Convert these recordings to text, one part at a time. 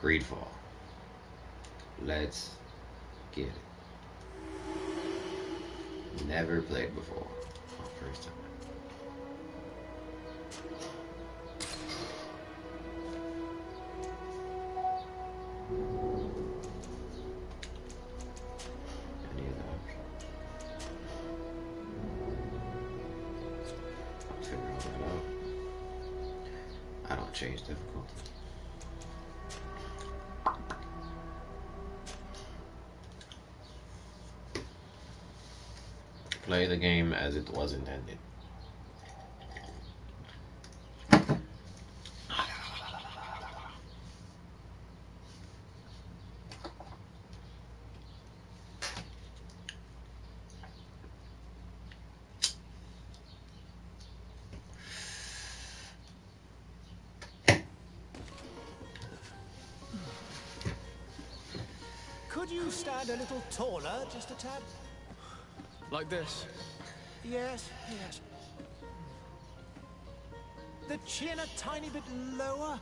Greedfall. Let's get it. Never played before. Oh, first time. Any of the options. I'll figure all that out. I don't change difficulty. Play the game as it was intended. Could you stand a little taller, just a tad? Like this? Yes, yes. The chin a tiny bit lower.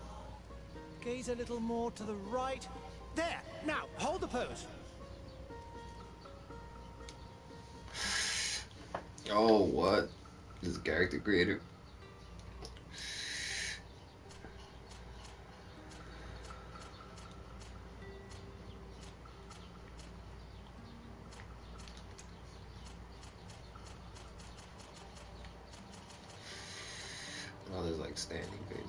Gaze a little more to the right. There! Now, hold the pose. Oh, what? This is character creator. Oh, there's like standing, baby.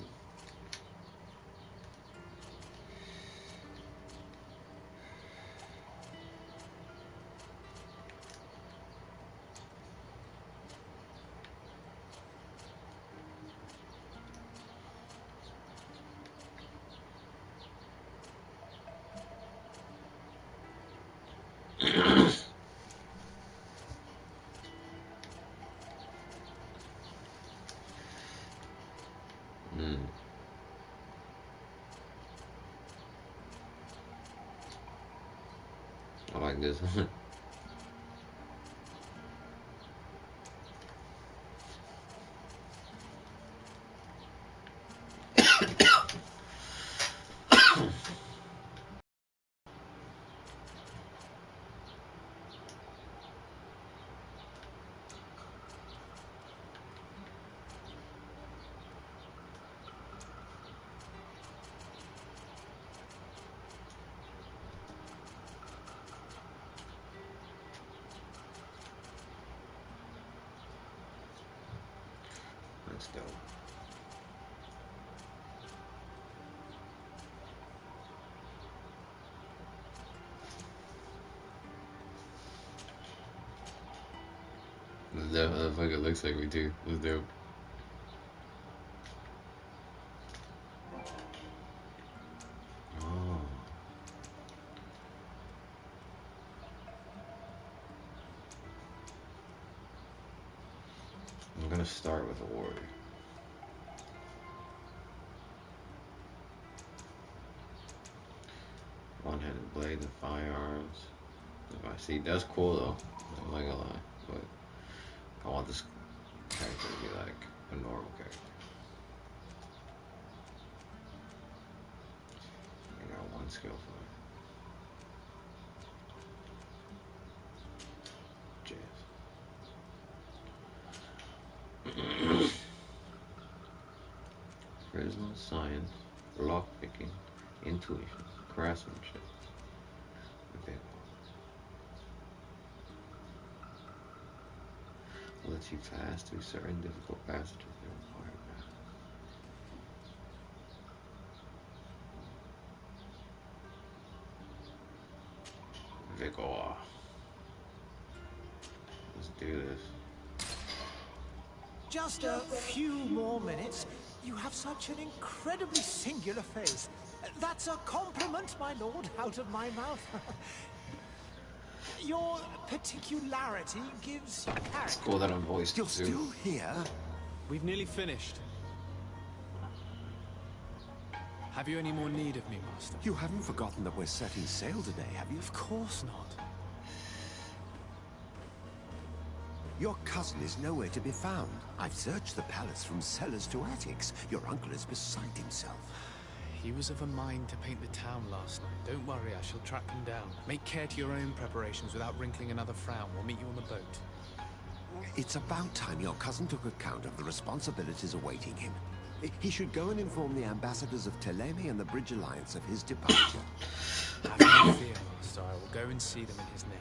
I like this one. Let's go. The fuck it looks like we do. Let's do. Oh. I'm gonna start with a warrior. One-handed blade and firearms. If I see, that's cool though. I'm not gonna lie, but I want this character to be like a normal character. I got one skill for it. Jazz. Charisma, science, lockpicking, intuition, craftsmanship. Okay. Will achieve fast through certain difficult passages that require balance. Vigor. Let's do this. Just a few more minutes. You have such an incredibly singular face. That's a compliment, my lord, out of my mouth. Your particularity gives you character. It's cool that I'm voiced too. You're still here? We've nearly finished. Have you any more need of me, Master? You haven't forgotten that we're setting sail today, have you? Of course not. Your cousin is nowhere to be found. I've searched the palace from cellars to attics. Your uncle is beside himself. He was of a mind to paint the town last night. Don't worry, I shall track him down. Make care to your own preparations without wrinkling another frown. We'll meet you on the boat. It's about time your cousin took account of the responsibilities awaiting him. He should go and inform the ambassadors of Telemi and the Bridge Alliance of his departure. Have no fear, Master. I will go and see them in his name.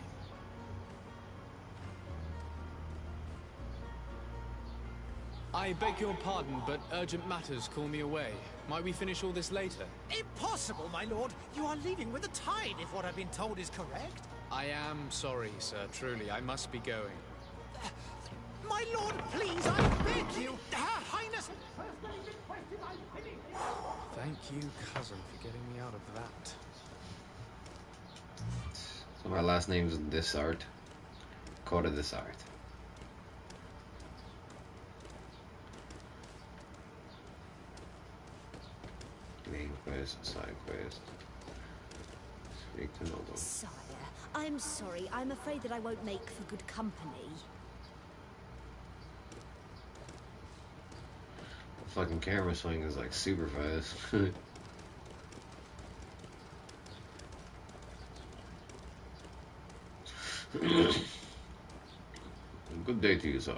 I beg your pardon, but urgent matters call me away. Might we finish all this later? Impossible, my lord. You are leaving with the tide, if what I've been told is correct. I am sorry, sir. Truly, I must be going. My lord, please, I beg you. Her Highness personally requested I finish. Thank you, cousin, for getting me out of that. So my last name is Desart. Koda Desart. Main quest, side quest. Speak to Noble. Sire, I'm sorry. I'm afraid that I won't make for good company. The fucking camera swing is like super fast. Good day to you, sir.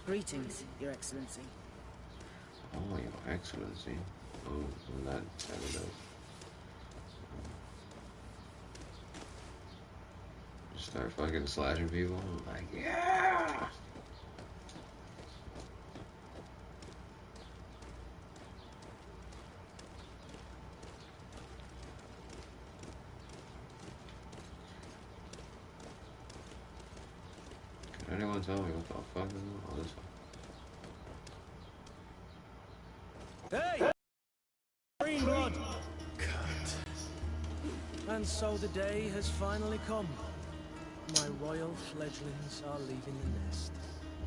Greetings, Your Excellency. Oh, Your Excellency. Oh, that sounded dope. Start fucking slashing people. I'm like, yeah! Can anyone tell me what the fuck is all this? Hey! Green blood! Cut. And so the day has finally come. My royal fledglings are leaving the nest.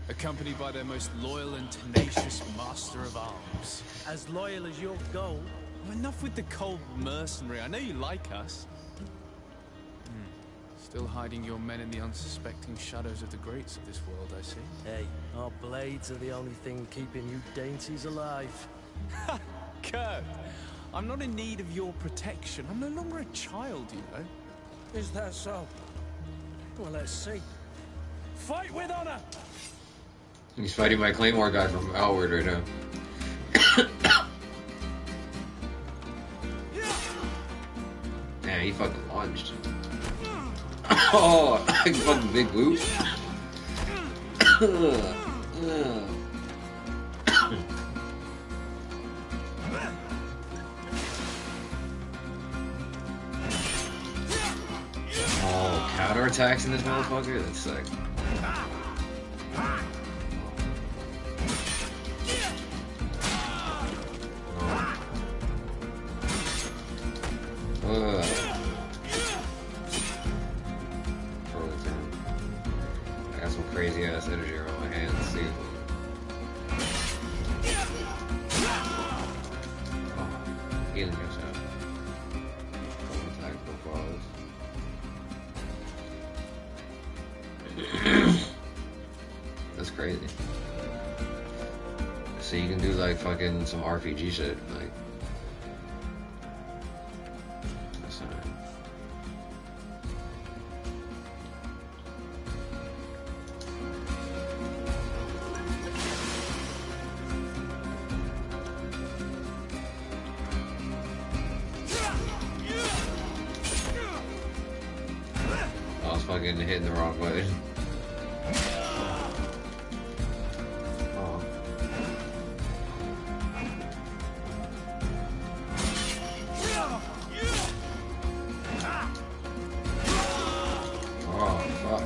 Accompanied by their most loyal and tenacious master of arms. As loyal as you'll go. Enough with the cold mercenary. I know you like us. Still hiding your men in the unsuspecting shadows of the greats of this world, I see. Hey, our blades are the only thing keeping you dainties alive. Ha! Kurt! I'm not in need of your protection. I'm no longer a child, you know. Is that so? Well, let's see. Fight with honor! He's fighting my Claymore guy from Outward right now. Man, he fucking lunged. Oh, fucking big boot. Oh, counterattacks in this motherfucker? That's sick. I got some crazy ass energy around my hands too. Oh, healing yourself. Attack profiles. That's crazy. So you can do like fucking some RPG shit, like. Fucking hitting the wrong way. Oh. Oh, fuck.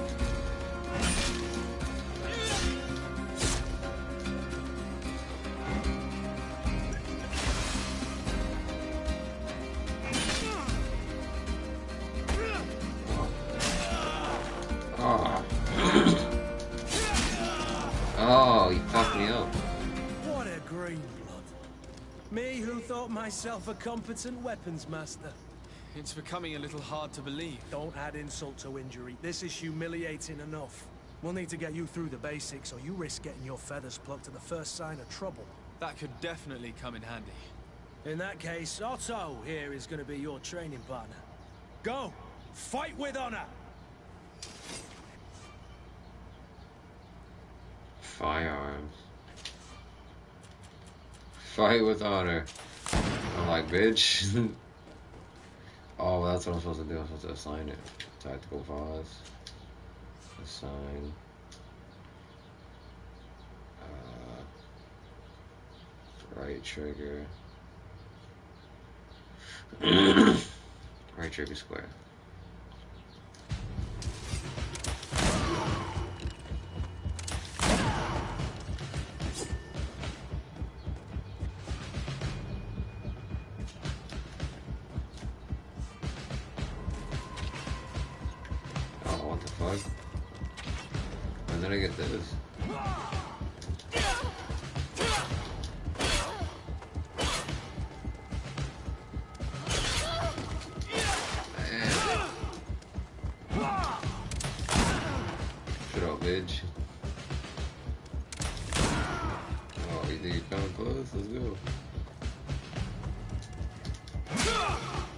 Oh, you fucked me up. What a green blood. Me who thought myself a competent weapons master. It's becoming a little hard to believe. Don't add insult to injury. This is humiliating enough. We'll need to get you through the basics, or you risk getting your feathers plucked at the first sign of trouble. That could definitely come in handy. In that case, Otto here is going to be your training partner. Go! Fight with honor! Firearms. Fight with honor. I'm like, bitch. Oh, that's what I'm supposed to do. I'm supposed to assign it. Tactical pause. Assign. Right trigger. Right trigger square. Oh, what the fuck? When did I get this? Bitch. Oh, you think you're coming close? Let's go.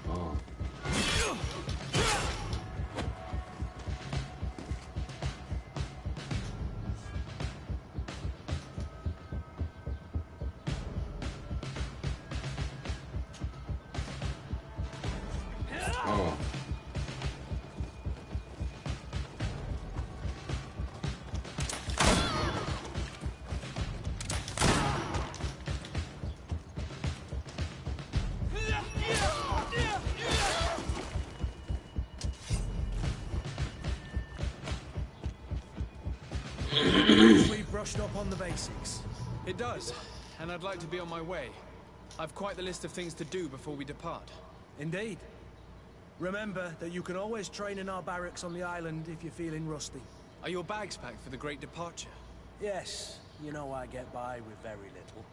Oh. Oh. We brushed up on the basics. It does, and I'd like to be on my way. I've quite the list of things to do before we depart. Indeed. Remember that you can always train in our barracks on the island if you're feeling rusty. Are your bags packed for the great departure? Yes, you know I get by with very little.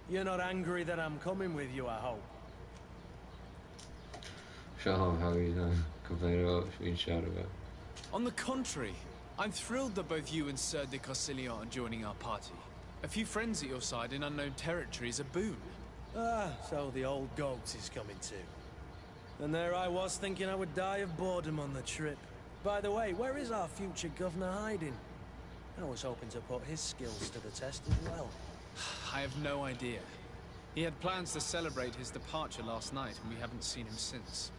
You're not angry that I'm coming with you, I hope. Shut up, how are you gonna complain about being shouted about? On the contrary, I'm thrilled that both you and Sir de Corsilion are joining our party. A few friends at your side in unknown territory is a boon. Ah, so the old goat is coming too. And there I was thinking I would die of boredom on the trip. By the way, where is our future governor hiding? I was hoping to put his skills to the test as well. I have no idea. He had plans to celebrate his departure last night, and we haven't seen him since.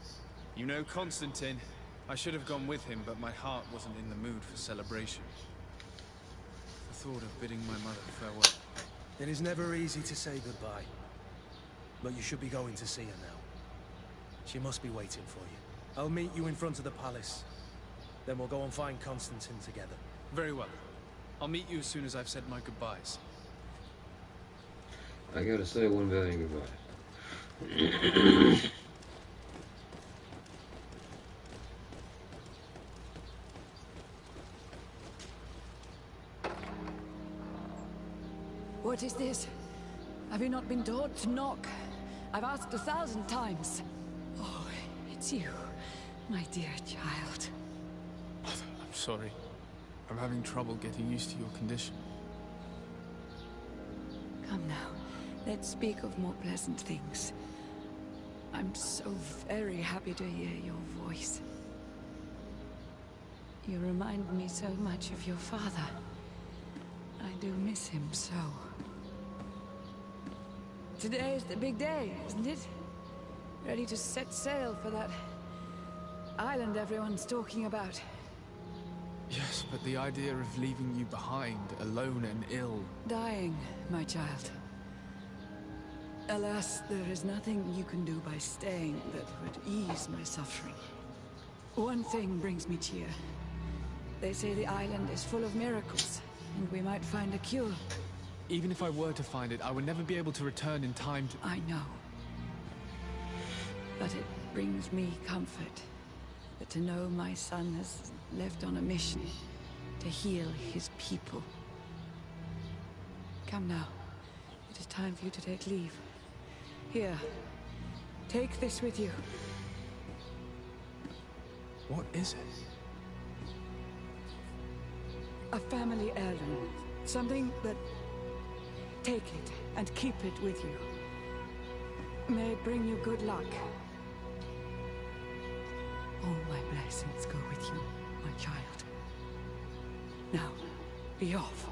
You know Constantine. I should have gone with him, but my heart wasn't in the mood for celebration. The thought of bidding my mother farewell. It is never easy to say goodbye. But you should be going to see her now. She must be waiting for you. I'll meet you in front of the palace. Then we'll go and find Constantine together. Very well. I'll meet you as soon as I've said my goodbyes. I gotta say one valiant goodbye. What is this? Have you not been taught to knock? I've asked 1,000 times. Oh, it's you, my dear child. I'm sorry. I'm having trouble getting used to your condition. Come now, let's speak of more pleasant things. I'm so very happy to hear your voice. You remind me so much of your father. I do miss him so. Today is the big day, isn't it? Ready to set sail for that island everyone's talking about. Yes, but the idea of leaving you behind, alone and ill... Dying, my child. Alas, there is nothing you can do by staying that would ease my suffering. One thing brings me cheer. They say the island is full of miracles, and we might find a cure. Even if I were to find it, I would never be able to return in time to... I know. But it brings me comfort that to know my son has left on a mission to heal his people. Come now. It is time for you to take leave. Here, take this with you. What is it? A family heirloom. Something that... Take it and keep it with you. May it bring you good luck. All my blessings go with you, my child. Now, be off.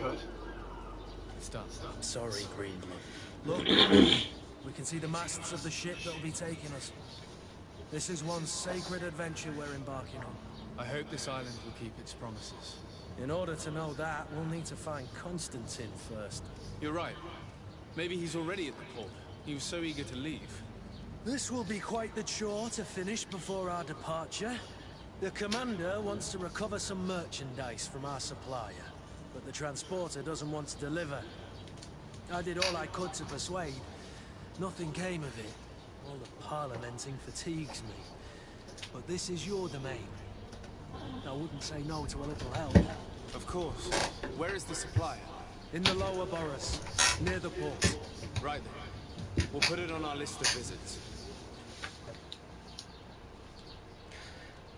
Kurt. It's done. I'm sorry, Greedfall. Look, we can see the masts of the ship that'll be taking us. This is one sacred adventure we're embarking on. I hope this island will keep its promises. In order to know that, we'll need to find Constantine first. You're right. Maybe he's already at the port. He was so eager to leave. This will be quite the chore to finish before our departure. The commander wants to recover some merchandise from our supplier, but the transporter doesn't want to deliver. I did all I could to persuade. Nothing came of it. All the parliamenting fatigues me. But this is your domain. I wouldn't say no to a little help. Of course. Where is the supplier? In the lower boroughs, near the port. Right then. We'll put it on our list of visits.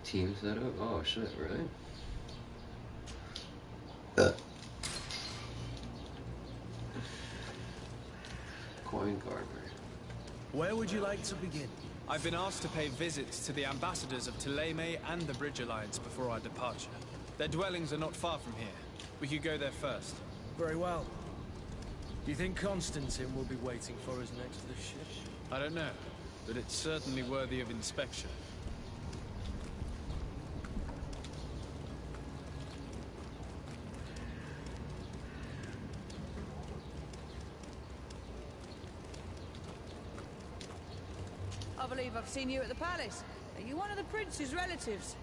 Team setup? Oh shit, really? Coin gardener. Where would you like to begin? I've been asked to pay visits to the ambassadors of Thélème and the Bridge Alliance before our departure. Their dwellings are not far from here. We could go there first. Very well. Do you think Constantine will be waiting for us next to the ship? I don't know, but it's certainly worthy of inspection. I believe I've seen you at the palace. Are you one of the prince's relatives?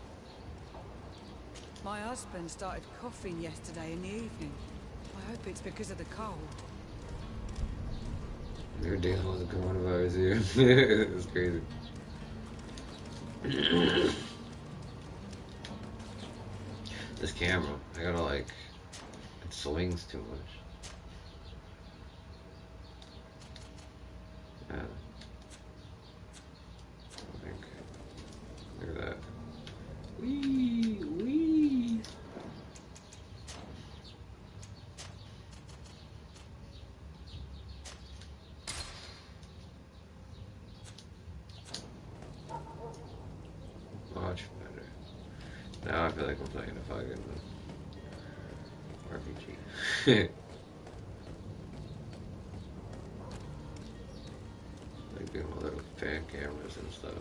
My husband started coughing yesterday in the evening. I hope it's because of the cold. They're dealing with the coronavirus here. It's crazy. This camera, I gotta like, it swings too much. Yeah. I think. Look at that. Wee, wee. Much better. Now I feel like I'm playing a fucking RPG. Like doing my little fan cameras and stuff.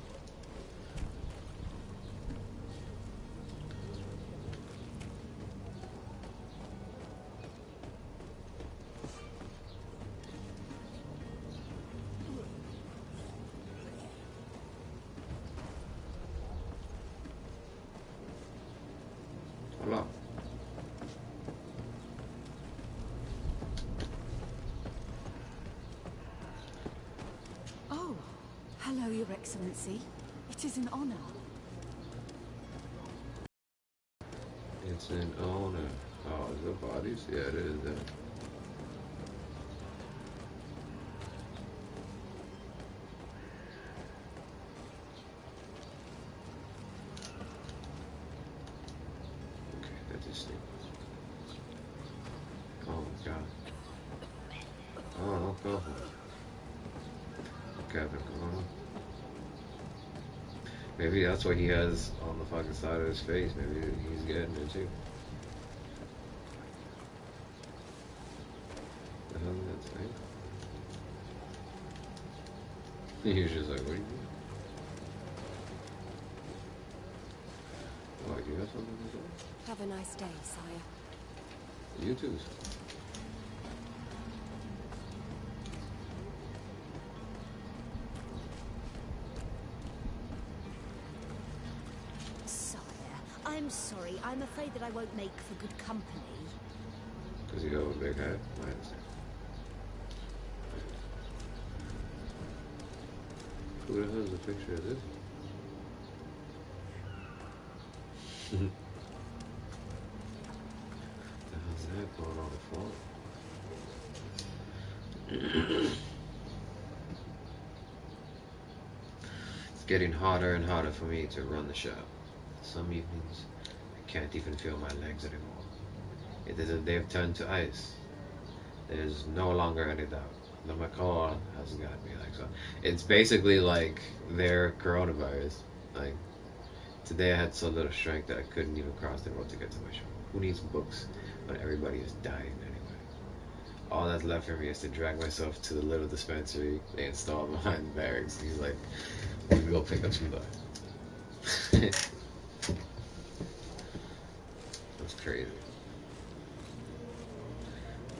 Hello. Oh, hello, Your Excellency. It is an honor. It's an honor. Oh, is it bodies? Yeah, it is. Yeah. Okay, that's his thing. Oh my god. Oh, no problem. Captain Corona. Maybe that's what he has on the fucking side of his face. Maybe he's getting it too. The hell is that thing? He was just like, what are you doing? Oh, do you have something to say? Have a nice day, sire. You too. I'm sorry. I'm afraid that I won't make for good company. Because you have a big head? I understand. Who the hell is a picture of this? The hell's that going on the floor? It's getting harder and harder for me to run the show. Some evenings, I can't even feel my legs anymore. It is as if they've turned to ice. There's no longer any doubt. The macaw has got me. Like, so it's basically like their coronavirus. Like, today I had so little strength that I couldn't even cross the road to get to my shop. Who needs books when everybody is dying anyway? All that's left for me is to drag myself to the little dispensary they installed behind the barracks. He's like, we go pick up some blood. That's crazy.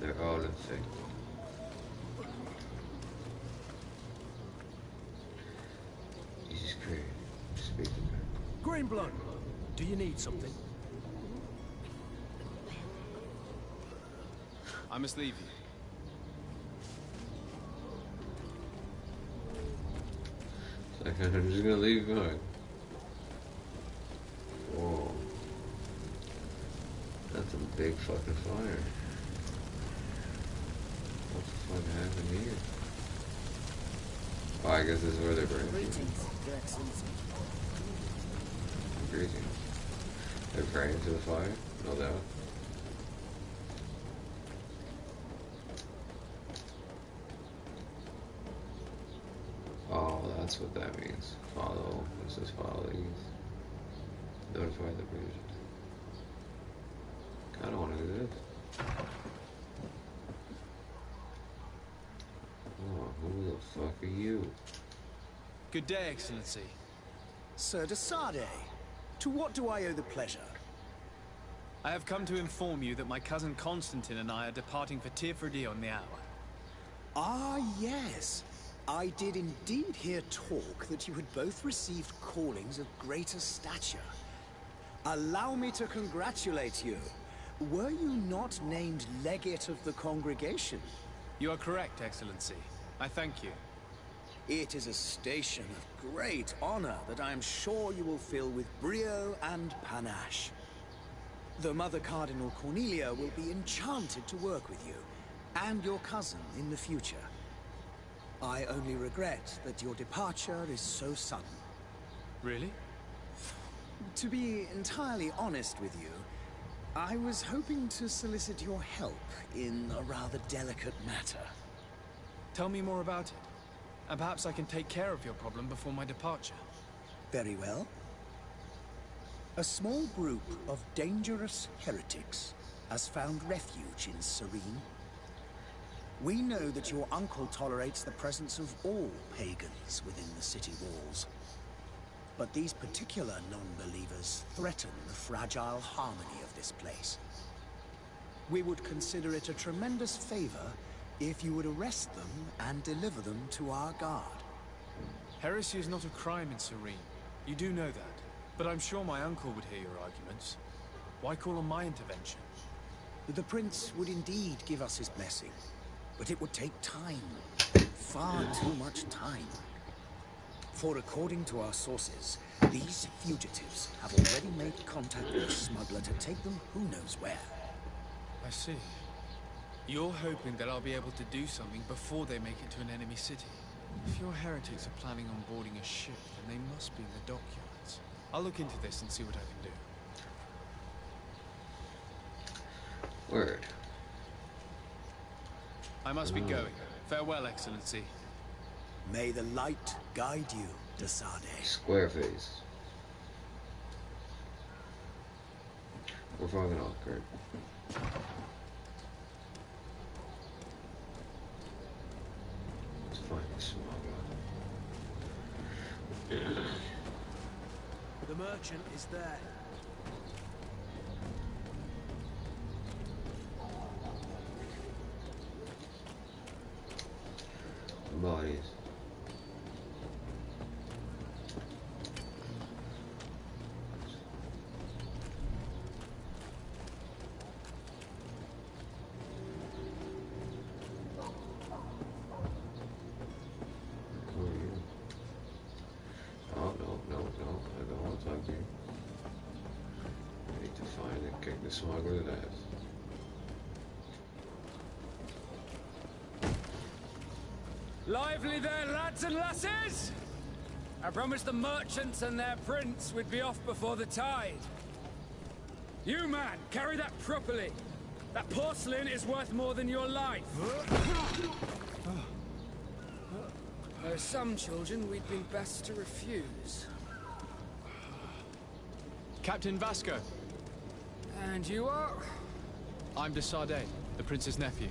They're all infected. Jesus Christ. Speaking of. Greenblood, do you need something? I must leave you. I'm just gonna leave you behind. Whoa. That's a big fucking fire. What the fuck happened here? Oh, I guess this is where they're burning. Greetings, Your Excellency. Greetings. They're praying to the fire? No doubt. Oh, that's what that means. Follow. It says follow these. Notify the British. Kinda wanna do this. Oh, who the fuck are you? Good day, Excellency. Sir de Sardet, to what do I owe the pleasure? I have come to inform you that my cousin Constantine and I are departing for Tirfredi on the hour. Ah, yes. I did indeed hear talk that you had both received callings of greater stature. Allow me to congratulate you. Were you not named legate of the congregation? You are correct, Excellency. I thank you. It is a station of great honor that I am sure you will fill with brio and panache. The Mother Cardinal Cornelia will be enchanted to work with you, and your cousin in the future. I only regret that your departure is so sudden. Really? To be entirely honest with you, I was hoping to solicit your help in a rather delicate matter. Tell me more about it, and perhaps I can take care of your problem before my departure. Very well. A small group of dangerous heretics has found refuge in Serene. We know that your uncle tolerates the presence of all pagans within the city walls. But these particular non-believers threaten the fragile harmony of this place. We would consider it a tremendous favor if you would arrest them and deliver them to our guard. Heresy is not a crime in Serene. You do know that. But I'm sure my uncle would hear your arguments. Why call on my intervention? The prince would indeed give us his blessing, but it would take time. Far too much time. For according to our sources, these fugitives have already made contact with a smuggler to take them who knows where. I see. You're hoping that I'll be able to do something before they make it to an enemy city. If your heretics are planning on boarding a ship, then they must be in the dockyards. I'll look into this and see what I can do. Word. I must be going. Farewell, Excellency. May the light guide you, de Sardet. Square face. We're fucking off, Kurt. Let's find this smuggler. The merchant is there. Bodies. The smuggler that. Lively there, lads and lasses! I promised the merchants and their prince we'd be off before the tide. You, man, carry that properly. That porcelain is worth more than your life. There are some children we'd been best to refuse. Captain Vasco. And you are? I'm de Sade, the prince's nephew.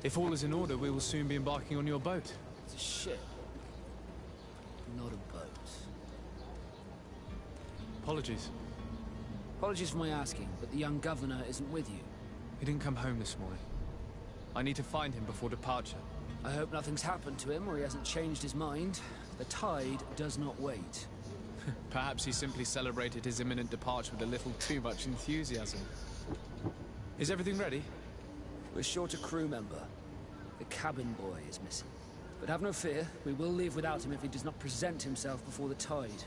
If all is in order, we will soon be embarking on your boat. It's a ship. Not a boat. Apologies. Apologies for my asking, but the young governor isn't with you. He didn't come home this morning. I need to find him before departure. I hope nothing's happened to him or he hasn't changed his mind. The tide does not wait. Perhaps he simply celebrated his imminent departure with a little too much enthusiasm. Is everything ready? We're short a crew member. The cabin boy is missing. But have no fear, we will leave without him if he does not present himself before the tide.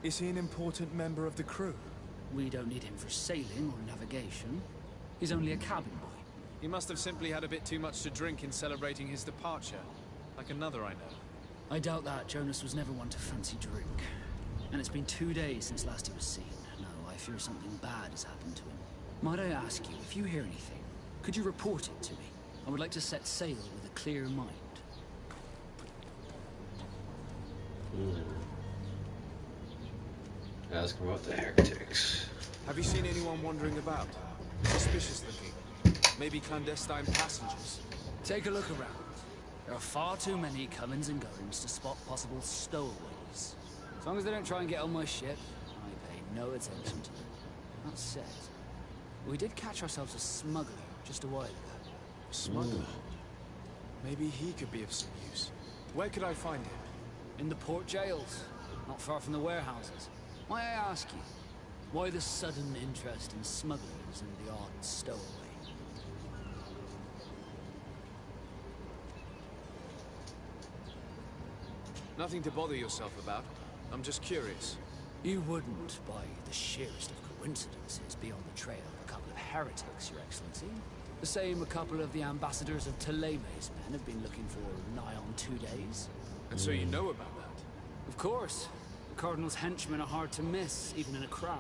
Is he an important member of the crew? We don't need him for sailing or navigation. He's only a cabin boy. He must have simply had a bit too much to drink in celebrating his departure. Like another I know. I doubt that. Jonas was never one to fancy drink. And it's been 2 days since last he was seen. No, I fear something bad has happened to him. Might I ask you, if you hear anything, could you report it to me? I would like to set sail with a clear mind. Ask him about the heretics. Have you seen anyone wandering about? Suspicious looking. Maybe clandestine passengers. Take a look around. There are far too many comings and goings to spot possible stowaways. As long as they don't try and get on my ship, I pay no attention to them. That said, we did catch ourselves a smuggler just a while ago. Smuggler? Maybe he could be of some use. Where could I find him? In the port jails, not far from the warehouses. May I ask you, why the sudden interest in smugglers and the odd stowaway? Nothing to bother yourself about. I'm just curious. You wouldn't, by the sheerest of coincidences, be on the trail of a couple of heretics, Your Excellency. The same a couple of the ambassadors of Ptolemy's men have been looking for nigh on 2 days. And so you know about that? Of course. The Cardinal's henchmen are hard to miss, even in a crowd.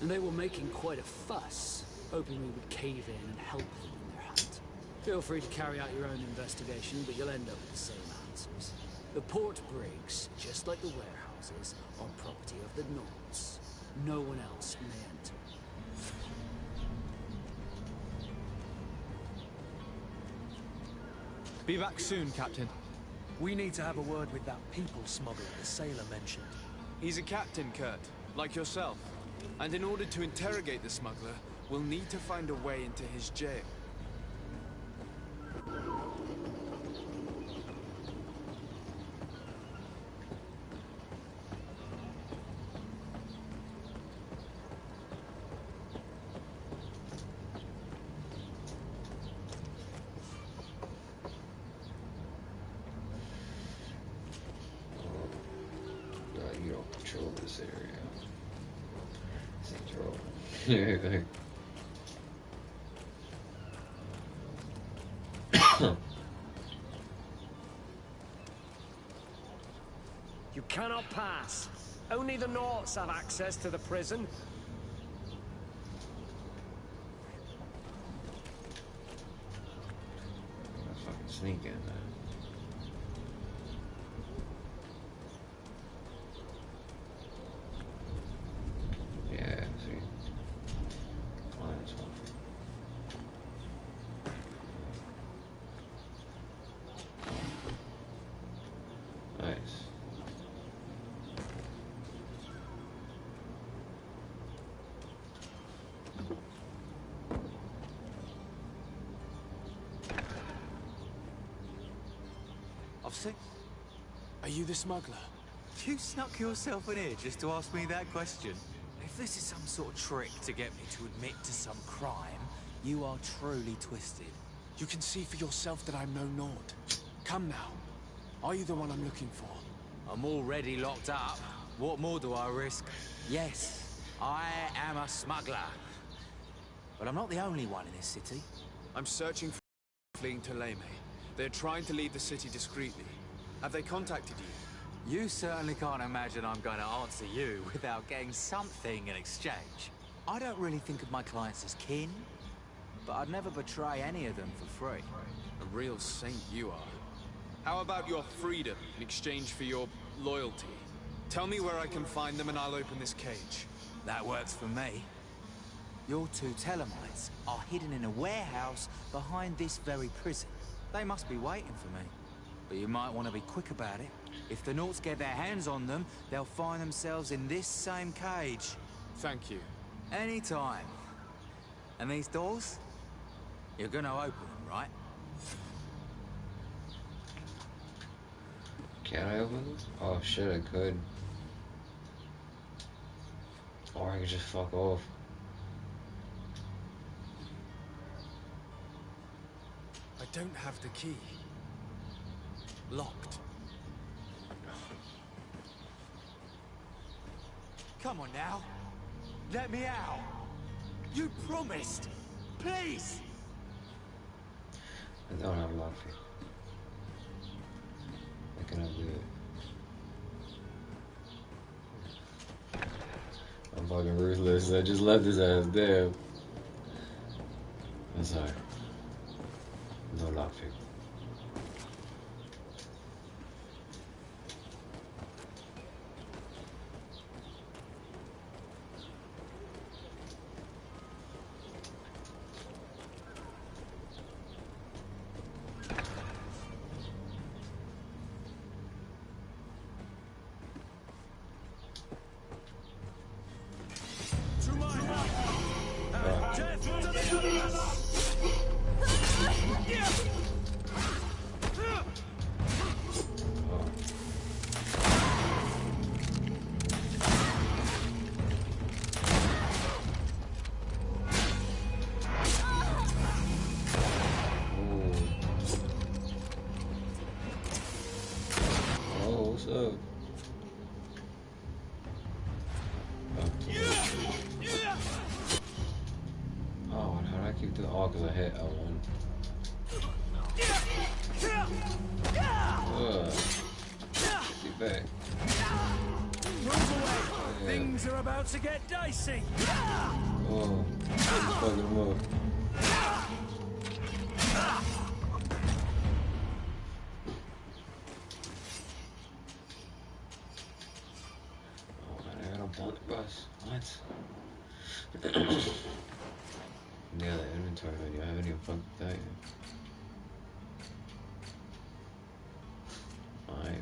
And they were making quite a fuss, hoping we would cave in and help them in their hunt. Feel free to carry out your own investigation, but you'll end up with the same answers. The port brigs, just like the warehouses, are property of the Nords. No one else may enter. Be back soon, Captain. We need to have a word with that people smuggler the sailor mentioned. He's a captain, Kurt, like yourself. And in order to interrogate the smuggler, we'll need to find a way into his jail. You don't control this area. Control. You cannot pass. Only the Nords have access to the prison. Let's fucking sneak in there. Yeah, see. -1. Nice. Officer? Are you the smuggler? You snuck yourself in here just to ask me that question. If this is some sort of trick to get me to admit to some crime, you are truly twisted. You can see for yourself that I'm no Nord. Come now. Are you the one I'm looking for? I'm already locked up. What more do I risk? Yes, I am a smuggler. but I'm not the only one in this city. I'm searching for fleeing Teleme. They're trying to leave the city discreetly. Have they contacted you? You certainly can't imagine I'm going to answer you without getting something in exchange. I don't really think of my clients as kin, but I'd never betray any of them for free. A real saint you are. How about your freedom in exchange for your loyalty? Tell me where I can find them and I'll open this cage. That works for me. Your two Telemites are hidden in a warehouse behind this very prison. They must be waiting for me. But you might want to be quick about it. If the Nauts get their hands on them, they'll find themselves in this same cage. Thank you. Anytime. And these doors? You're gonna open them, right? Can I open this? Oh shit, I could. Or I could just fuck off. I don't have the key. Locked. Come on now. Let me out. You promised. Please. I don't have a lock for you. I cannot do it. I'm fucking ruthless. I just left his ass there. I'm sorry. No lock for you. To get dicey. Oh, fucking him up. Oh man, I got a bullet bus. What? Yeah, the inventory menu. I haven't even fucked with that yet. My inventory.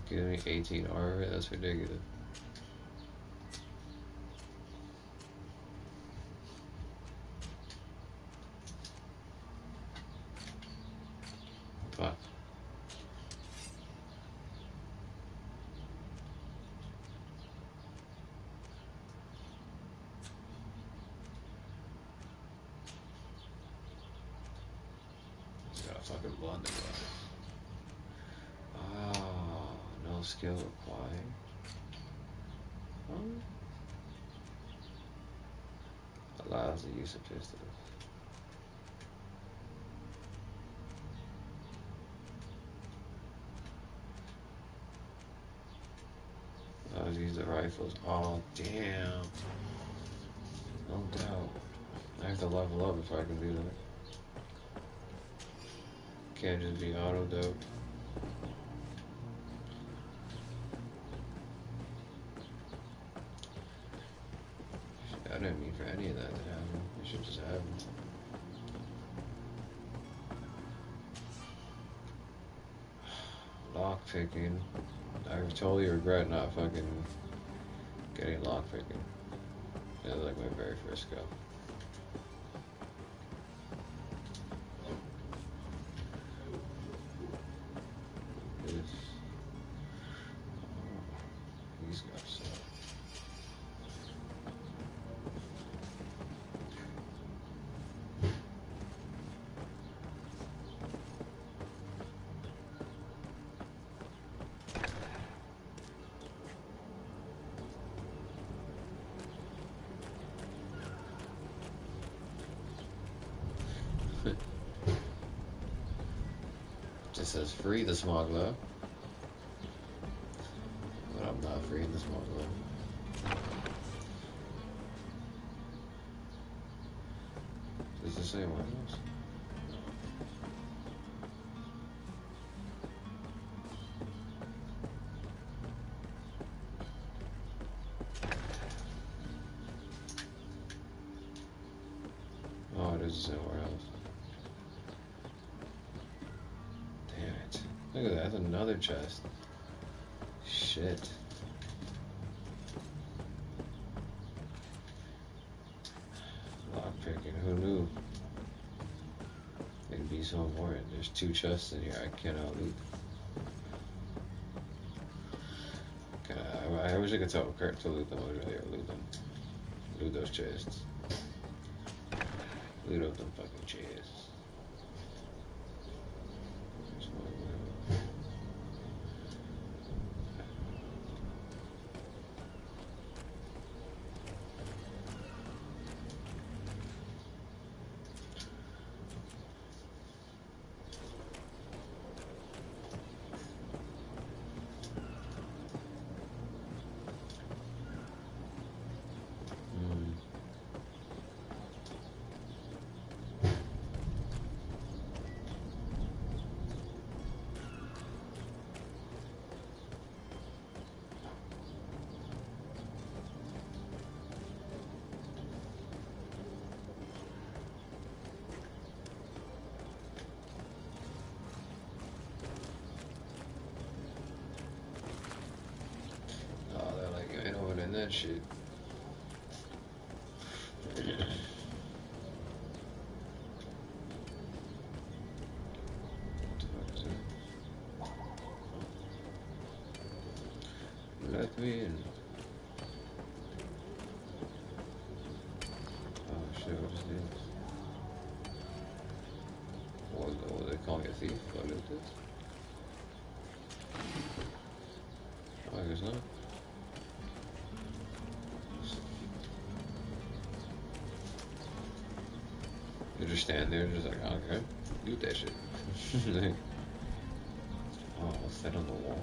Giving me 18 armor, that's ridiculous. Fuck. Just got a fucking blunder. No skill required. Allows the use of pistols. Allows use the rifles. Oh damn. No doubt. I have to level up if I can do that. Can't just be auto dope. I didn't mean for any of that to happen. It should just happen. Lock picking. I totally regret not fucking getting lock picking. That was like my very first go. These guys suck. Just says free the smuggler. But I'm not freeing the smuggler. It's the same one. Oh, it is somewhere else. Damn it. Look at that, that's another chest. Shit. Lockpicking, who knew? It'd be so important. There's 2 chests in here, I cannot loot. I wish I could tell Kurt to loot them, I would really loot them. Loot those chests. Loot up them fucking chests. There's one more. That shit. Let me in. Oh shit, what is this? What they call me a thief? What is this? Oh, I guess not. You just stand there, just like, okay, do that shit. Oh, what's that on the wall?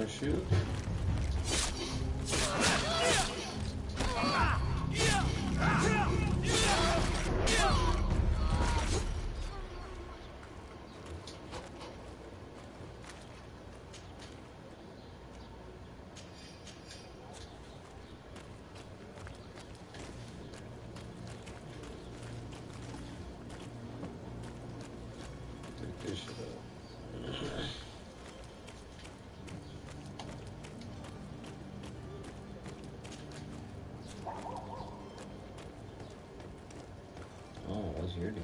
Shoot. Take this shit up. Your deal.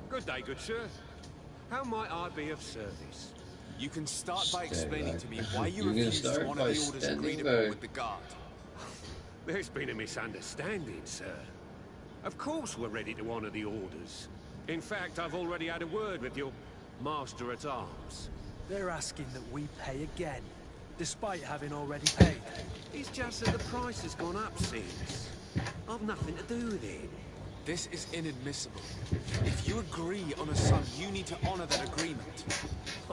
Good day, good sir. How might I be of service? You can start by explaining to me why you can refused to start honor by the orders agreed standing upon by. with the guard. There's been a misunderstanding, sir. Of course we're ready to honor the orders. In fact, I've already had a word with your master-at-arms. They're asking that we pay again, despite having already paid. It's just that the price has gone up since. I've nothing to do with it. This is inadmissible. If you agree on a sum, you need to honor that agreement.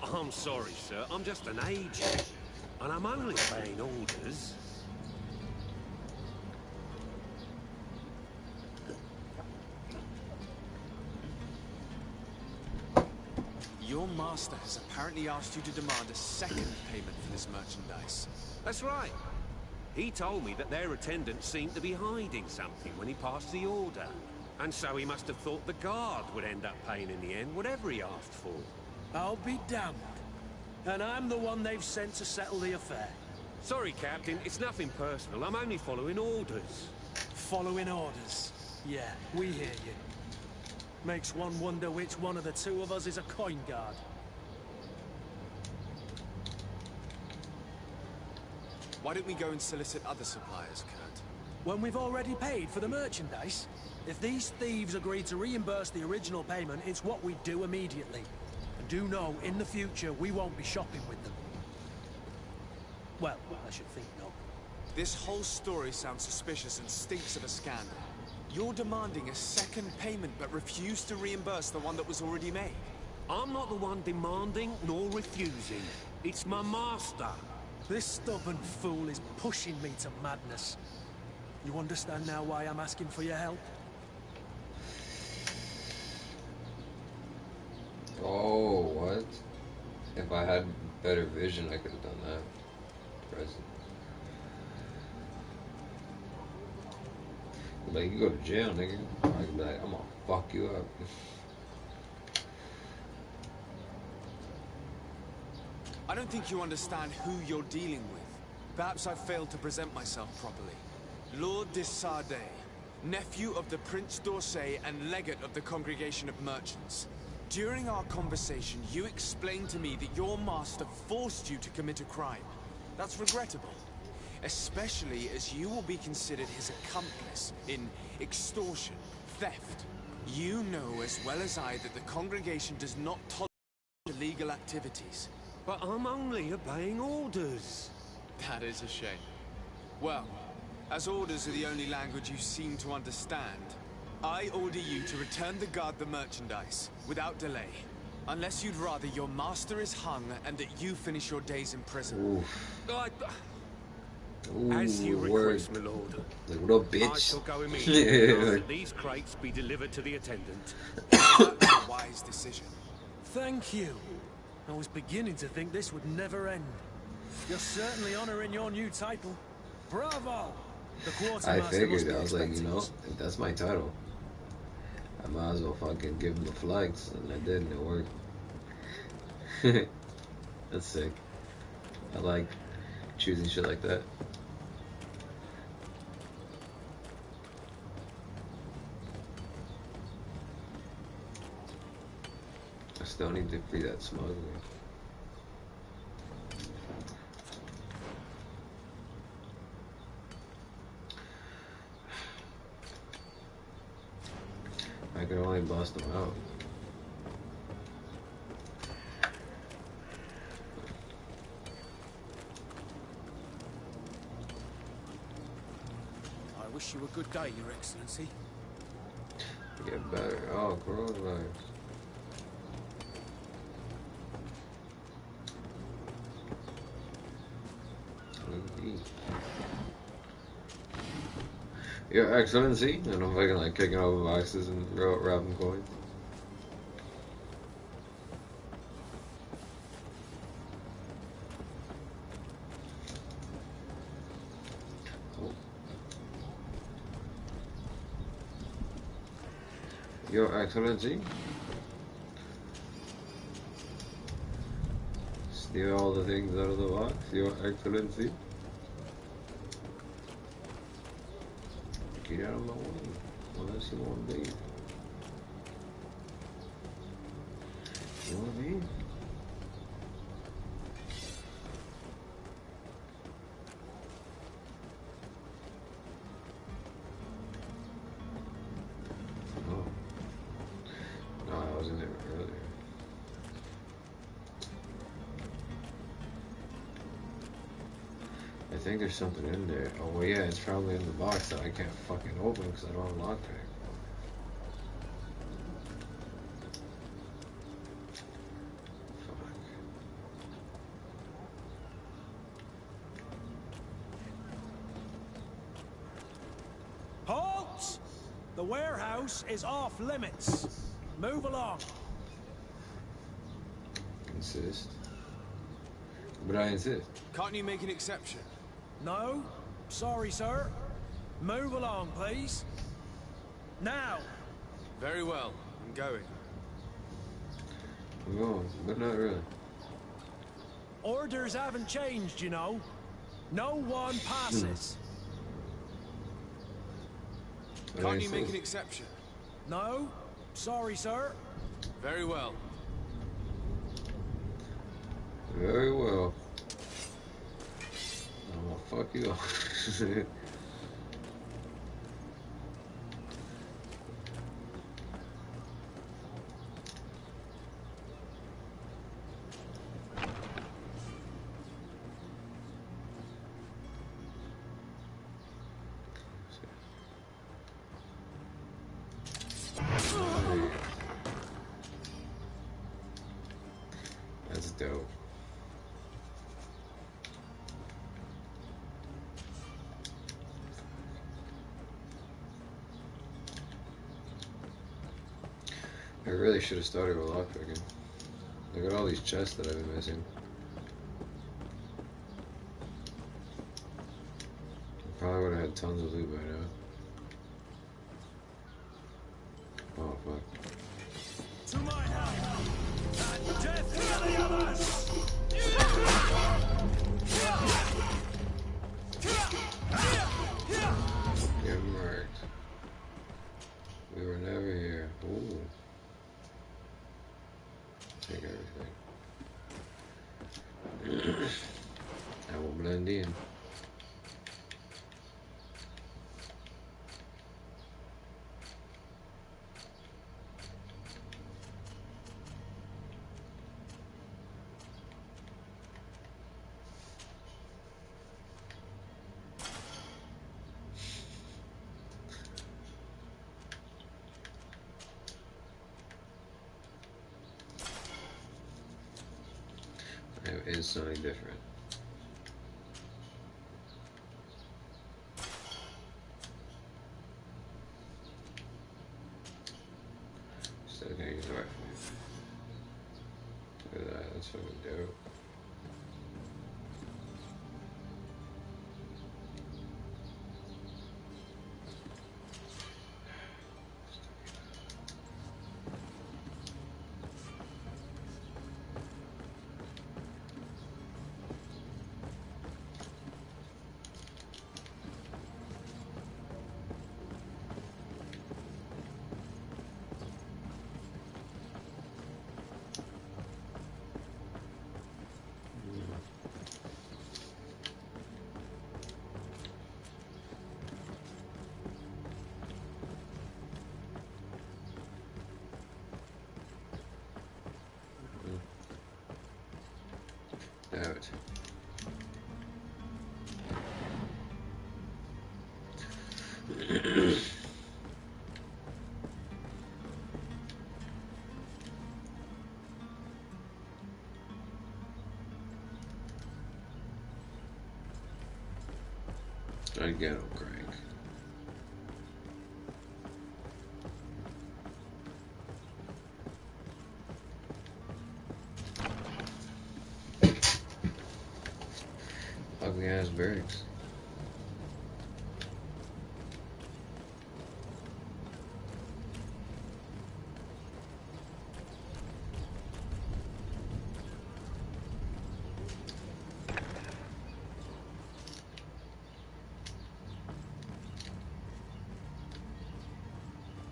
I'm sorry, sir. I'm just an agent. And I'm only paying orders. Your master has apparently asked you to demand a second payment for this merchandise. That's right. He told me that their attendant seemed to be hiding something when he passed the order. And so he must have thought the guard would end up paying in the end, whatever he asked for. I'll be damned. And I'm the one they've sent to settle the affair. Sorry, Captain, it's nothing personal. I'm only following orders. Following orders? Yeah, we hear you. Makes one wonder which one of the two of us is a coin guard. Why don't we go and solicit other suppliers, Kurt? When we've already paid for the merchandise? If these thieves agree to reimburse the original payment, it's what we do immediately. And do know, in the future, we won't be shopping with them. Well, I should think not. This whole story sounds suspicious and stinks of a scandal. You're demanding a second payment but refuse to reimburse the one that was already made. I'm not the one demanding nor refusing. It's my master. This stubborn fool is pushing me to madness. You understand now why I'm asking for your help? Oh, what? If I had better vision, I could have done that. Present. Like, you go to jail, nigga. I could be like, I'm gonna fuck you up. I don't think you understand who you're dealing with. Perhaps I failed to present myself properly. Lord de Sardet, nephew of the Prince d'Orsay and legate of the Congregation of Merchants. During our conversation, you explained to me that your master forced you to commit a crime. That's regrettable, especially as you will be considered his accomplice in extortion, theft. You know as well as I that the Congregation does not tolerate illegal activities. But I'm only obeying orders. That is a shame. Well, as orders are the only language you seem to understand, I order you to return the guard the merchandise, without delay. Unless you'd rather your master is hung and that you finish your days in prison. As you request, my lord. Like, what up, bitch? I shall go immediately and ask that these crates be delivered to the attendant. That's a wise decision. Thank you. I was beginning to think this would never end. You're certainly honoring your new title. Bravo! The quartermaster I must figured, be I was like, you know, expecting if that's my title, I might as well fucking give him the flags, and I did, and it worked. That's sick. I like choosing shit like that. I still need to free that smuggler. I can only bust them out. I wish you a good day, Your Excellency. Get better. Oh, coronavirus. Your Excellency, and I'm fucking like kicking over boxes and wrapping coins. Oh. Your Excellency, steal all the things out of the box. Your Excellency. Get out of my way, unless you want to leave. You want to leave? Oh. No, I was in there earlier. I think there's something in there. Oh, well, yeah, it's probably in the box that I can't fucking open because I don't have lockpick. Fuck. Halt! The warehouse is off limits. Move along. Insist. But I insist. Can't you make an exception? No, sorry, sir. Move along, please. Now! Very well, I'm going. I'm going, but not really. Orders haven't changed, you know. No one passes. Can't you make an exception? No? Sorry, sir. Very well. Very well. I'm gonna fuck you up. That's dope. I really should have started with lockpicking. Look at all these chests that I've been missing. I probably would have had tons of loot by now. Oh fuck. To my house! And death to the others! Get marked. We were never here. Ooh. Take everything. I will blend in. Is something different. Still gonna use the rifle. Look at that, that's fucking dope. Out. Again, oh Craig. Ugly ass barracks.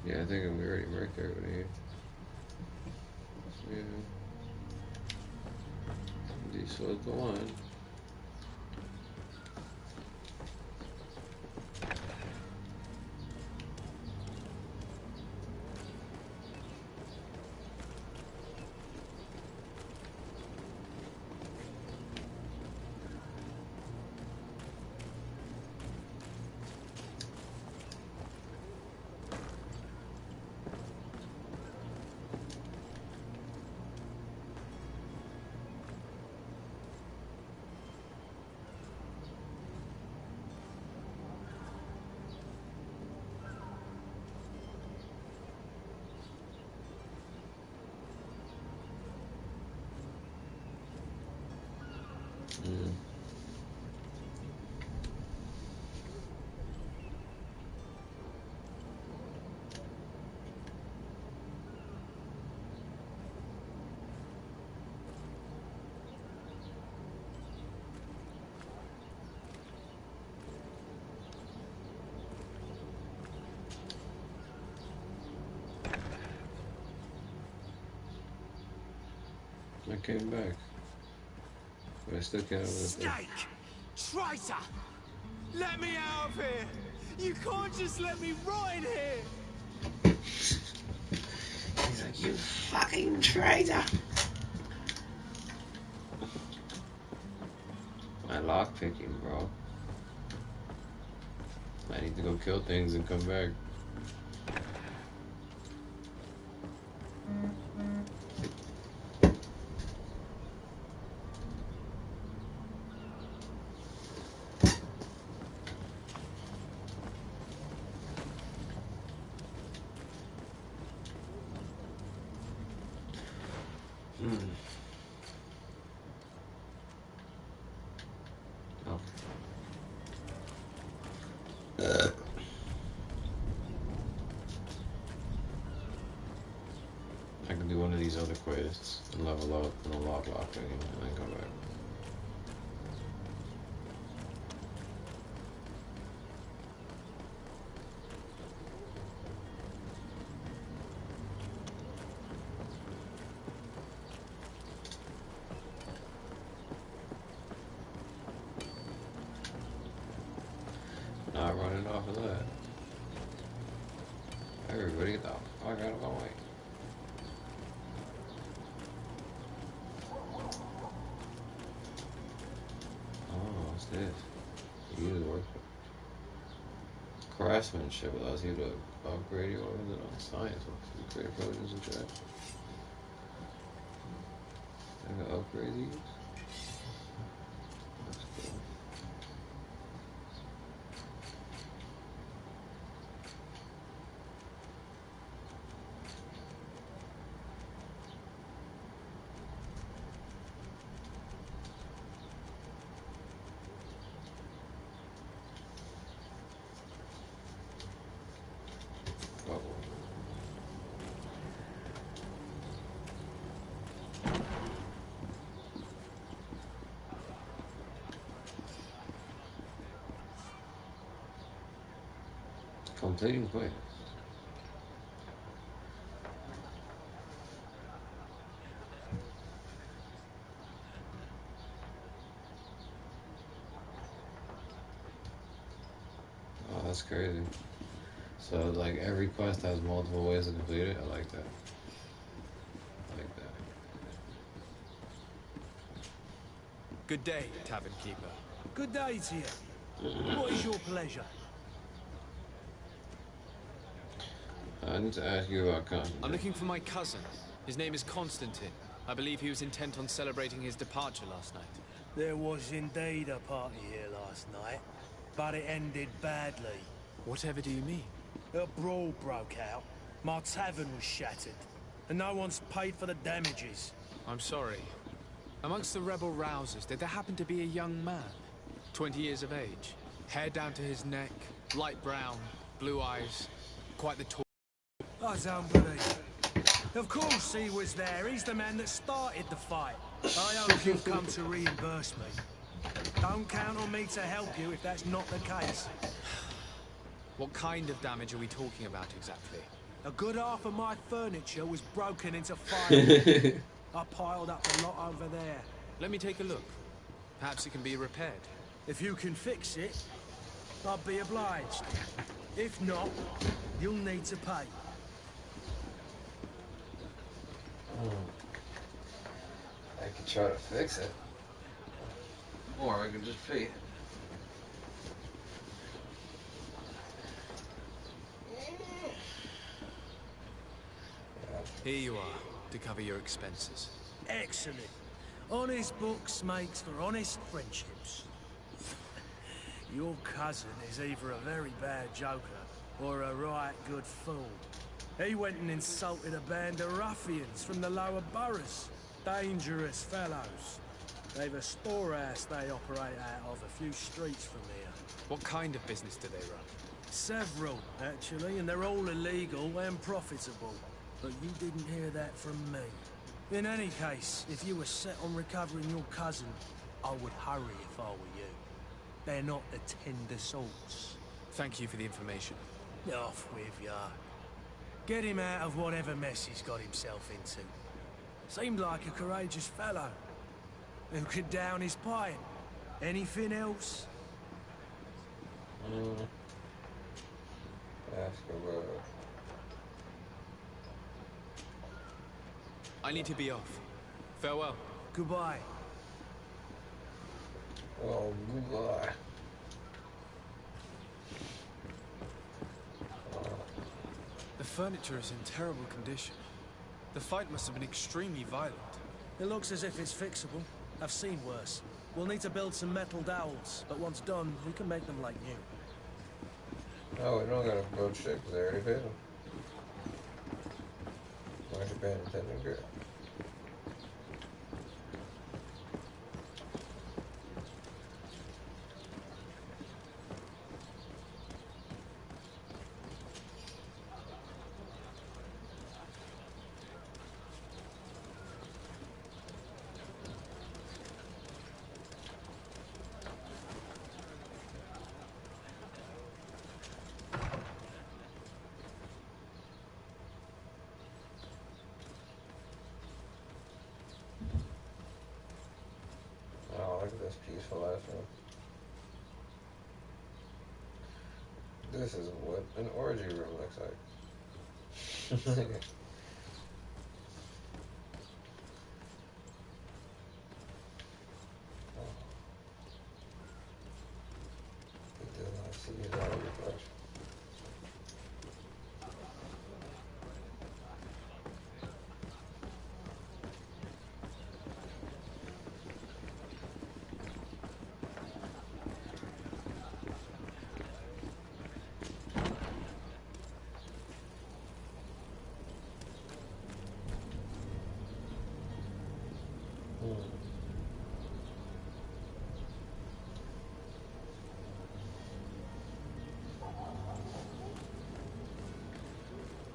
Yeah, I think we already marked everybody here. Yeah. This was the one. came back. But I still can't. Snake! Traitor! Let me out of here! You can't just let me rot in here! He's like, you fucking traitor! My lock picking, bro. I need to go kill things and come back. I can do one of these other quests and level up and unlock lockpicking and then come back. Not running off of that. Everybody get the fuck out of my way. Oh, what's this? Use work. Craftsmanship allows you to upgrade your weapons on science. You create potions and traps. I can upgrade these. That's cool. Completing quest. Oh, that's crazy. So, like, every quest has multiple ways to complete it. I like that. I like that. Good day, Tavern Keeper. Good day to you. What is your pleasure? I need to ask you about Constantine. I'm looking for my cousin. His name is Constantine. I believe he was intent on celebrating his departure last night. There was indeed a party here last night, but it ended badly. Whatever do you mean? A brawl broke out. My tavern was shattered, and no one's paid for the damages. I'm sorry. Amongst the rebel rousers, did there happen to be a young man? 20 years of age, hair down to his neck, light brown, blue eyes, quite the tall. I don't believe it. Of course he was there. He's the man that started the fight. I hope you've come to reimburse me. Don't count on me to help you if that's not the case. What kind of damage are we talking about exactly? A good half of my furniture was broken into fire. I piled up a lot over there. Let me take a look. Perhaps it can be repaired. If you can fix it, I'll be obliged. If not, you'll need to pay. I could try to fix it. Or I could just pay it. Here you are, to cover your expenses. Excellent. Honest books makes for honest friendships. Your cousin is either a very bad joker or a right good fool. He went and insulted a band of ruffians from the lower boroughs. Dangerous fellows. They've a storehouse they operate out of a few streets from here. What kind of business do they run? Several, actually, and they're all illegal and profitable. But you didn't hear that from me. In any case, if you were set on recovering your cousin, I would hurry if I were you. They're not the tender sorts. Thank you for the information. Off with ya. Get him out of whatever mess he's got himself into. Seemed like a courageous fellow. Who could down his pint? Anything else? Ask about. I need to be off. Farewell. Goodbye. Oh, goodbye. The furniture is in terrible condition. The fight must have been extremely violent. It looks as if it's fixable. I've seen worse. We'll need to build some metal dowels, but once done, we can make them like new. Oh, we don't gotta build shit because I already paid them. Why are you paying attention? Good. Oh, look at this peaceful ass room. This is what an orgy room looks like. It does not see his own reflection.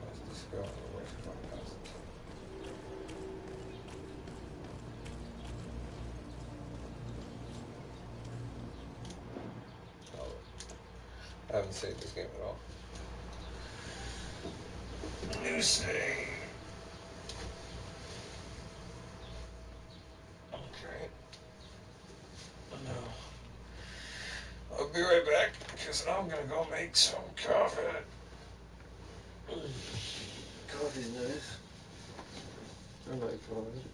Let's just go. Where's my house? Oh, I haven't saved this game at all. New save. Okay. No. I'll be right back because I'm gonna go make some coffee. Coffee's nice. I like coffee.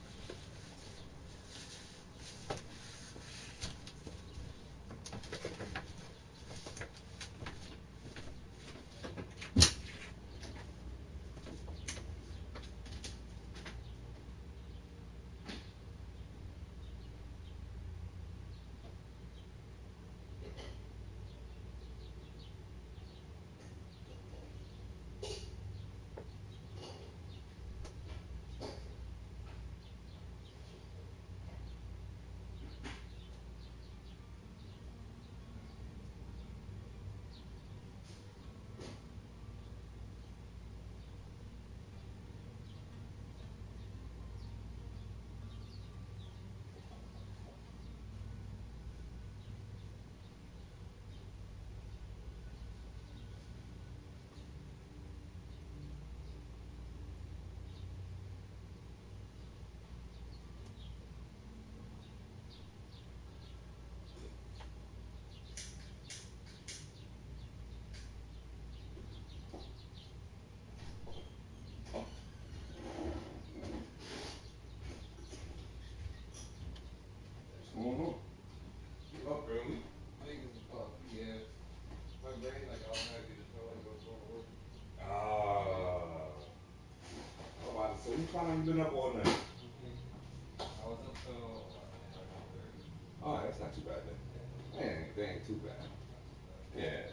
You up early? Big as fuck, yeah. My brain like automatically just felt like I was going to work. I'm about to say, what time have you been up all night? I was up till like 1:30. Oh, that's not too bad then. That ain't too bad. Not too bad. Yeah.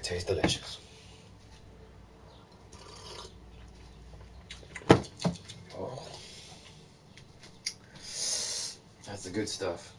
tastes delicious. Oh. That's the good stuff.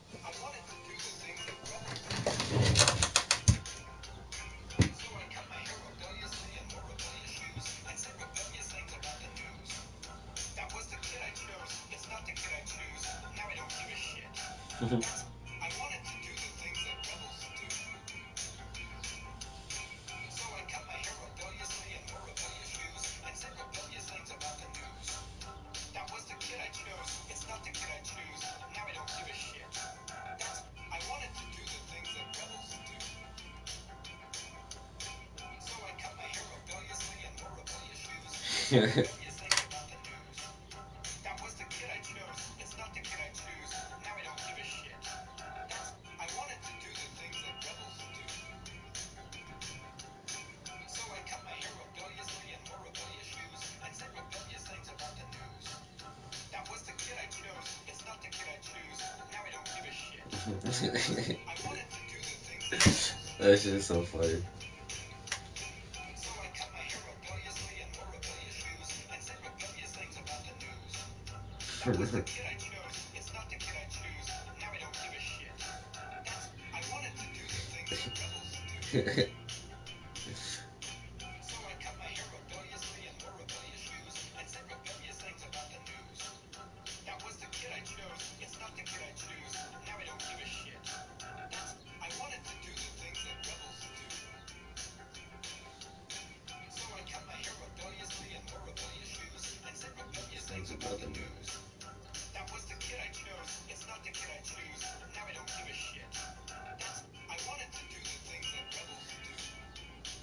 That shit is so funny.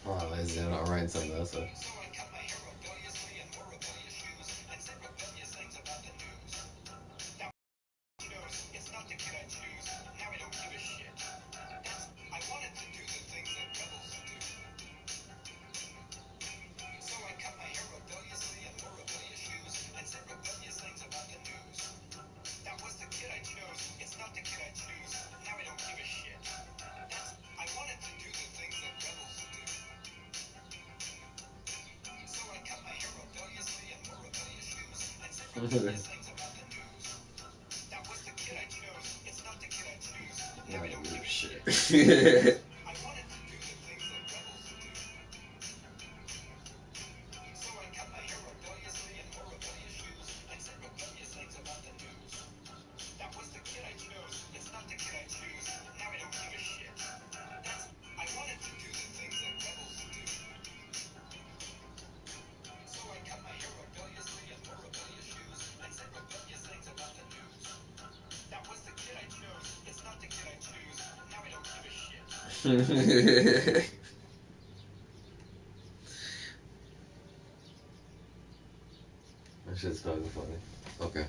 Oh, let's not write something else up. Shit. That shit's fucking funny. Okay.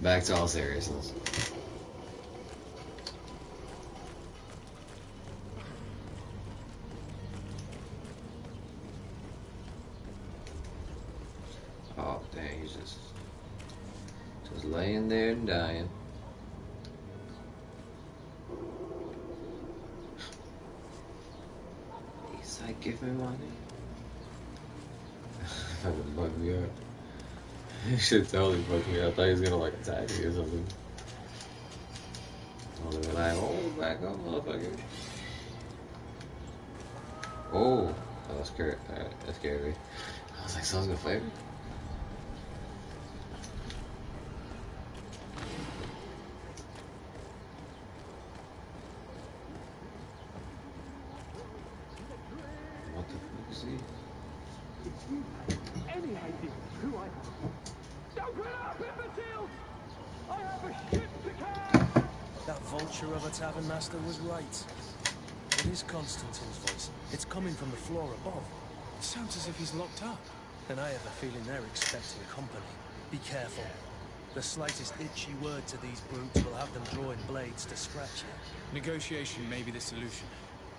Back to all seriousness. Oh dang, he's just laying there and dying. He's like, give me money. Fucking bug me up. He should totally fuck me up. I thought he was gonna like attack me or something. I was like, oh, back up, motherfucker. Oh, that scared. That scared me. I was like, someone's gonna fight me? What the fuck is he? Any idea who I am? Open up, imbeciles! I have a ship to catch! That vulture of a tavern master was right. It is Constantine's voice. It's coming from the floor above. It sounds as if he's locked up. And I have a feeling they're expecting company. Be careful. The slightest itchy word to these brutes will have them drawing blades to scratch you. Negotiation may be the solution.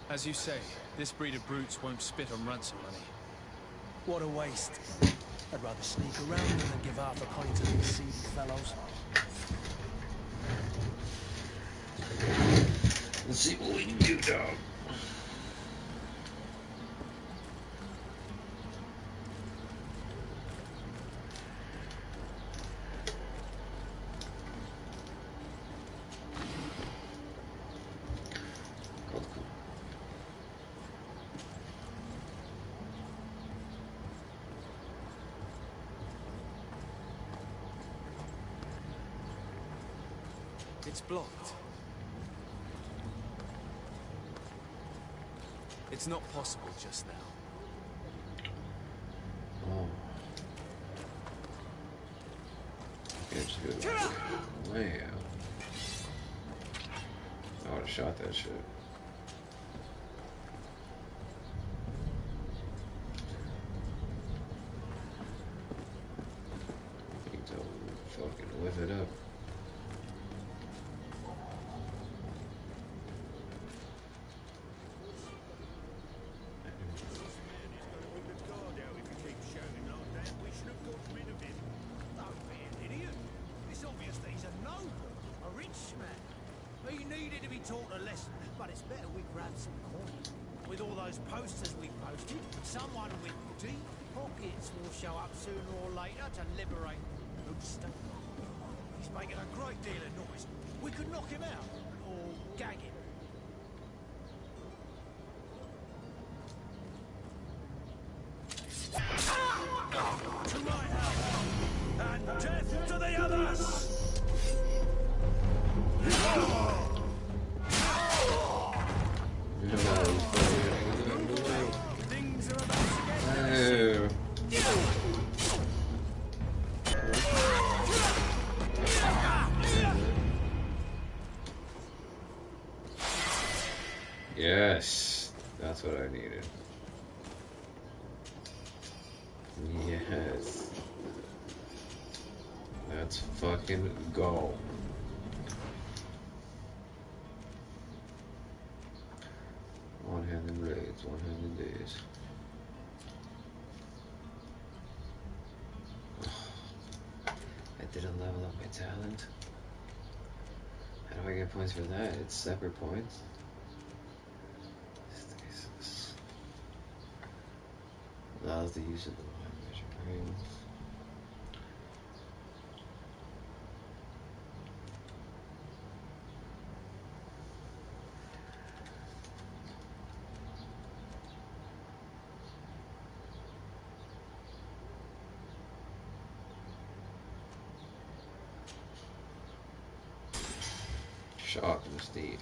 As you say, this breed of brutes won't spit on ransom money. What a waste. I'd rather sneak around them than give half a pint to these seedy fellows. Let's see what we can do, dog. It's blocked. It's not possible just now. Oh. It's good. Man. I would have shot that shit. Need to fucking whip it up. With all those posters we posted, someone with deep pockets will show up sooner or later to liberate Rooster. He's making a great deal of noise. We could knock him out, or gag him. To my house, and death to the others! Things are about to get Yes, that's what I needed. Yes. Let's fucking go. One-handed blades, one-handed days. I didn't level up my talent. How do I get points for that? It's separate points. Jesus. Allows the use of the line measure rings. Shock and steed.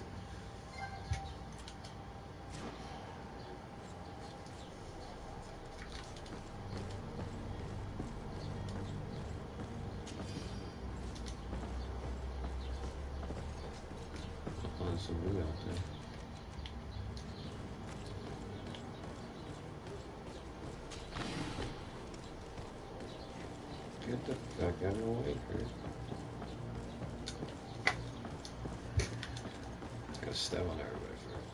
Oh, some blue out there. Get the fuck out of the way, Chris. Gotta step on everybody first.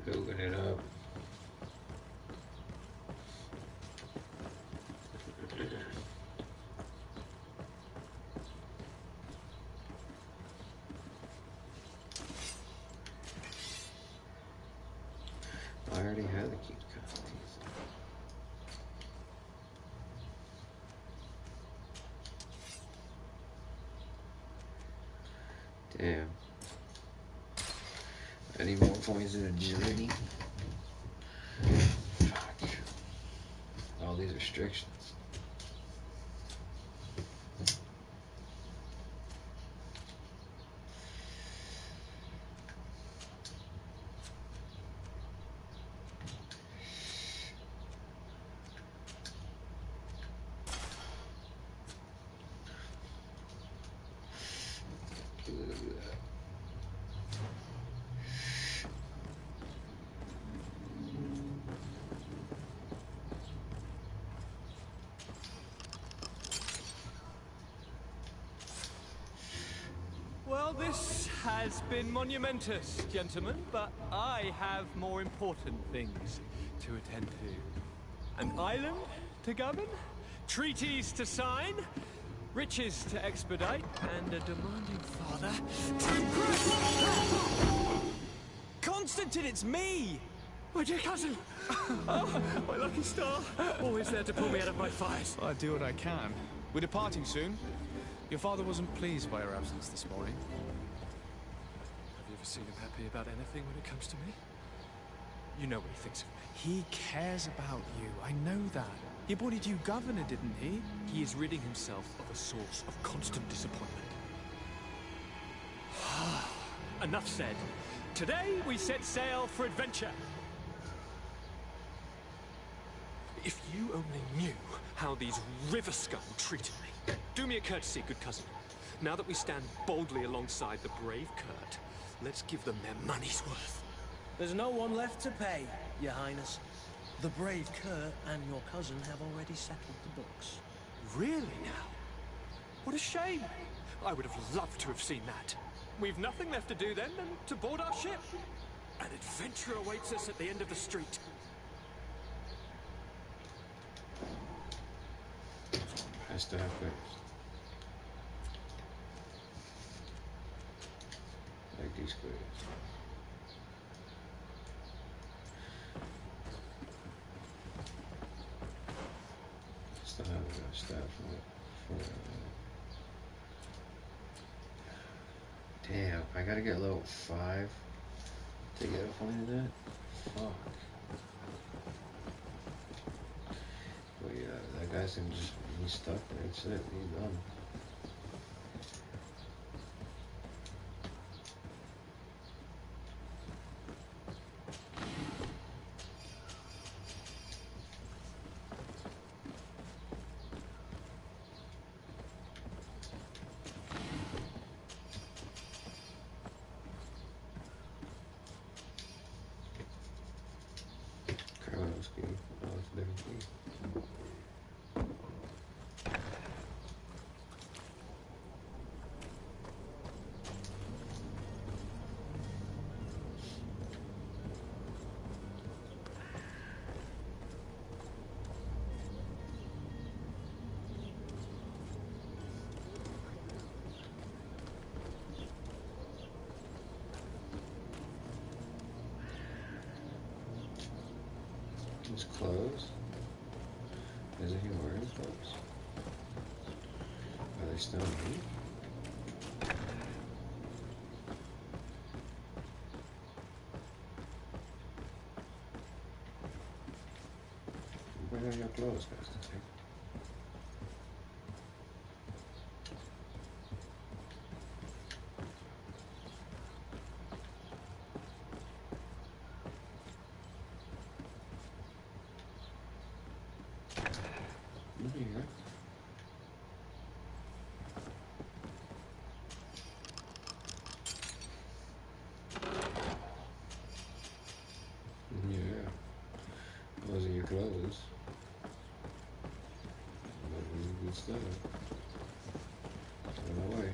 Moving it up. I already had the cute costumes. Damn. I need more points in agility. Fuck. All these restrictions. has been monumentous, gentlemen, but I have more important things to attend to. An island to govern, treaties to sign, riches to expedite, and a demanding father to impress. Constantine, it's me! My dear cousin! Oh, my lucky star! Always there to pull me out of my fires. Well, I do what I can. We're departing soon. Your father wasn't pleased by your absence this morning. Have you ever seen him happy about anything when it comes to me? You know what he thinks of me. He cares about you, I know that. He appointed you governor, didn't he? He is ridding himself of a source of constant disappointment. Enough said. Today we set sail for adventure. If you only knew how these river scum treated me. Do me a courtesy, good cousin. Now that we stand boldly alongside the brave Kurt, let's give them their money's worth. There's no one left to pay, Your Highness. The brave Kurt and your cousin have already settled the books. Really now? What a shame. I would have loved to have seen that. We've nothing left to do then than to board our ship. An adventure awaits us at the end of the street. Has to have first. Like these squares. Still have a staff for damn, I gotta get level 5 to get a point of that? Fuck. But yeah, that guy's gonna just, he's stuck there, that's it, he's done. His clothes. Isn't he wearing clothes? Are they still neat? Where are your clothes, guys? Those are your clothes. Good stuff. Run away.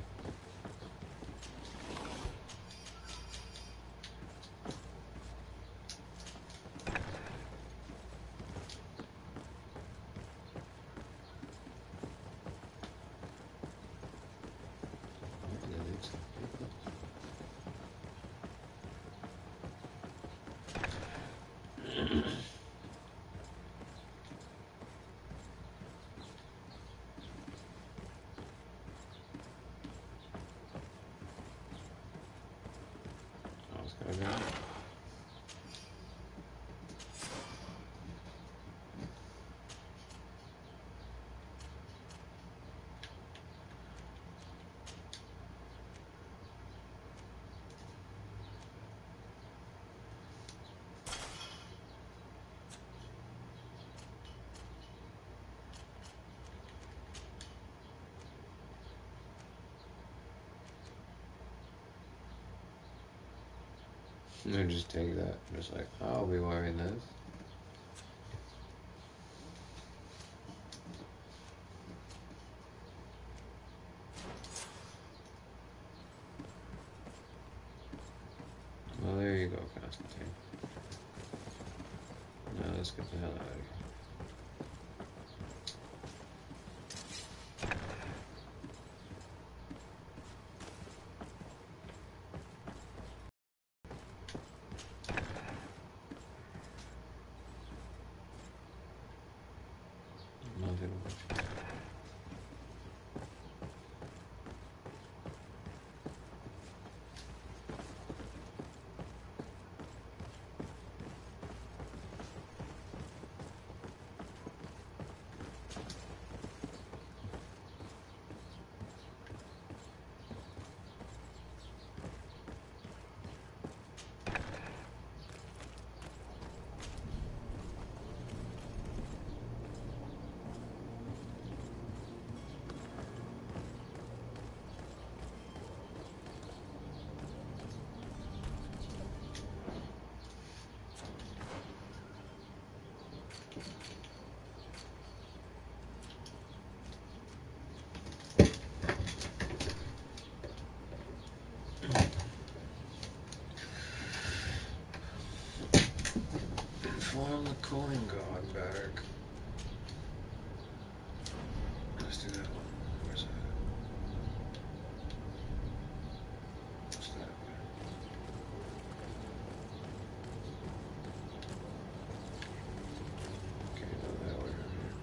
Okay. And just take that. Just like, I'll be wearing this. Okay. Now let's get the hell out of here. Inform the coin guard back. Let's do that one. Where's that? What's that? Okay, no, that way.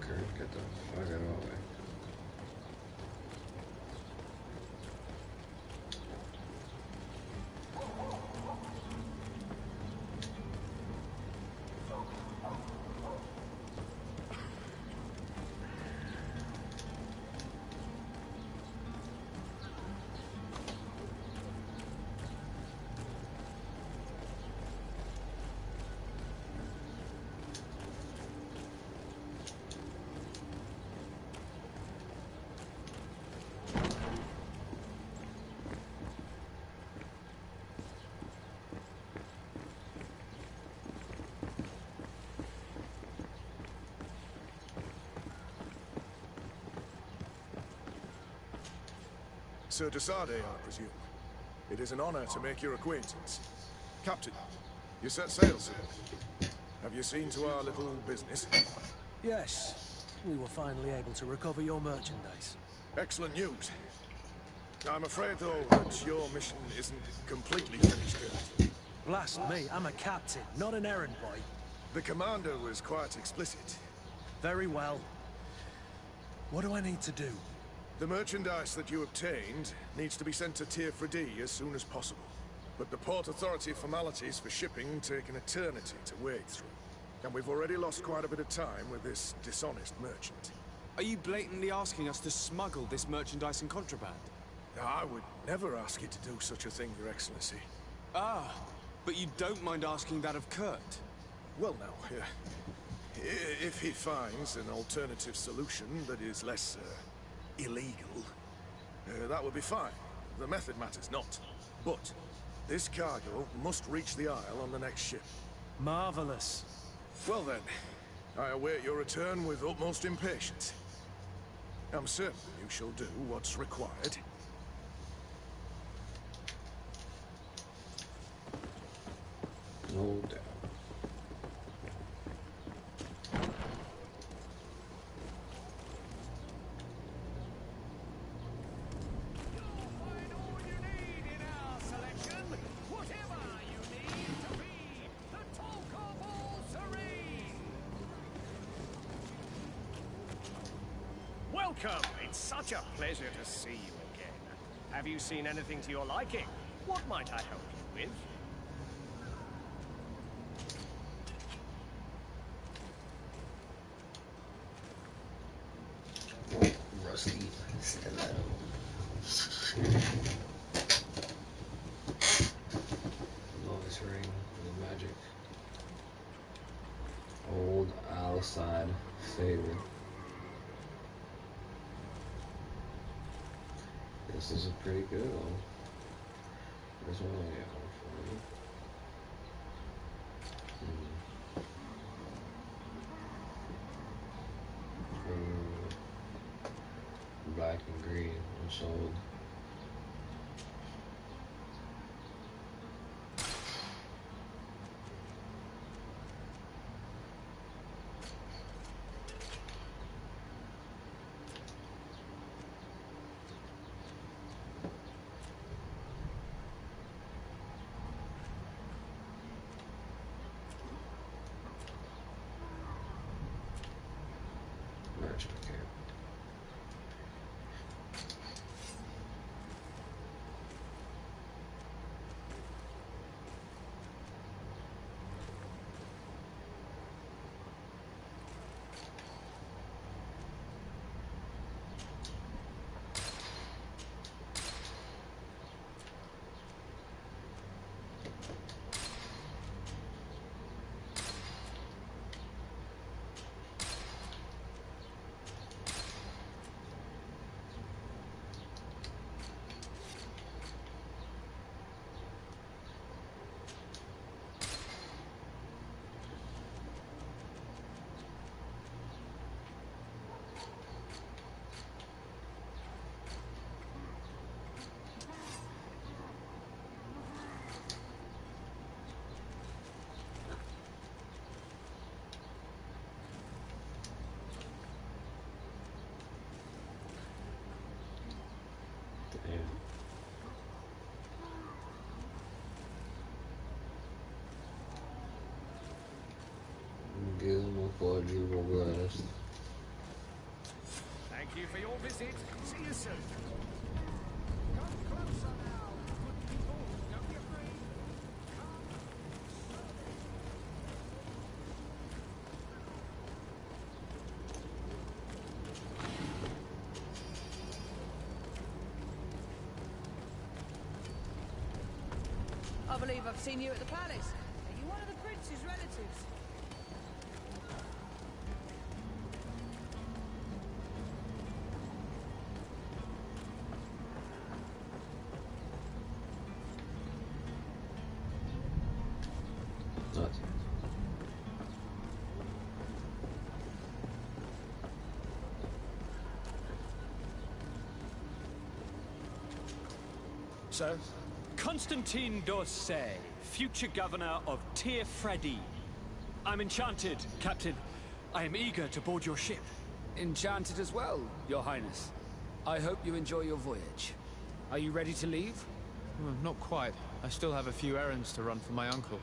Kurt, get the fuck out of my way. Sir Desade, I presume. It is an honor to make your acquaintance. Captain, you set sail, sir. Have you seen to our little business? Yes. We were finally able to recover your merchandise. Excellent news. I'm afraid, though, that your mission isn't completely finished yet. Blast me, I'm a captain, not an errand boy. The commander was quite explicit. Very well. What do I need to do? The merchandise that you obtained needs to be sent to Tier 4D as soon as possible. But the Port Authority formalities for shipping take an eternity to wade through. And we've already lost quite a bit of time with this dishonest merchant. Are you blatantly asking us to smuggle this merchandise in contraband? I would never ask you to do such a thing, Your Excellency. Ah, but you don't mind asking that of Kurt? Well, now, if he finds an alternative solution that is less, illegal, that would be fine. The method matters not. But this cargo must reach the Isle on the next ship. Marvelous. Well then, I await your return with utmost impatience. I'm certain you shall do what's required. No doubt. Welcome! It's such a pleasure to see you again. Have you seen anything to your liking? What might I help you with? Rusty stiletto. Longest ring with magic. Old outside favorite. This is a pretty good one. There's one I got one for you. Black and green, unsold. urgent procurement. Thank you for your visit. See you soon. Come closer now, good people. Don't be afraid. I believe I've seen you at the palace. Are you one of the prince's relatives? Sir? Constantine d'Orsay, future governor of Tir-Freddy. I'm enchanted, Captain. I am eager to board your ship. Enchanted as well, Your Highness. I hope you enjoy your voyage. Are you ready to leave? Well, not quite. I still have a few errands to run for my uncle.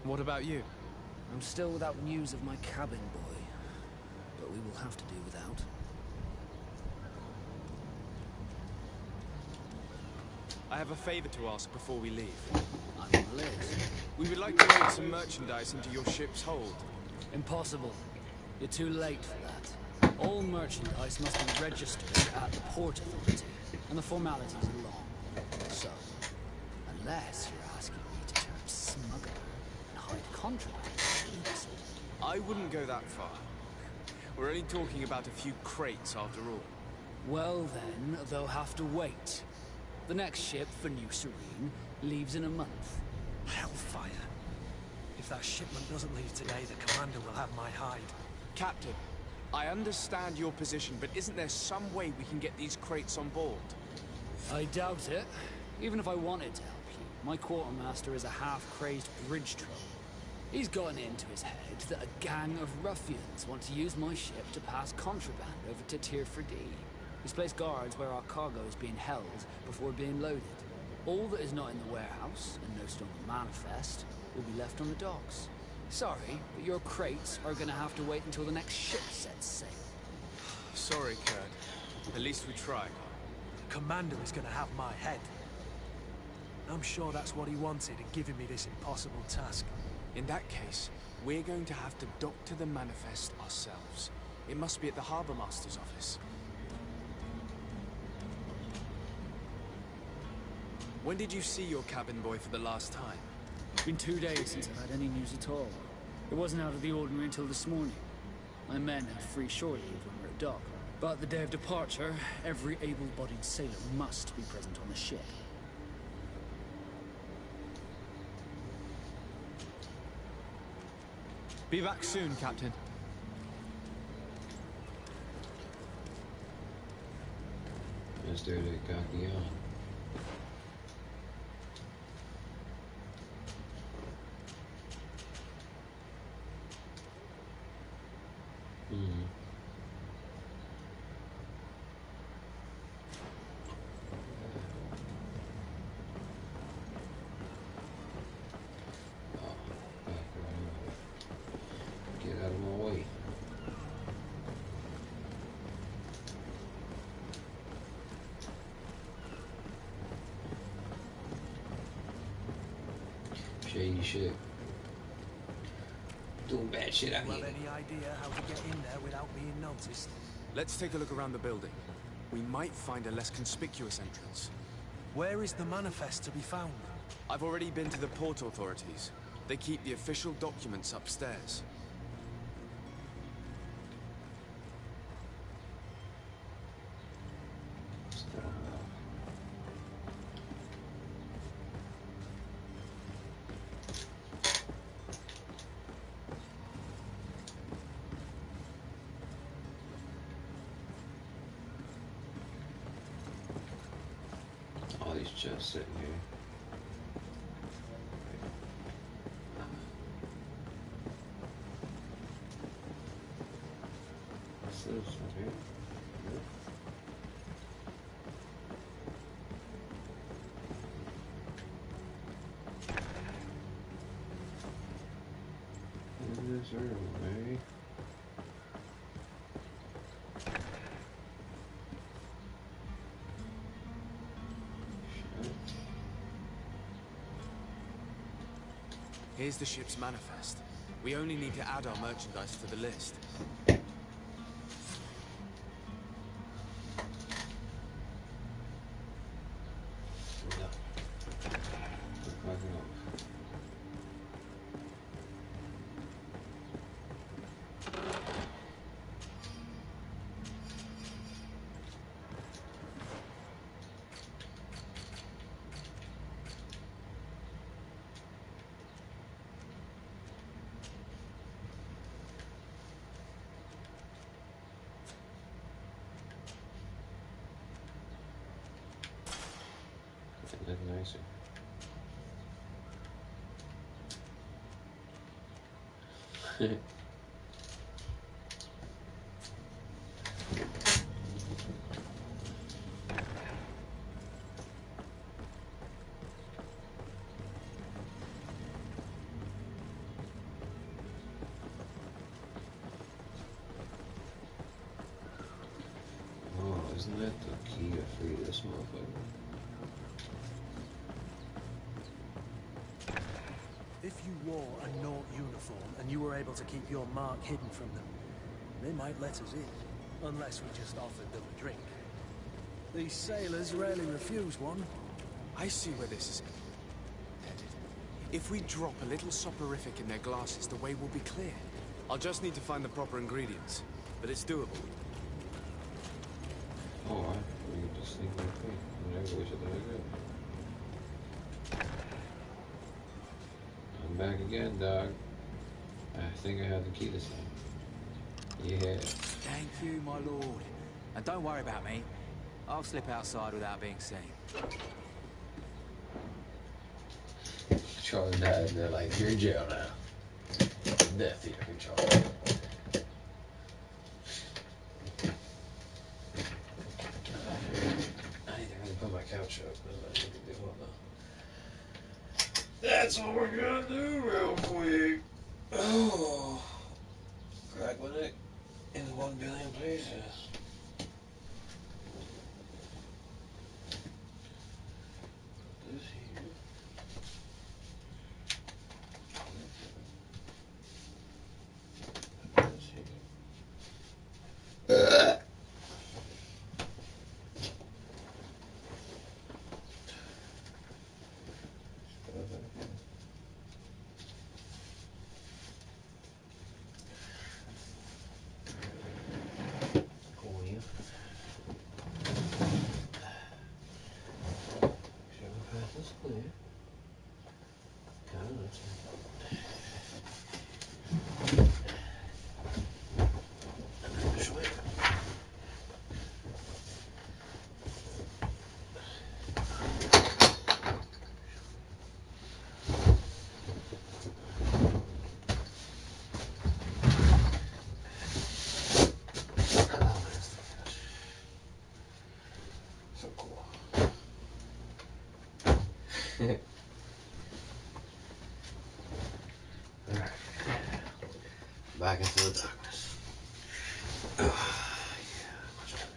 What about you? I'm still without news of my cabin boy, but we will have to do without. I have a favor to ask before we leave. I'm on the list. We would like to load some merchandise into your ship's hold. Impossible. You're too late for that. All merchandise must be registered at the Port Authority, and the formalities are long. So, unless you're asking me to turn smuggler and hide contraband, I wouldn't go that far. We're only talking about a few crates after all. well then, they'll have to wait. The next ship for New Serene leaves in a month. Hellfire. If that shipment doesn't leave today, the commander will have my hide. Captain, I understand your position, but isn't there some way we can get these crates on board? I doubt it. Even if I wanted to help you, my quartermaster is a half-crazed bridge troll. He's gotten into his head that a gang of ruffians want to use my ship to pass contraband over to Tir-Freddy. He's placed guards where our cargo is being held before being loaded. All that is not in the warehouse, and no stronger manifest, will be left on the docks. Sorry, but your crates are gonna have to wait until the next ship sets sail. Sorry, Kurt. At least we tried. The commander is gonna have my head. I'm sure that's what he wanted in giving me this impossible task. In that case, we're going to have to doctor the manifest ourselves. It must be at the Harbour Master's office. When did you see your cabin boy for the last time? It's been 2 days since I've had any news at all. It wasn't out of the ordinary until this morning. My men had free shore leave when we were at dock. But the day of departure, every able-bodied sailor must be present on the ship. Be back soon, Captain. Mr. Gavilan. Get out of my way. shit. Doing bad shit out Do you here. have any idea how to get in there without being noticed? Let's take a look around the building. We might find a less conspicuous entrance. Where is the manifest to be found? I've already been to the port authorities. They keep the official documents upstairs. All these chests sitting here. What's this one here? Is there a way? Here's the ship's manifest. We only need to add our merchandise to the list. It look nicer. Oh, isn't that the key to free this motherfucker? If you wore a Naut uniform and you were able to keep your mark hidden from them, they might let us in, unless we just offered them a drink. These sailors rarely refuse one. I see where this is headed. If we drop a little soporific in their glasses, the way will be clear. I'll just need to find the proper ingredients, but it's doable. Oh, we can just sneak right through. Whenever we should let it go. I'm back again, dog. I think I have the key this time. Yeah. Thank you, my lord. And don't worry about me. I'll slip outside without being seen. Charlie died and they're like, you're in jail now. Death here for Charlie. I need to really put my couch up. That's what we're gonna do real quick. Oh, crack my neck in 1 billion places. Put this here. Put this here. Alright. Back into the darkness. Yeah, much better.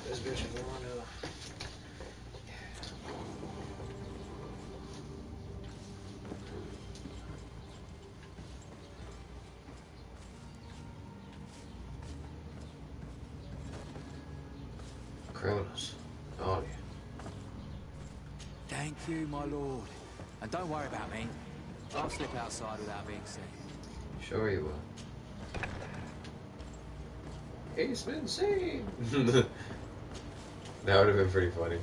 This bitch is going to. Cronus. Oh, yeah. Thank you, my lord. And don't worry about me. I'll slip outside without being seen. Sure you will. He's been seen! That would have been pretty funny.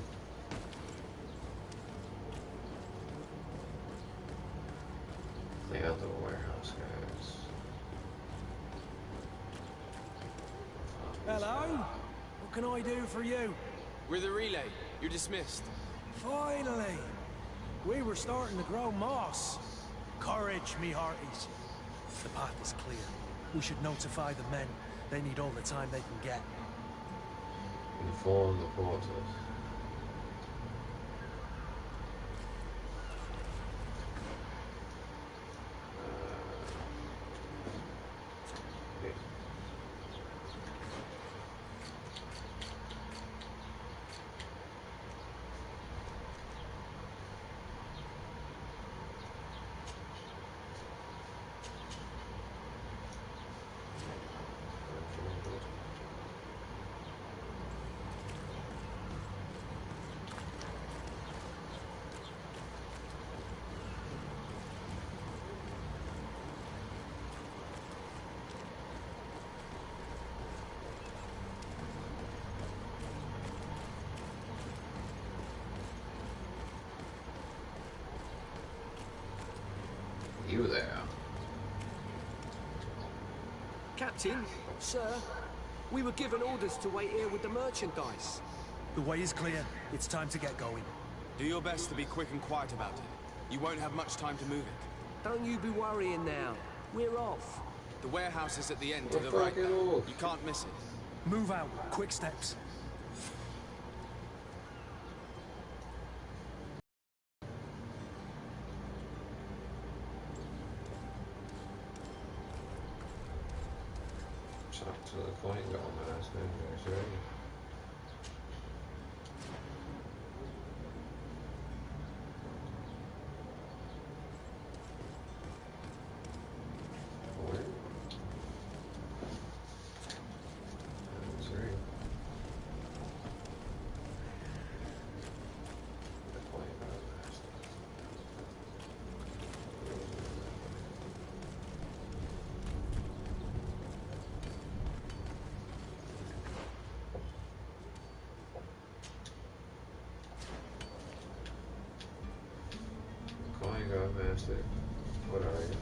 Clean out the warehouse, guys. Hello? What can I do for you? We're the relay. You're dismissed. Finally! We were starting to grow moss. Courage, me hearties. The path is clear. We should notify the men. They need all the time they can get. Inform the porters. You there. Captain, sir, we were given orders to wait here with the merchandise. The way is clear. It's time to get going. Do your best to be quick and quiet about it. You won't have much time to move it. Don't you be worrying now. We're off. The warehouse is at the end to the right. You can't miss it. Move out. Quick steps. Talk to the coin master, guys, ready? Master, what are you?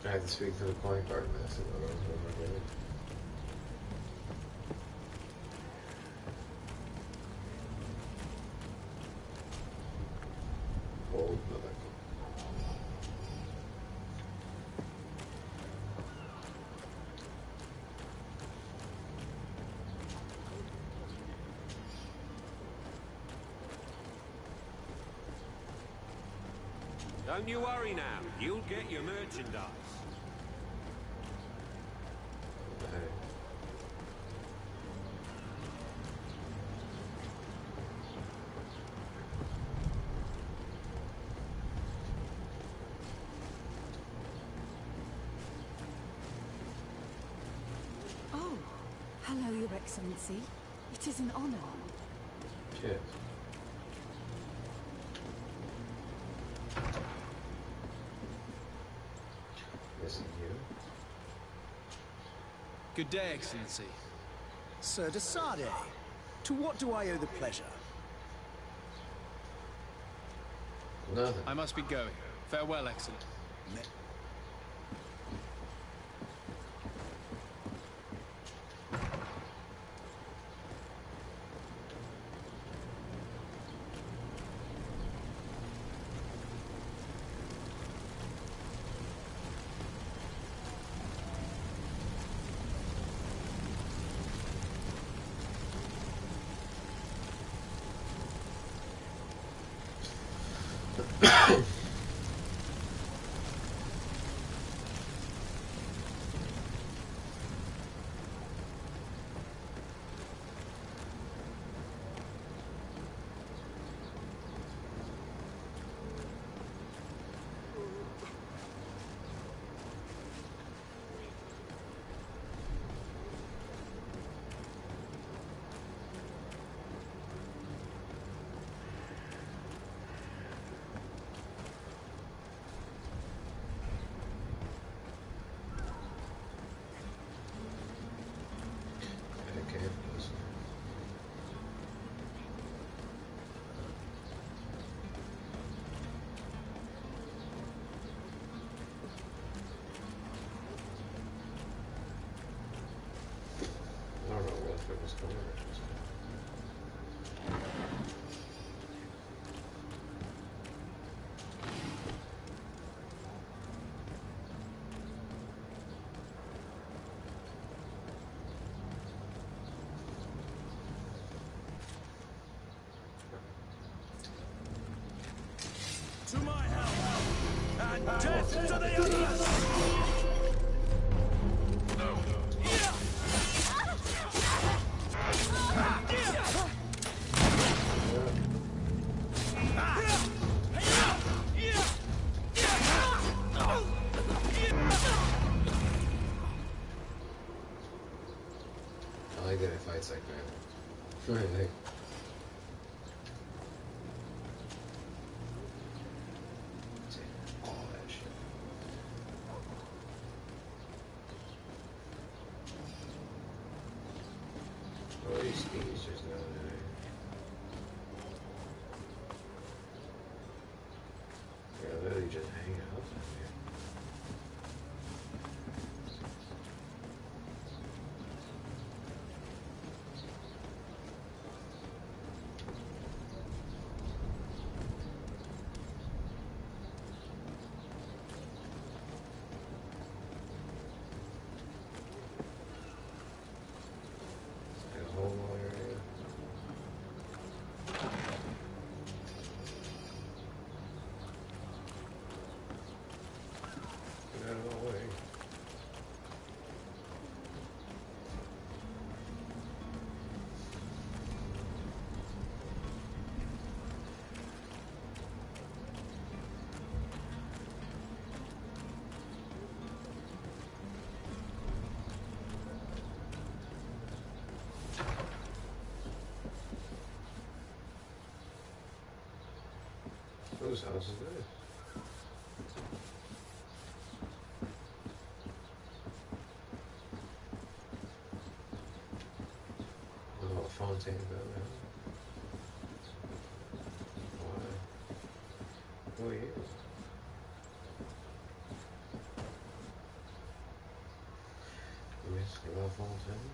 I had to speak to the coin card master. Old mother. Don't you worry now. You'll get your merchandise. Oh, hello, Your Excellency. It is an honor. Cheers. Good day, Excellency. Sir de Sade, to what do I owe the pleasure? Nothing. I must be going. Farewell, Excellent. like that it fights like that. Like, all that shit. Oh, these skis just down there. They're literally just hanging out down here. Like a whole more area. Get out of my way. Whose house is this? Oh, Fontaine Valley. Why? Who are you? Miss La Fontaine?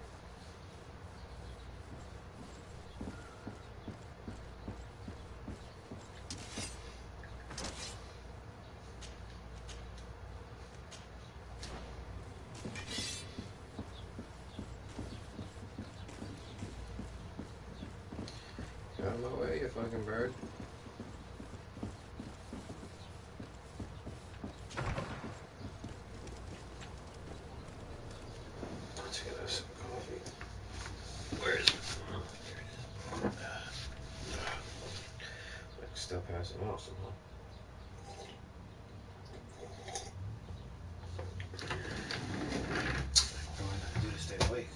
Get out of my way, you fucking bird. Let's get us some coffee. Where is it? Oh, there it is. I can still pass it out somehow. What do I gotta do to stay awake?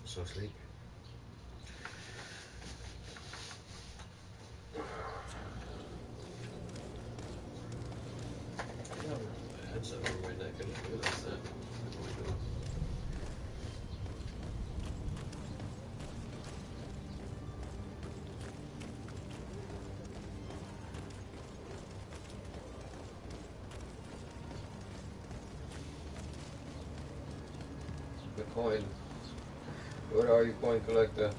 I'm so sleepy. My head's over my neck. I didn't realize that. Oh my God. The coin. What are you, coin collector?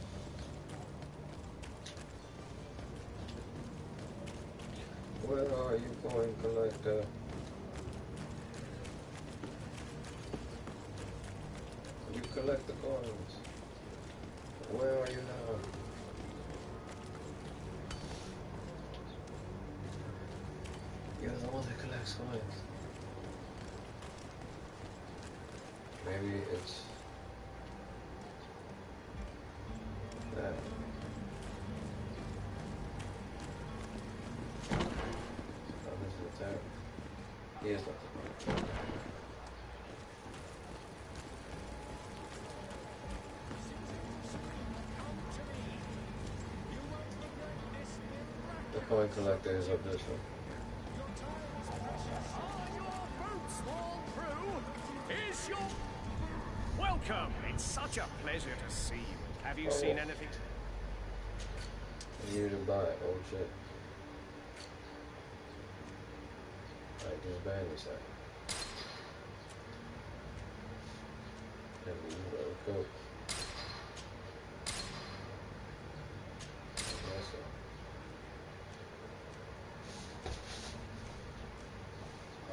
Where are you, coin collector? You collect the coins. Where are you now? You're the one that collects coins. Maybe it's that. Oh, this is the tower. He is not the tower. The coin collector is up this one. Is your... Welcome! It's such a pleasure to see you. Have you seen anything? You to buy it. Oh shit. Alright, just ban this out. And we will go.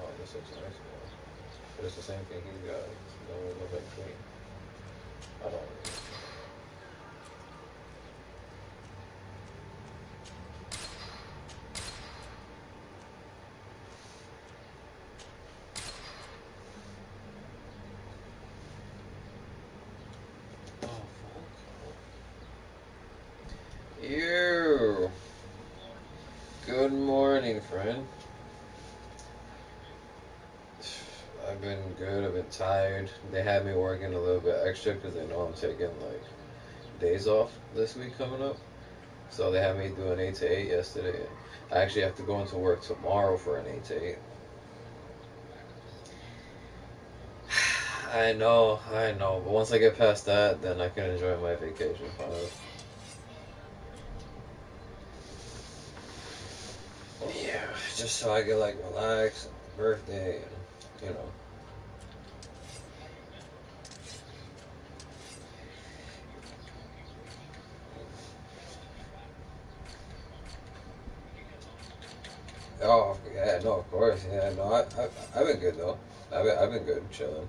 Oh, this looks nice, man. But it's the same thing he got. Don't look like clean. I don't know. You. Good morning, friend. I I've been good. I've been tired. They had me working a little bit extra because they know I'm taking like days off this week coming up. So they had me do an 8 to 8 yesterday. I actually have to go into work tomorrow for an 8 to 8. I know. But once I get past that, then I can enjoy my vacation finally. Yeah, just so I can like relax, birthday, and you know. Oh yeah, no, of course, yeah, no, I've been good though. I've been good, chilling.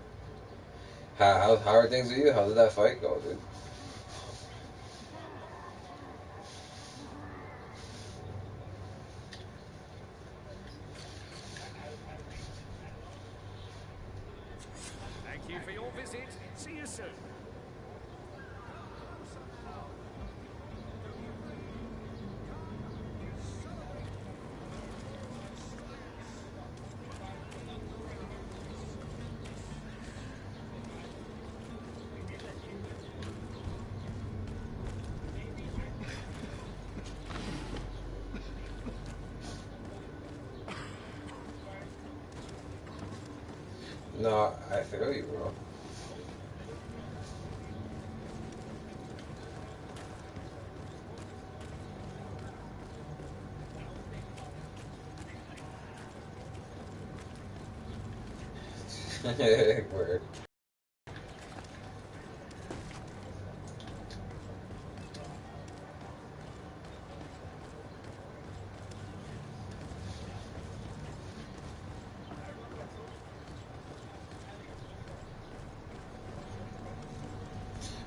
How are things with you? How did that fight go, dude? Thank you for your visit. See you soon. No, I feel you, bro.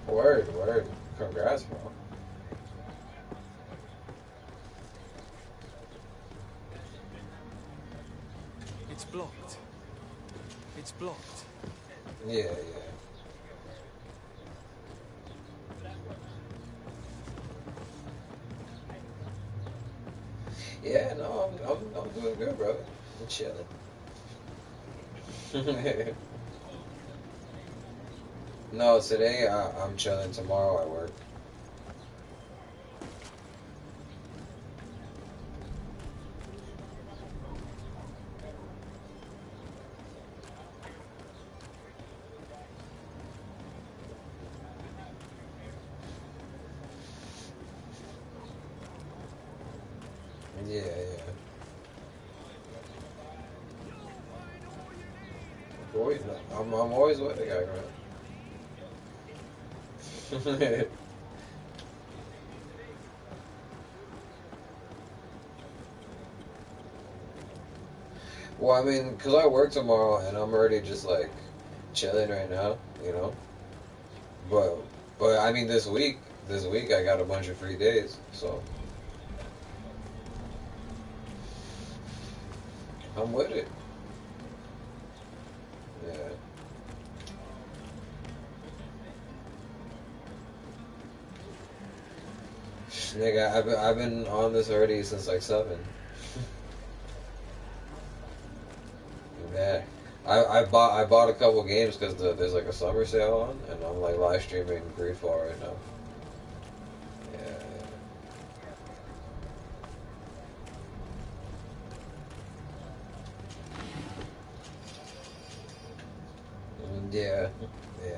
Word. Word. Congrats, bro. It's blocked. It's blocked. Yeah. Yeah, no, I'm doing good, brother. I'm chilling. No, today I'm chilling. Tomorrow I work. Yeah. Boy, I'm always with the guy, man. Well, I mean, cause I work tomorrow and I'm already just like chilling right now, you know. But I mean, this week I got a bunch of free days, so I'm with it. Yeah. Nigga, I've been on this already since like 7. Yeah. I bought a couple games because there's like a summer sale on, and I'm like live streaming Greedfall right now. Yeah. Yeah. Yeah.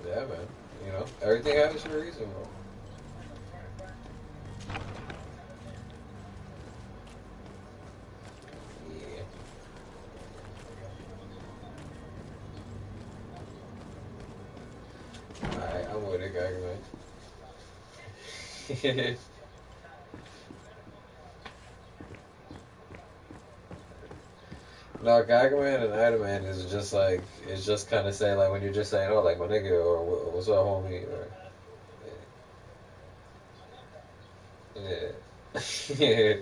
Yeah, man. You know, everything happens for a reason, bro. Yeah. Alright, I'm with it, Gagman. No, Gagaman and Idaman is just like, it's just kind of saying, like, when you're just saying, oh, like, my nigga, or what's up, homie, or, yeah.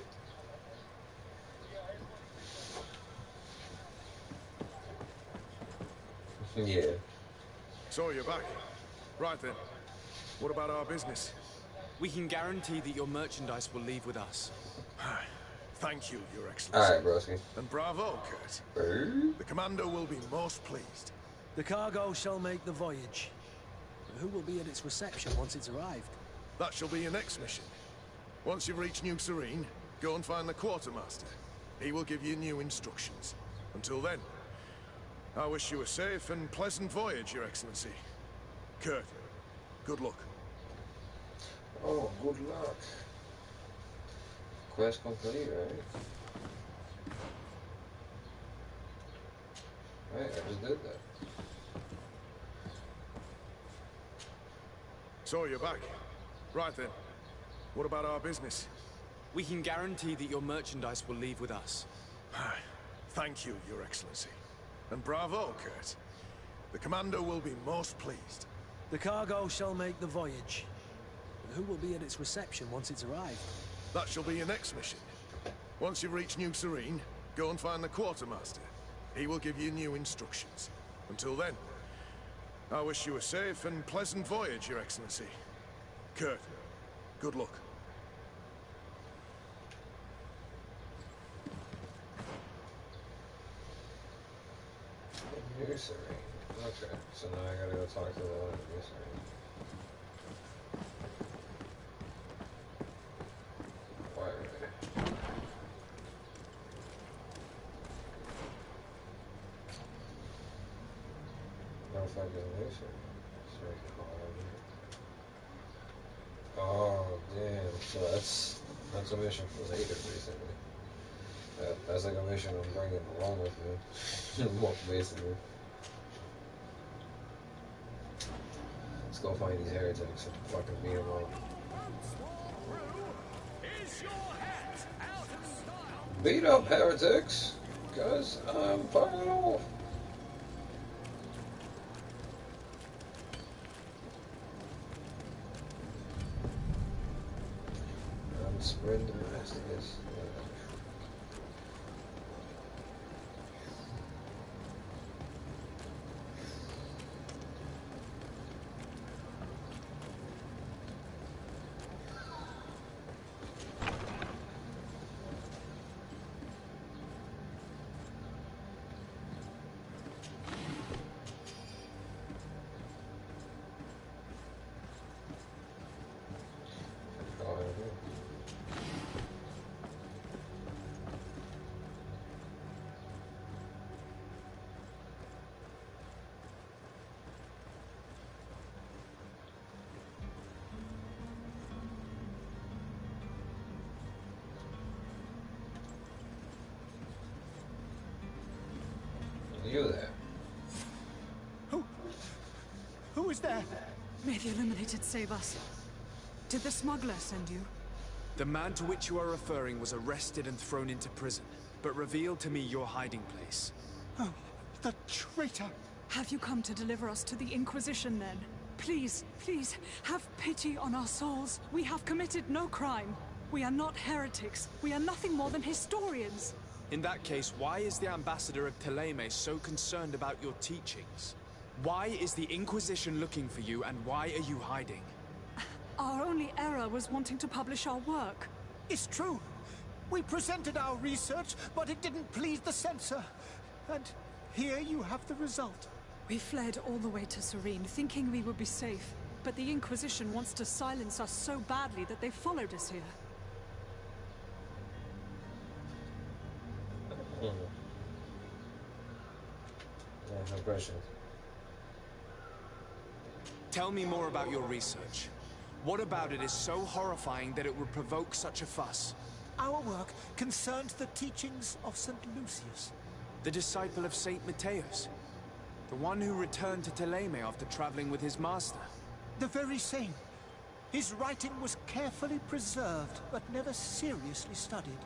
Yeah. So you're back. Right then. What about our business? We can guarantee that your merchandise will leave with us. Thank you, Your Excellency. Alright, broski. And bravo, Kurt. The Commander will be most pleased. The cargo shall make the voyage. Who will be at its reception once it's arrived? That shall be your next mission. Once you've reached New Serene, go and find the Quartermaster. He will give you new instructions. Until then, I wish you a safe and pleasant voyage, Your Excellency. Kurt, good luck. Oh, good luck. Quest complete, right? Right, I just did that. So you're back. Right then. What about our business? We can guarantee that your merchandise will leave with us. Thank you, Your Excellency. And bravo, Kurt. The Commander will be most pleased. The cargo shall make the voyage. Who will be at its reception once it's arrived? That shall be your next mission. Once you've reached New Serene, go and find the Quartermaster. He will give you new instructions. Until then, I wish you a safe and pleasant voyage, Your Excellency. Kurt, good luck. New Serene. Okay, so now I gotta go talk to the one in New Serene. Why really? Motherfucking New Serene. So I can call over here. Oh damn, so that's a mission for later basically. That's like a mission I'm bringing along with me, basically. Let's go find these heretics and fucking beat them up. Beat up heretics, cause I'm fucking off. I'm spreading the rest of this. You there? Who is there? May the Illuminated save us. Did the smuggler send you? The man to which you are referring was arrested and thrown into prison, but revealed to me your hiding place. Oh, the traitor! Have you come to deliver us to the Inquisition then? Please, please, have pity on our souls. We have committed no crime. We are not heretics. We are nothing more than historians. In that case, why is the ambassador of Thélème so concerned about your teachings? Why is the Inquisition looking for you, and why are you hiding? Our only error was wanting to publish our work. It's true. We presented our research, but it didn't please the censor. And here you have the result. We fled all the way to Serene, thinking we would be safe. But the Inquisition wants to silence us so badly that they followed us here. No questions. Tell me more about your research. What about it is so horrifying that it would provoke such a fuss? Our work concerned the teachings of St. Lucius. The disciple of Saint Matthias. The one who returned to Thélème after traveling with his master. The very same. His writing was carefully preserved, but never seriously studied.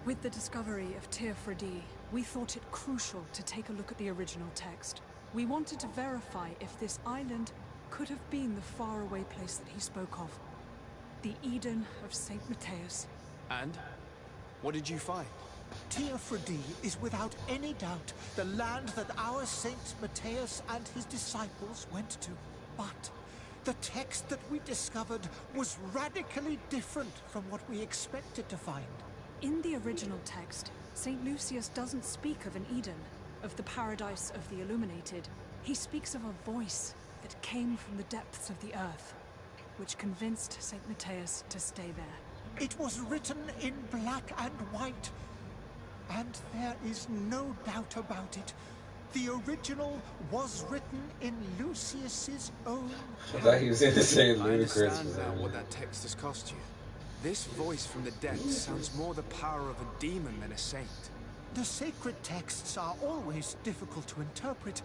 With the discovery of Teofredi, we thought it crucial to take a look at the original text. We wanted to verify if this island could have been the faraway place that he spoke of. The Eden of Saint Matthias. And? What did you find? Teofredi is without any doubt the land that our Saint Matthias and his disciples went to. But the text that we discovered was radically different from what we expected to find. In the original text, St. Lucius doesn't speak of an Eden, of the paradise of the illuminated. He speaks of a voice that came from the depths of the earth, which convinced St. Matthias to stay there. It was written in black and white, and there is no doubt about it. The original was written in Lucius's own I thought he was in the same I ludicrous. understand now what that text has cost you. This voice from the depths sounds more the power of a demon than a saint. The sacred texts are always difficult to interpret,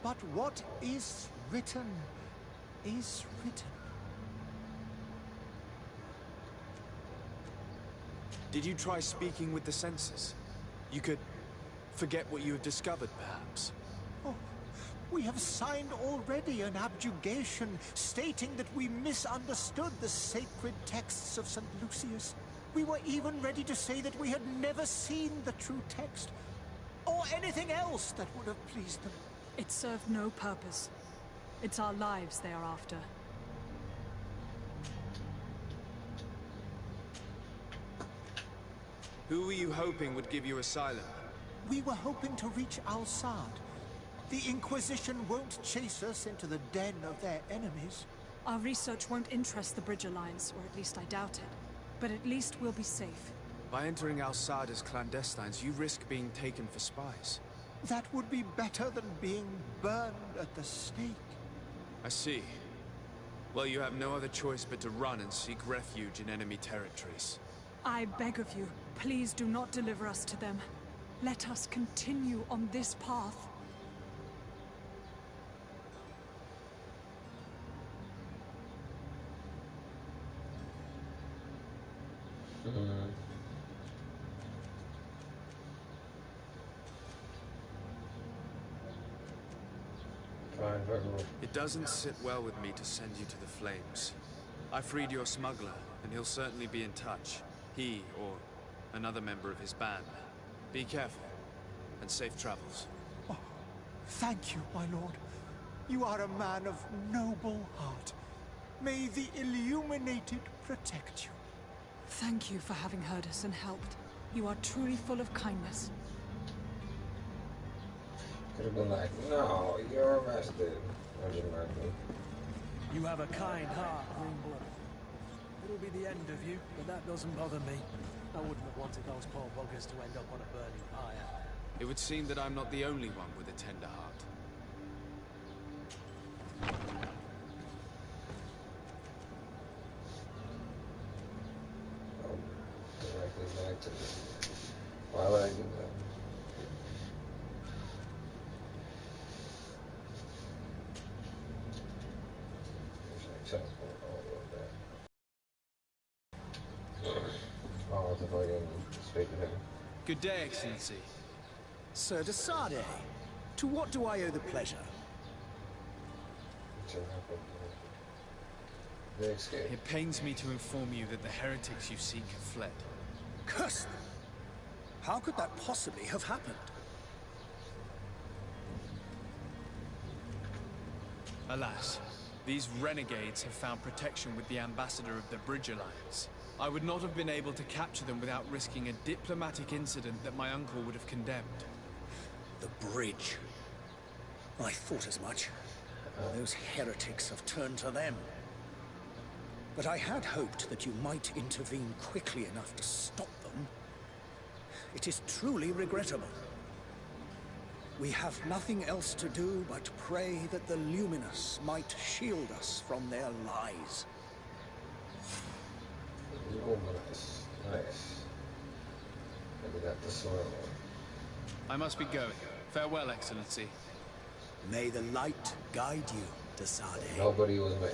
but what is written is written. Did you try speaking with the senses? You could forget what you have discovered, perhaps. Oh, we have signed already an abjugation stating that we misunderstood the sacred texts of St. Lucius. We were even ready to say that we had never seen the true text, or anything else that would have pleased them. It served no purpose. It's our lives they are after. Who were you hoping would give you asylum? We were hoping to reach Al-Sad. The Inquisition won't chase us into the den of their enemies. Our research won't interest the Bridge Alliance, or at least I doubt it. But at least we'll be safe. By entering Al-Sad as clandestines, you risk being taken for spies. That would be better than being burned at the stake. I see. Well, you have no other choice but to run and seek refuge in enemy territories. I beg of you, please do not deliver us to them. Let us continue on this path. It doesn't sit well with me to send you to the flames. I freed your smuggler, and he'll certainly be in touch. He, or another member of his band. Be careful, and safe travels. Oh, thank you, my lord. You are a man of noble heart. May the illuminated protect you. Thank you for having heard us and helped. You are truly full of kindness. Could have been like, no, you're arrested. You have a kind heart, Greenblood. It'll be the end of you, but that doesn't bother me. I wouldn't have wanted those poor buggers to end up on a burning pyre. It would seem that I'm not the only one with a tender heart. Directly back to this. Why would I do that? Good day, Excellency. Sir de Sade, to what do I owe the pleasure? It pains me to inform you that the heretics you seek have fled. Curse them! How could that possibly have happened? Alas, these renegades have found protection with the ambassador of the Bridge Alliance. I would not have been able to capture them without risking a diplomatic incident that my uncle would have condemned. The bridge. I thought as much. Those heretics have turned to them. But I had hoped that you might intervene quickly enough to stop them. It is truly regrettable. We have nothing else to do but pray that the Luminous might shield us from their lies. Luminous. Nice. Maybe got the sword. I must be going. Farewell, Excellency. May the light guide you, de Sade. Nobody was made.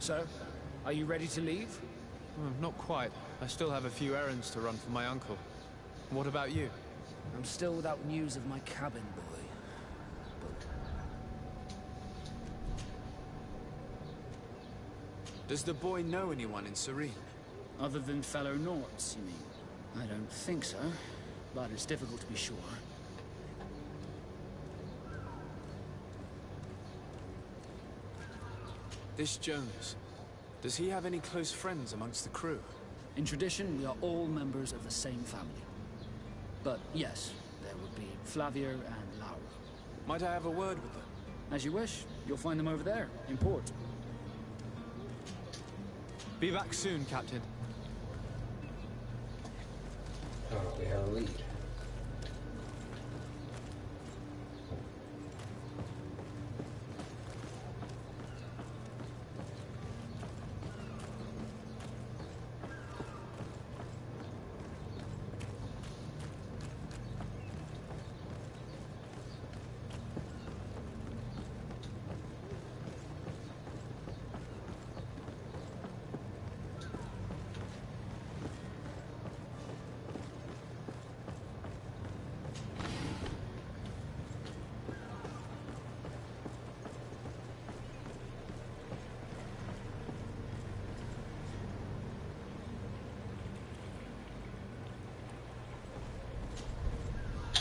Sir, are you ready to leave? Not quite. I still have a few errands to run for my uncle. What about you? I'm still without news of my cabin boy. Does the boy know anyone in Serene? Other than fellow Nords, you mean? I don't think so, but it's difficult to be sure. This Jonas, does he have any close friends amongst the crew? In tradition, we are all members of the same family. But yes, there would be Flavia and Laura. Might I have a word with them? As you wish. You'll find them over there, in port. Be back soon, Captain. Oh, we have a lead.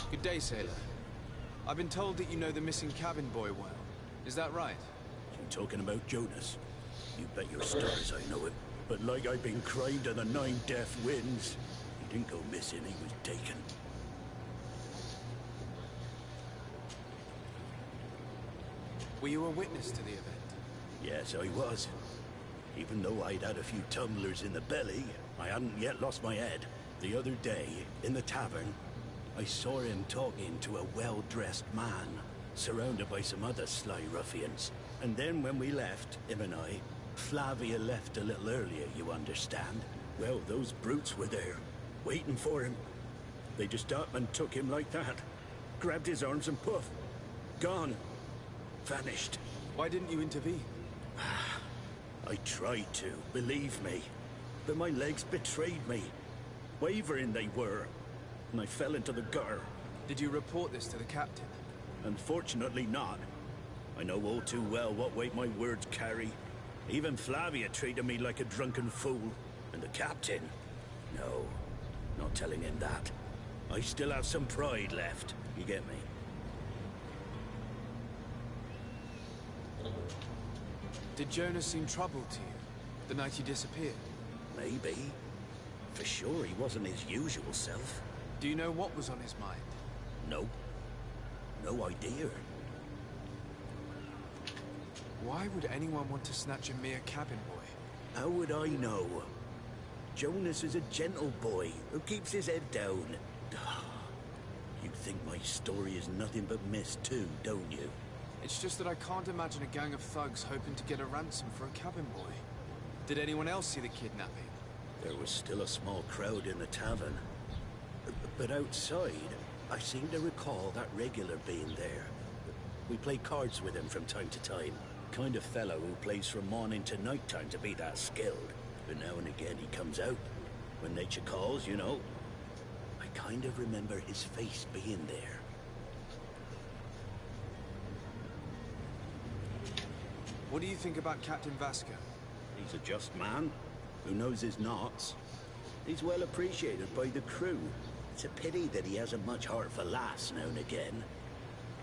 Good day, sailor. I've been told that you know the missing cabin boy well. Is that right? You talking about Jonas? You bet your stars I know him. But like I've been crying to the 9 death winds, he didn't go missing, he was taken. Were you a witness to the event? Yes, I was. Even though I'd had a few tumblers in the belly, I hadn't yet lost my head. The other day, in the tavern, I saw him talking to a well-dressed man, surrounded by some other sly ruffians. And then when we left, him and I, Flavia left a little earlier, you understand. Well, those brutes were there, waiting for him. They just up and took him like that. Grabbed his arms and poof. Gone. Vanished. Why didn't you intervene? I tried to, believe me. But my legs betrayed me. Wavering they were. And I fell into the gutter. Did you report this to the captain? Unfortunately not. I know all too well what weight my words carry. Even Flavia treated me like a drunken fool. And the captain? No, not telling him that. I still have some pride left. You get me? Did Jonas seem troubled to you the night he disappeared? Maybe. For sure he wasn't his usual self. Do you know what was on his mind? No. No idea. Why would anyone want to snatch a mere cabin boy? How would I know? Jonas is a gentle boy who keeps his head down. You think my story is nothing but mist too, don't you? It's just that I can't imagine a gang of thugs hoping to get a ransom for a cabin boy. Did anyone else see the kidnapping? There was still a small crowd in the tavern. But outside, I seem to recall that regular being there. We play cards with him from time to time. Kind of fellow who plays from morning to night time to be that skilled. But now and again he comes out. When nature calls, you know. I kind of remember his face being there. What do you think about Captain Vasco? He's a just man who knows his knots. He's well appreciated by the crew. It's a pity that he hasn't much heart for lass now and again.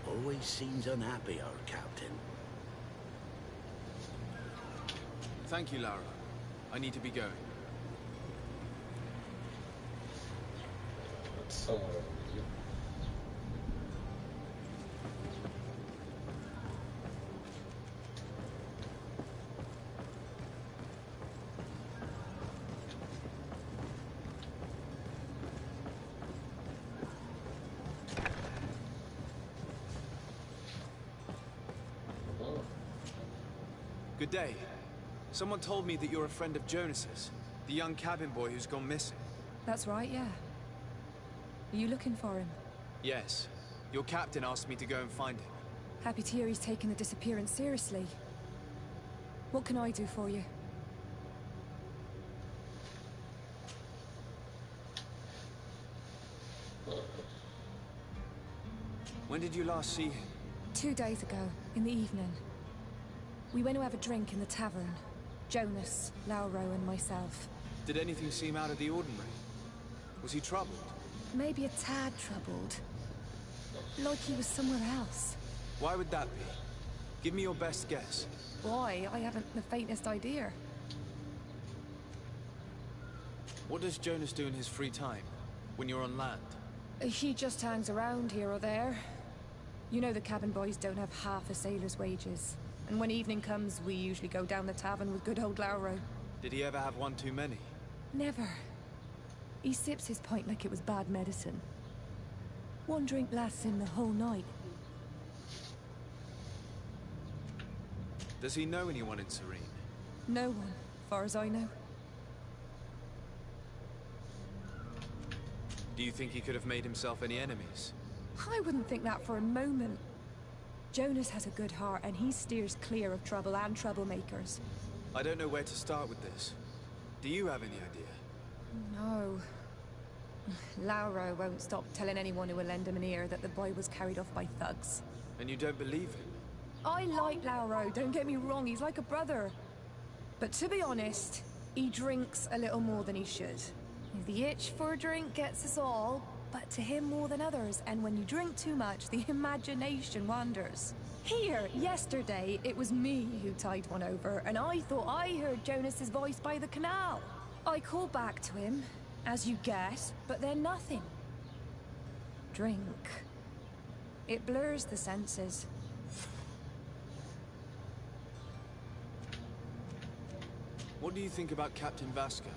Always seems unhappy, our captain. Thank you, Lara. I need to be going. Good day. Someone told me that you're a friend of Jonas's, the young cabin boy who's gone missing. That's right, yeah. Are you looking for him? Yes. Your captain asked me to go and find him. Happy to hear he's taken the disappearance seriously. What can I do for you? When did you last see him? 2 days ago, in the evening. We went to have a drink in the tavern. Jonas, Lauro, and myself. Did anything seem out of the ordinary? Was he troubled? Maybe a tad troubled. Like he was somewhere else. Why would that be? Give me your best guess. Why? I haven't the faintest idea. What does Jonas do in his free time, when you're on land? He just hangs around here or there. You know the cabin boys don't have half a sailor's wages. And when evening comes, we usually go down the tavern with good old Lauro. Did he ever have one too many? Never. He sips his pint like it was bad medicine. One drink lasts him the whole night. Does he know anyone in Serene? No one, far as I know. Do you think he could have made himself any enemies? I wouldn't think that for a moment. Jonas has a good heart and he steers clear of trouble and troublemakers. I don't know where to start with this. Do you have any idea? No. Lauro won't stop telling anyone who will lend him an ear that the boy was carried off by thugs. And you don't believe him? I like Lauro, don't get me wrong, he's like a brother. But to be honest, he drinks a little more than he should. The itch for a drink gets us all, but to him more than others, and when you drink too much, the imagination wanders. Here, yesterday, it was me who tied one over, and I thought I heard Jonas's voice by the canal. I called back to him, as you guess, but then nothing. Drink. It blurs the senses. What do you think about Captain Vasco?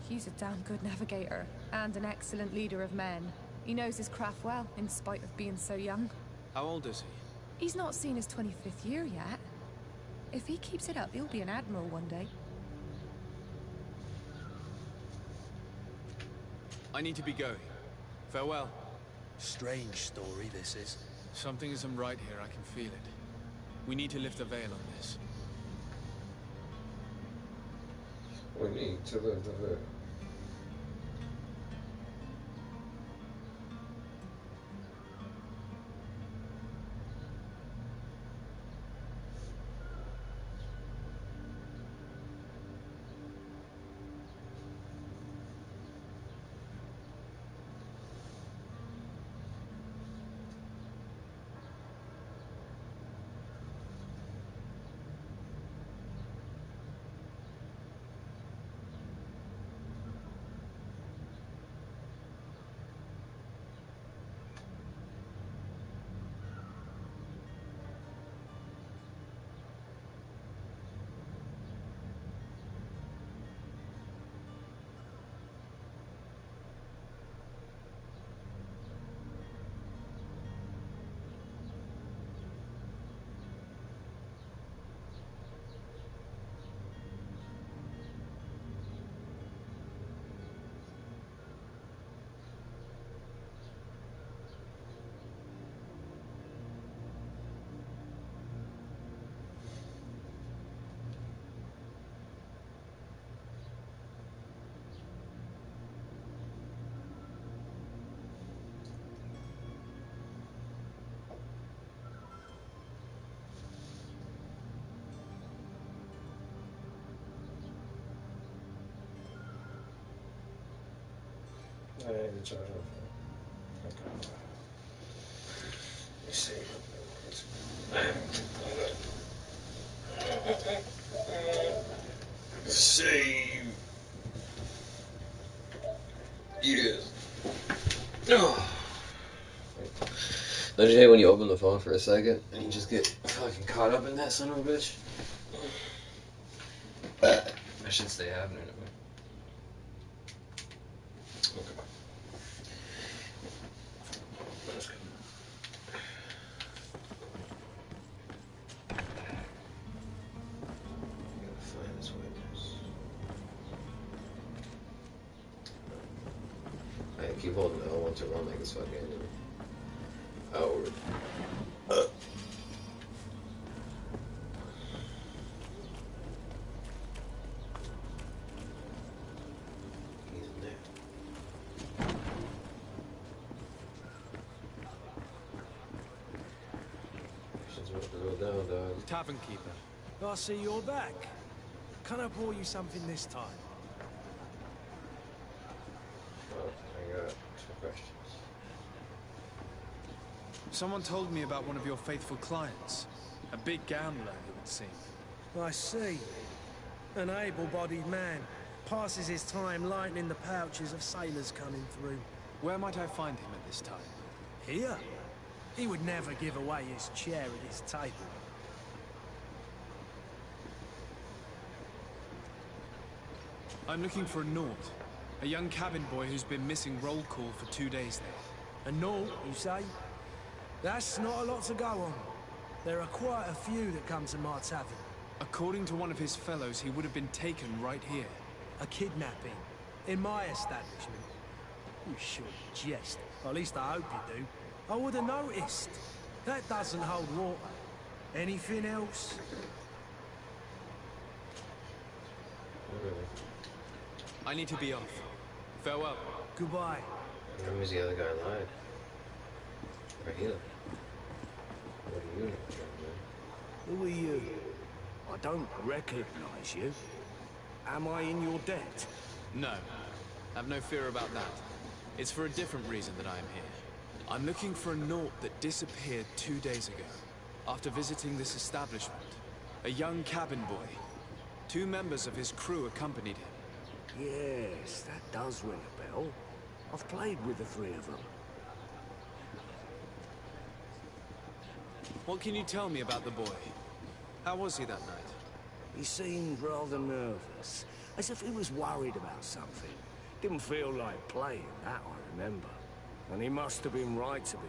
He's a damn good navigator, and an excellent leader of men. He knows his craft well, in spite of being so young. How old is he? He's not seen his 25th year yet. If he keeps it up, he'll be an admiral one day. I need to be going. Farewell. Strange story, this is. Something isn't right here, I can feel it. We need to lift the veil on this. We need to lift the veil. I need to charge my phone. Okay. Let's see. Save. Yes. Oh. Don't you hate when you open the phone for a second and you just get fucking caught up in that son of a bitch? That should stay happening to me. Okay. Let's go. Gotta find this witness. I keep holding L1 to run like this fucking enemy. Outward. Tavern keeper. I see you're back. Can I pour you something this time? Well, I got 2 questions. Someone told me about one of your faithful clients. A big gambler, it would seem. I see. An able-bodied man. Passes his time lightening the pouches of sailors coming through. Where might I find him at this time? Here? He would never give away his chair at his table. I'm looking for a Naut. A young cabin boy who's been missing roll call for 2 days now. A Naut, you say? That's not a lot to go on. There are quite a few that come to my tavern. According to one of his fellows, he would have been taken right here. A kidnapping? In my establishment? You should jest. Or at least I hope you do. I would have noticed. That doesn't hold water. Anything else? I need to be off. Farewell. Goodbye. Who was the other guy alive? Right here. What are you doing? Who are you? I don't recognize you. Am I in your debt? No. Have no fear about that. It's for a different reason that I am here. I'm looking for a Naut that disappeared 2 days ago, after visiting this establishment. A young cabin boy. 2 members of his crew accompanied him. Yes, that does ring a bell. I've played with the 3 of them. What can you tell me about the boy? How was he that night? He seemed rather nervous, as if he was worried about something. Didn't feel like playing, that I remember. And he must have been right to be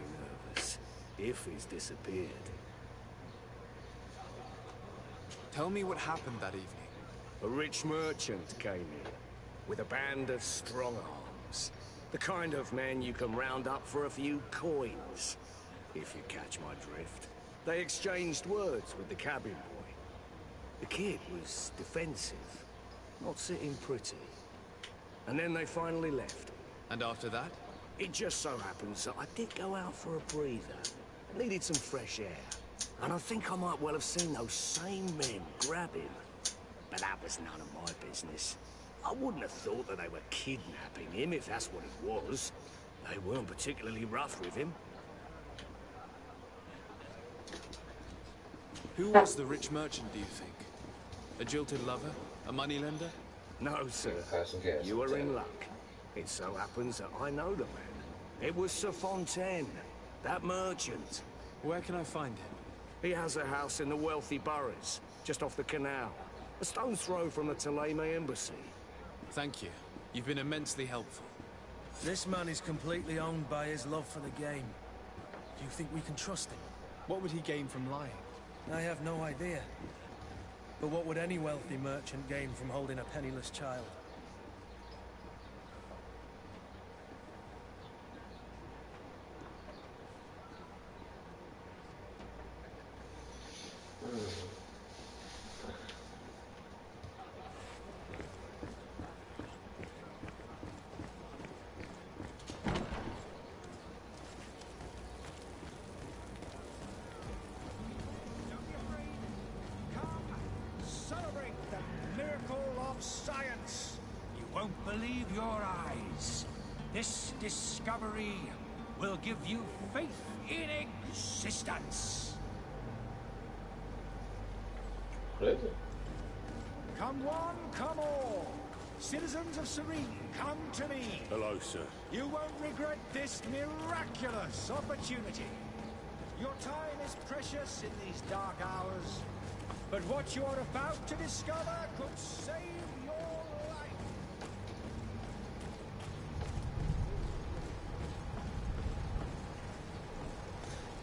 nervous, if he's disappeared. Tell me what happened that evening. A rich merchant came here, with a band of strong arms. The kind of men you can round up for a few coins, if you catch my drift. They exchanged words with the cabin boy. The kid was defensive, not sitting pretty. And then they finally left. And after that? It just so happens that I did go out for a breather. Needed some fresh air. And I think I might well have seen those same men grab him. But that was none of my business. I wouldn't have thought that they were kidnapping him, if that's what it was. They weren't particularly rough with him. Who was the rich merchant, do you think? A jilted lover? A moneylender? No, sir. You are in luck. It so happens that I know the man. It was Sir Fontaine, that merchant. Where can I find him? He has a house in the wealthy boroughs, just off the canal. A stone's throw from the Thélème embassy. Thank you. You've been immensely helpful. This man is completely owned by his love for the game. Do you think we can trust him? What would he gain from lying? I have no idea. But what would any wealthy merchant gain from holding a penniless child? Celebrate the miracle of science. You won't believe your eyes. This discovery will give you faith in existence. Come one, come all. Citizens of Serene, come to me. Hello, sir. You won't regret this miraculous opportunity. Your time is precious in these dark hours, but what you're about to discover could save your life.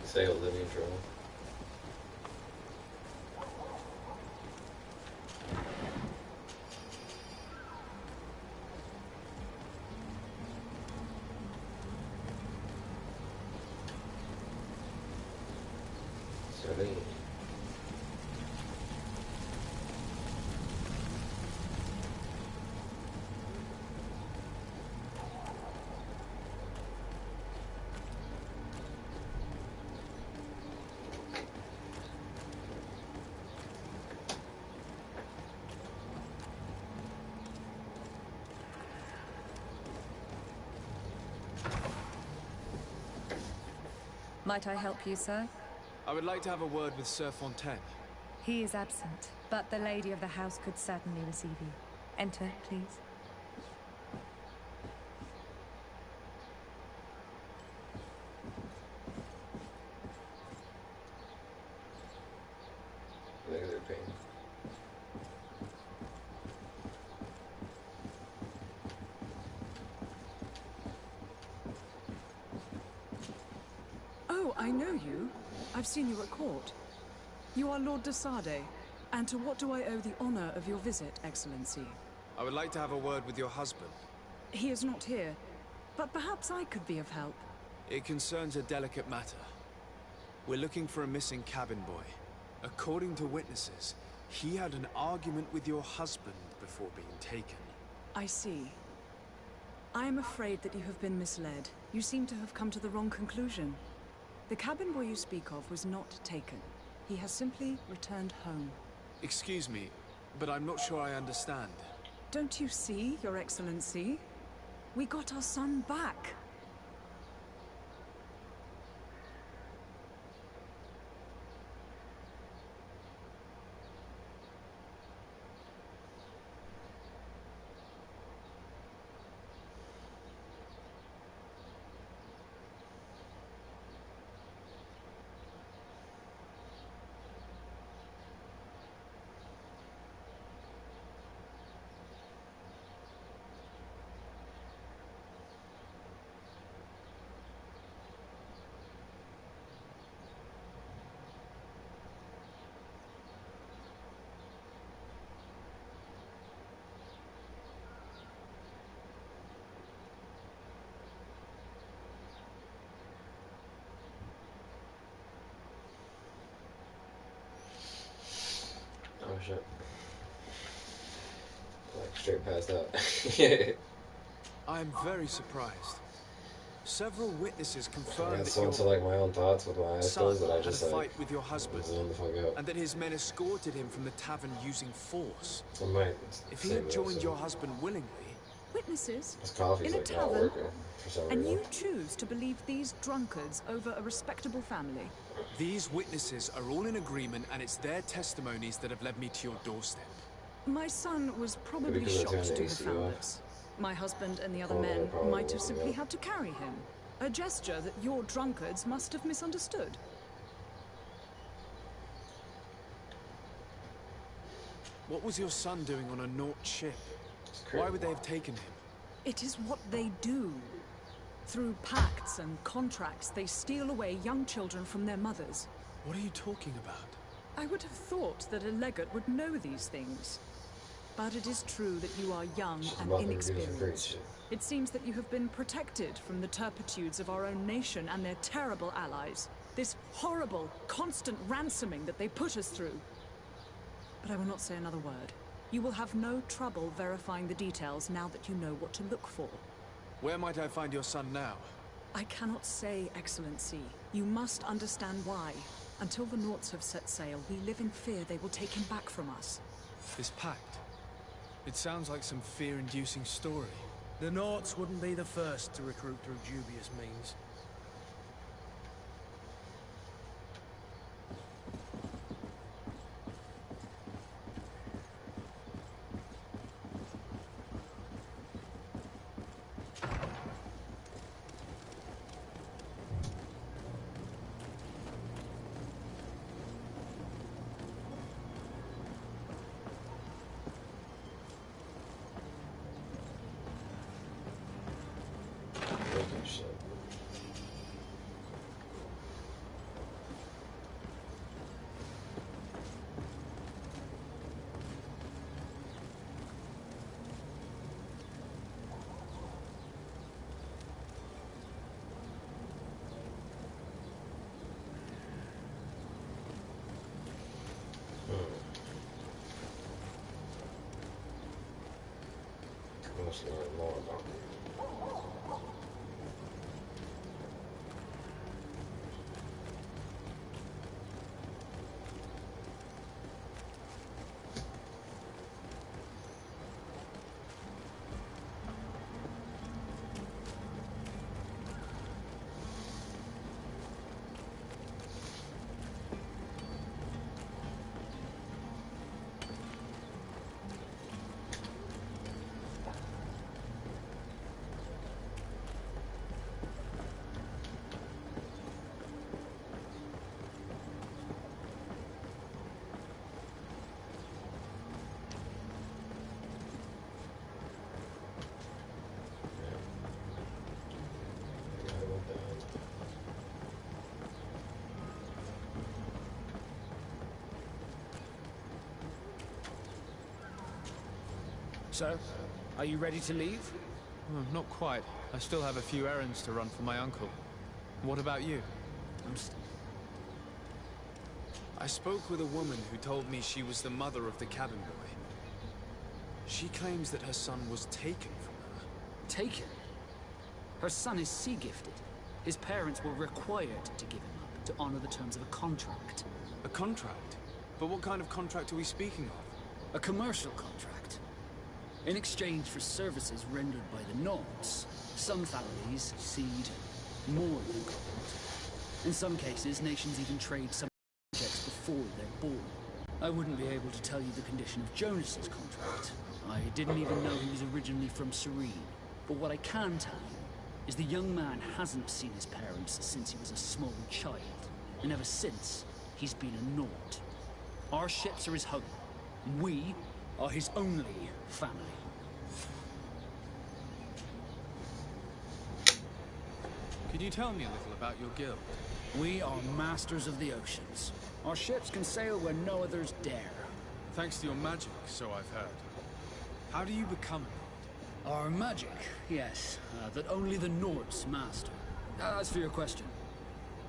Say Olivia Joel. Celine. Might I help you, sir? I would like to have a word with Sir Fontaine. He is absent, but the lady of the house could certainly receive you. Enter, please. Look at their pain. Oh, I know you. I've seen you at court. You are Lord de Sade. And to what do I owe the honor of your visit, Excellency? I would like to have a word with your husband. He is not here, but perhaps I could be of help. It concerns a delicate matter. We're looking for a missing cabin boy. According to witnesses, he had an argument with your husband before being taken. I see. I am afraid that you have been misled. You seem to have come to the wrong conclusion. The cabin boy you speak of was not taken. He has simply returned home. Excuse me, but I'm not sure I understand. Don't you see, Your Excellency? We got our son back. Oh shit. Like straight past out. I am very surprised. Several witnesses I confirmed got that so your into like my own thoughts with my eyes son closed that I had just a like fight with your husband, zoned the fuck out. and that his men escorted him from the tavern using force. I might If he say had that, joined so. your husband willingly... Witnesses? This coffee's In a like not tavern? working for some And reason. you choose to believe these drunkards over a respectable family? These witnesses are all in agreement, and it's their testimonies that have led me to your doorstep. My son was probably Because I turned shocked the to have AC found off. us. My husband and the other Oh, men that probably might have wasn't simply good. had to carry him. A gesture that your drunkards must have misunderstood. What was your son doing on a Naut ship? Why would they have taken him? It is what they do. Through pacts and contracts, they steal away young children from their mothers. What are you talking about? I would have thought that a legate would know these things. But it is true that you are young and about to do some crazy inexperienced. shit. It seems that you have been protected from the turpitudes of our own nation and their terrible allies. This horrible, constant ransoming that they put us through. But I will not say another word. You will have no trouble verifying the details now that you know what to look for. Where might I find your son now? I cannot say, Excellency. You must understand why. Until the Nauts have set sail, we live in fear they will take him back from us. This pact. It sounds like some fear-inducing story. The Nauts wouldn't be the first to recruit through dubious means. Holy shit. Let's learn more about it. So, are you ready to leave? Not quite. I still have a few errands to run for my uncle. What about you? I spoke with a woman who told me she was the mother of the cabin boy. She claims that her son was taken from her. Taken? Her son is sea gifted. His parents were required to give him up to honor the terms of a contract. A contract? But what kind of contract are we speaking of? A commercial contract. In exchange for services rendered by the Nords, some families cede more than gold. In some cases, nations even trade some objects before they're born. I wouldn't be able to tell you the condition of Jonas's contract. I didn't even know he was originally from Serene. But what I can tell you is the young man hasn't seen his parents since he was a small child. And ever since, he's been a Nord. Our ships are his home. We are his only family. Could you tell me a little about your guild? We are masters of the oceans. Our ships can sail where no others dare. Thanks to your magic, so I've heard. How do you become a Nord? Our magic, yes, that only the Nords master. As for your question,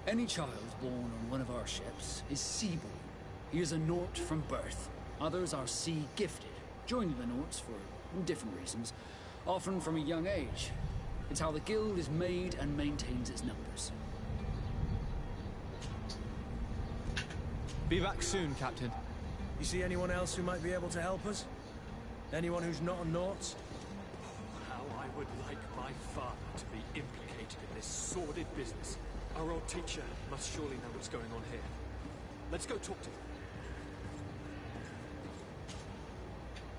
any child born on one of our ships is seaborn. He is a Nord from birth. Others are sea-gifted, joining the Nords for different reasons, often from a young age. It's how the guild is made and maintains its numbers. Be back soon, Captain. You see anyone else who might be able to help us? Anyone who's not a Nort? How I would like my father to be implicated in this sordid business. Our old teacher must surely know what's going on here. Let's go talk to him.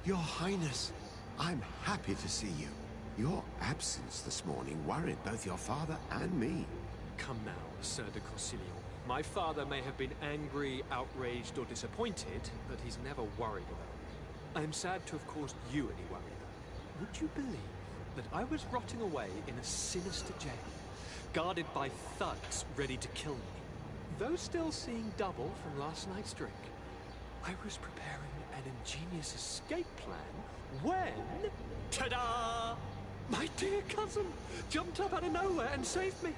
Your Highness, I'm happy to see you. Your absence this morning worried both your father and me. Come now, Sir de Concilion. My father may have been angry, outraged, or disappointed, but he's never worried about me. I am sad to have caused you any worry. Would you believe that I was rotting away in a sinister jail, guarded by thugs ready to kill me? Though still seeing double from last night's drink, I was preparing an ingenious escape plan when... Ta-da! My dear cousin jumped up out of nowhere and saved me.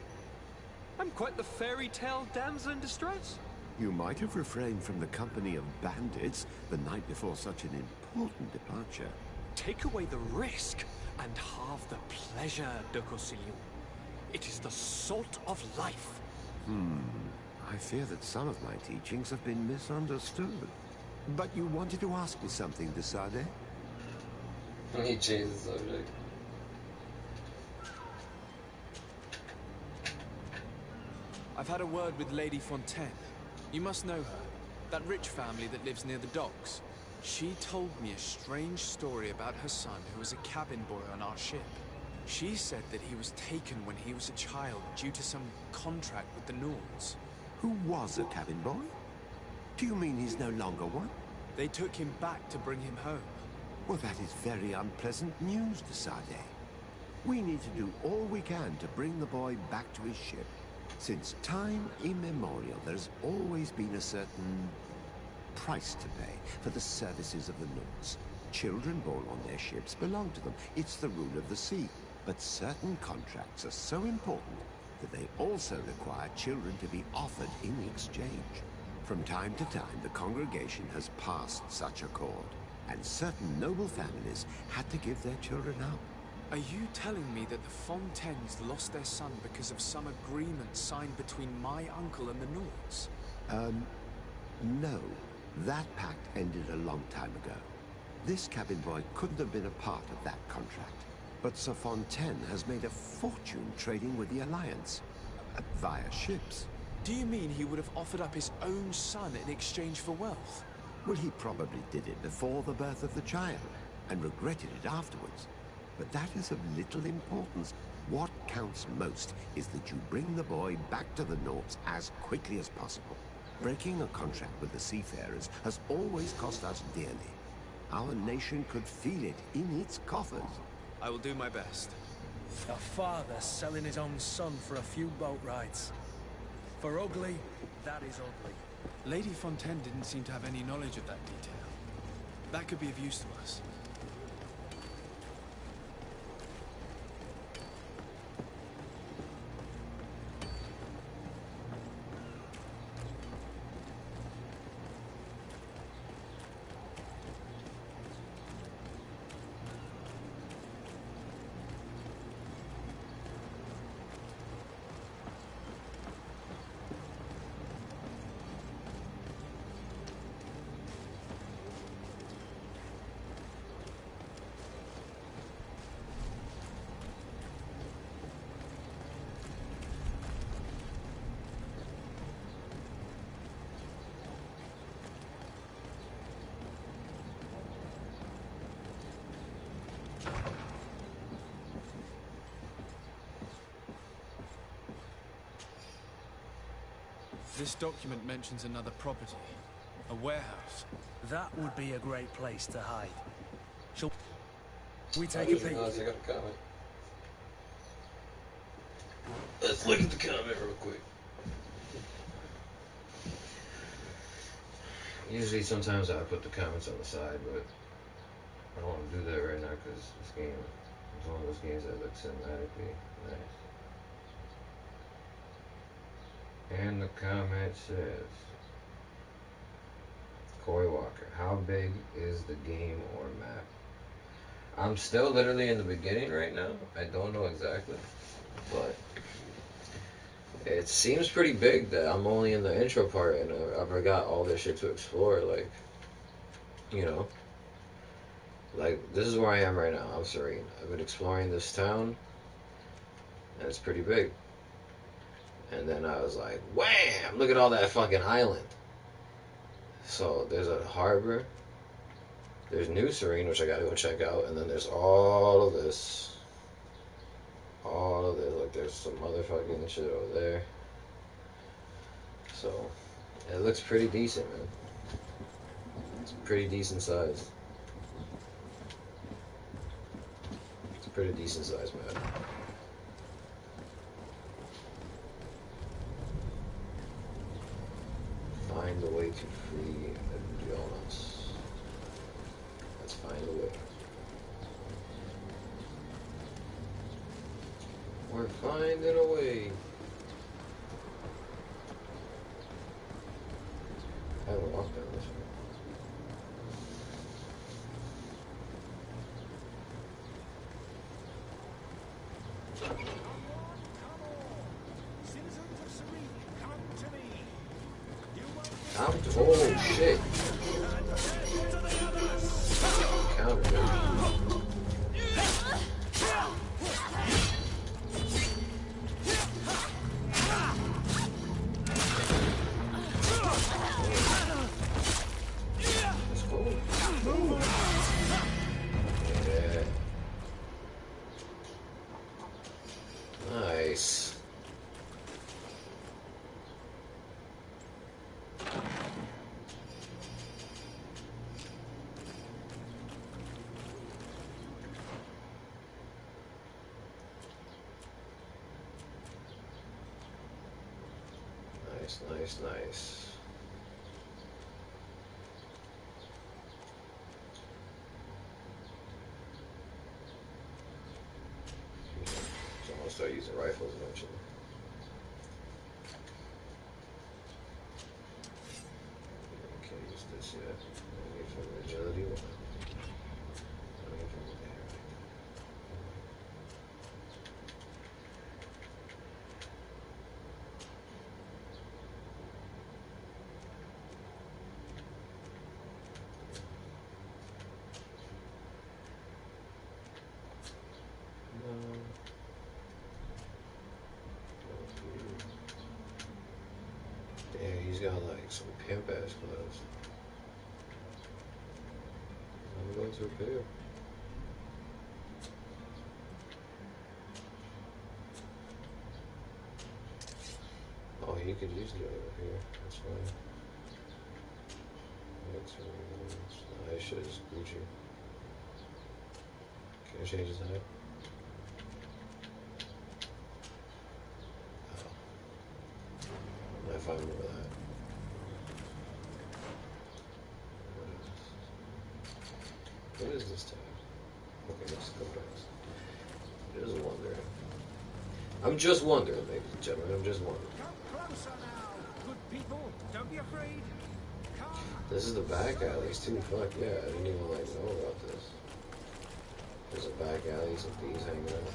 I'm quite the fairy tale damsel in distress. You might have refrained from the company of bandits the night before such an important departure. Take away the risk and halve the pleasure, de Concilion. It is the salt of life. I fear that some of my teachings have been misunderstood. But you wanted to ask me something, de Sade? He changed the subject. I've had a word with Lady Fontaine. You must know her. That rich family that lives near the docks. She told me a strange story about her son who was a cabin boy on our ship. She said that he was taken when he was a child due to some contract with the Nords. Who was a cabin boy? Do you mean he's no longer one? They took him back to bring him home. Well, that is very unpleasant news, de Sade. We need to do all we can to bring the boy back to his ship. Since time immemorial, there's always been a certain price to pay for the services of the Nords. Children born on their ships belong to them. It's the rule of the sea. But certain contracts are so important that they also require children to be offered in exchange. From time to time, the congregation has passed such accord, and certain noble families had to give their children up. Are you telling me that the Fontaines lost their son because of some agreement signed between my uncle and the Nords? No. That pact ended a long time ago. This cabin boy couldn't have been a part of that contract. But Sir Fontaine has made a fortune trading with the Alliance, via ships. Do you mean he would have offered up his own son in exchange for wealth? Well, he probably did it before the birth of the child, and regretted it afterwards. But that is of little importance. What counts most is that you bring the boy back to the Nords as quickly as possible. Breaking a contract with the seafarers has always cost us dearly. Our nation could feel it in its coffers. I will do my best. A father selling his own son for a few boat rides. For ugly, that is ugly. Lady Fontaine didn't seem to have any knowledge of that detail. That could be of use to us. This document mentions another property. A warehouse. That would be a great place to hide. Shall we take a peek? I got a comment. Let's look at the comment real quick. Usually, sometimes I put the comments on the side, but I don't want to do that right now because this game is one of those games that looks cinematically nice. And the comment says, Coy Walker, how big is the game or map? I'm still literally in the beginning right now. I don't know exactly, but it seems pretty big that I'm only in the intro part and I've got all this shit to explore. Like, you know, like this is where I am right now. I'm Serene. I've been exploring this town and it's pretty big. And then I was like, wham! Look at all that fucking island. So there's a harbor. There's New Serene, which I gotta go check out. And then there's all of this. All of this. Like, there's some motherfucking shit over there. So, it looks pretty decent, man. It's pretty decent size. It's a pretty decent size, man. Find a way to free Jonas. Let's find a way. We're finding a way. I haven't walked down this way. Oh shit. Counter, Let's go. Yeah. Nice. Nice. So I'm gonna start using rifles eventually. Can't use this yet. I need from agility one. I need from there. Damn, he's got like some pimp ass clothes. I'm going to repair. Oh, you could use the over here. That's fine. I should just Gucci. Can I change his height? If I remember that. What is this tab? Okay, let's go back. Just wondering. I'm just wondering, ladies and gentlemen. I'm just wondering. Come closer now, good people. Don't be afraid. This is the back alleys too. Fuck yeah, I didn't even like know about this. There's a back alley, some thieves hanging out.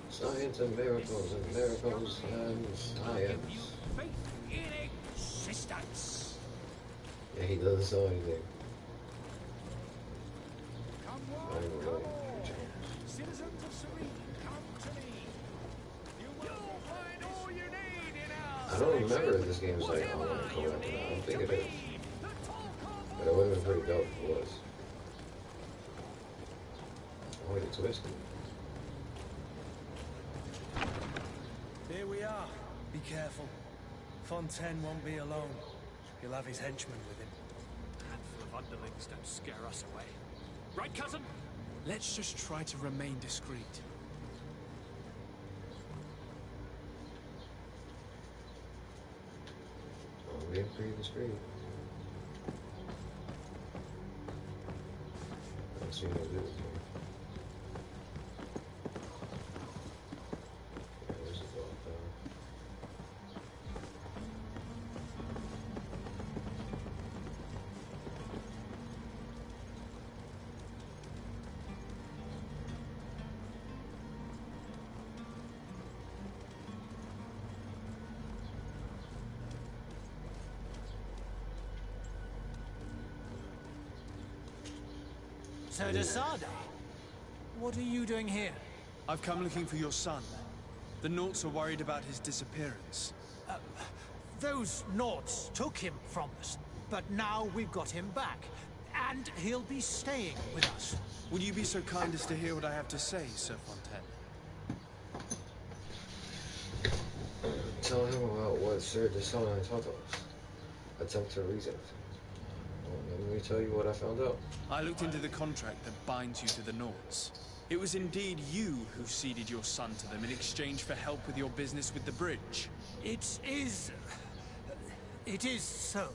Science and miracles and miracles and science. Faith in existence. Yeah, he doesn't sell anything. Citizens of Serene, come to me. You will find all you need in our I don't remember if this game's like online co-op or not. I don't think it is. But it would have been pretty dope if it was. Oh, it's twisted. Here we are. Be careful. Fontaine won't be alone. He'll have his henchmen with him. A handful of underlings don't scare us away. Right, cousin? Let's just try to remain discreet. Oh, we're pretty discreet. I don't see no good. Sir de Sade, what are you doing here? I've come looking for your son. The Nauts are worried about his disappearance. Those Nauts took him from us, but now we've got him back, and he'll be staying with us. Will you be so kind as to hear what I have to say, Sir Fontaine? Tell him about what Sir de Sade taught us. Attempt to reason. Let me tell you what I found out. I looked into the contract that binds you to the Nauts. It was indeed you who ceded your son to them in exchange for help with your business with the bridge. It is so.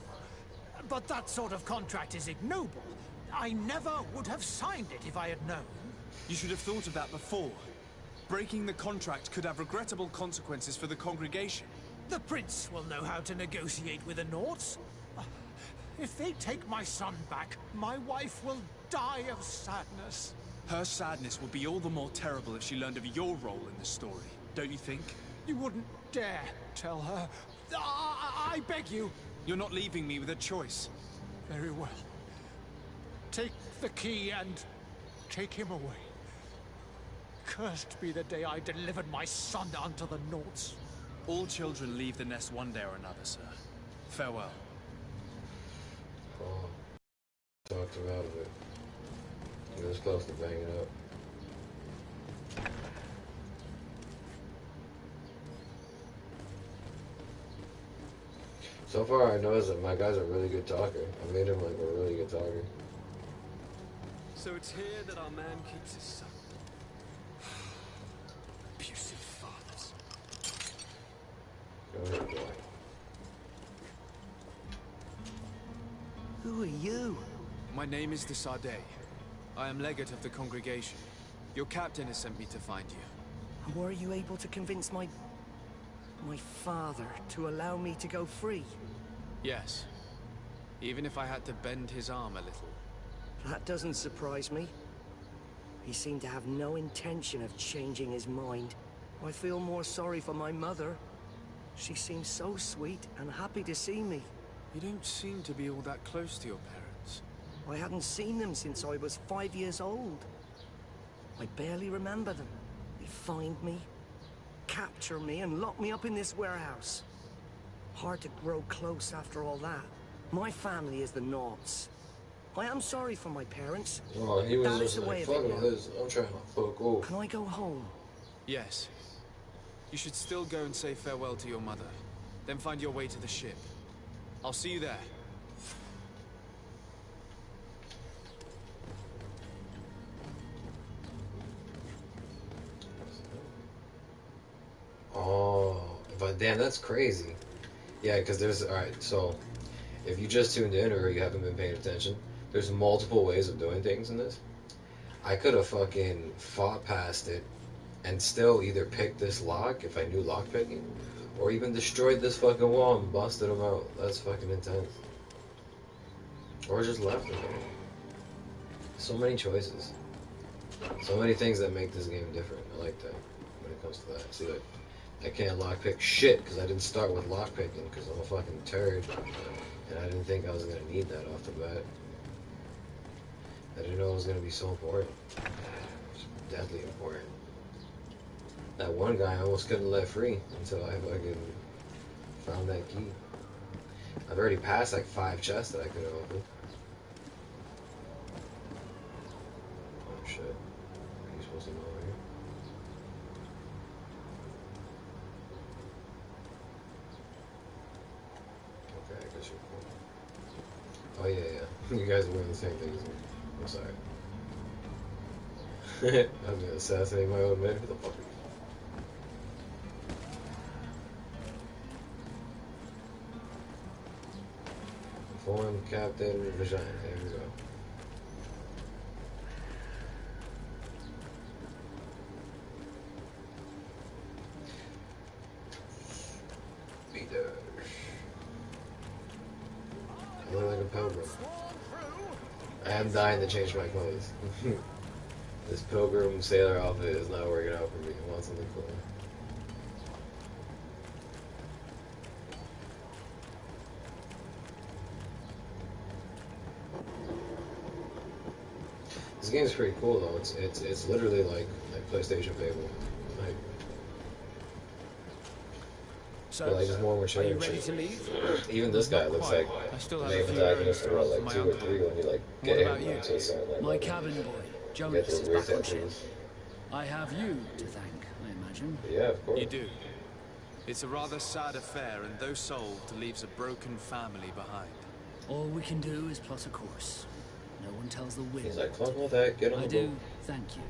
But that sort of contract is ignoble. I never would have signed it if I had known. You should have thought of that before. Breaking the contract could have regrettable consequences for the congregation. The prince will know how to negotiate with the Nauts. If they take my son back, my wife will die of sadness. Her sadness will be all the more terrible if she learned of your role in the story, don't you think? You wouldn't dare tell her. I beg you. You're not leaving me with a choice. Very well. Take the key and take him away. Cursed be the day I delivered my son unto the Nauts. All children leave the nest one day or another, sir. Farewell. Oh, talked him out of it. He was close to banging up. So far, I noticed that my guy's a really good talker. I made him like a really good talker. So it's here that our man keeps his son. Abusive fathers. Go ahead, boy. Who are you? My name is de Sade. I am legate of the congregation. Your captain has sent me to find you. And were you able to convince my father to allow me to go free? Yes. Even if I had to bend his arm a little. That doesn't surprise me. He seemed to have no intention of changing his mind. I feel more sorry for my mother. She seemed so sweet and happy to see me. You don't seem to be all that close to your parents. I hadn't seen them since I was 5 years old. I barely remember them. They find me, capture me, and lock me up in this warehouse. Hard to grow close after all that. My family is the Nauts. I am sorry for my parents. Oh, he was that just like, fuck this. I'm trying to fuck off. Can I go home? Yes. You should still go and say farewell to your mother. Then find your way to the ship. I'll see you there. Oh, but damn, that's crazy. Yeah, because there's, alright, so if you just tuned in or you haven't been paying attention, there's multiple ways of doing things in this. I could have fucking fought past it and still either picked this lock if I knew lock picking, or even destroyed this fucking wall and busted them out. That's fucking intense. Or just left them there. So many choices. So many things that make this game different. I like that when it comes to that. See, like, I can't lockpick shit because I didn't start with lockpicking because I'm a fucking turd. And I didn't think I was going to need that off the bat. I didn't know it was going to be so important. It's deadly important. That one guy I almost couldn't let free until I fucking Found that key. I've already passed like 5 chests that I could have opened. Oh shit. Are you supposed to go over here? Okay, I guess you're cool. Oh yeah. You guys are wearing the same thing as me. I'm sorry. I'm gonna assassinate my own man. Who the fuck are you? Form Captain Vagina. There we go. Be there. I look like a pilgrim. I am dying to change my clothes. This pilgrim sailor outfit is not working out for me. I want something cool. This game is pretty cool though. It's literally like PlayStation Fable. Like, so, like just more mature. are you ready to leave? Even this guy looks like main protagonist for what, like 2 or 3 when you like get him to a certain level. My cabin boy, Jonas, is back on ship. I have you to thank, I imagine. Yeah, of course. You do. It's a rather sad affair, and though solved, leaves a broken family behind. All we can do is plot a course. No one tells the wind. He's like, fuck with that, get on the boat. I do thank you.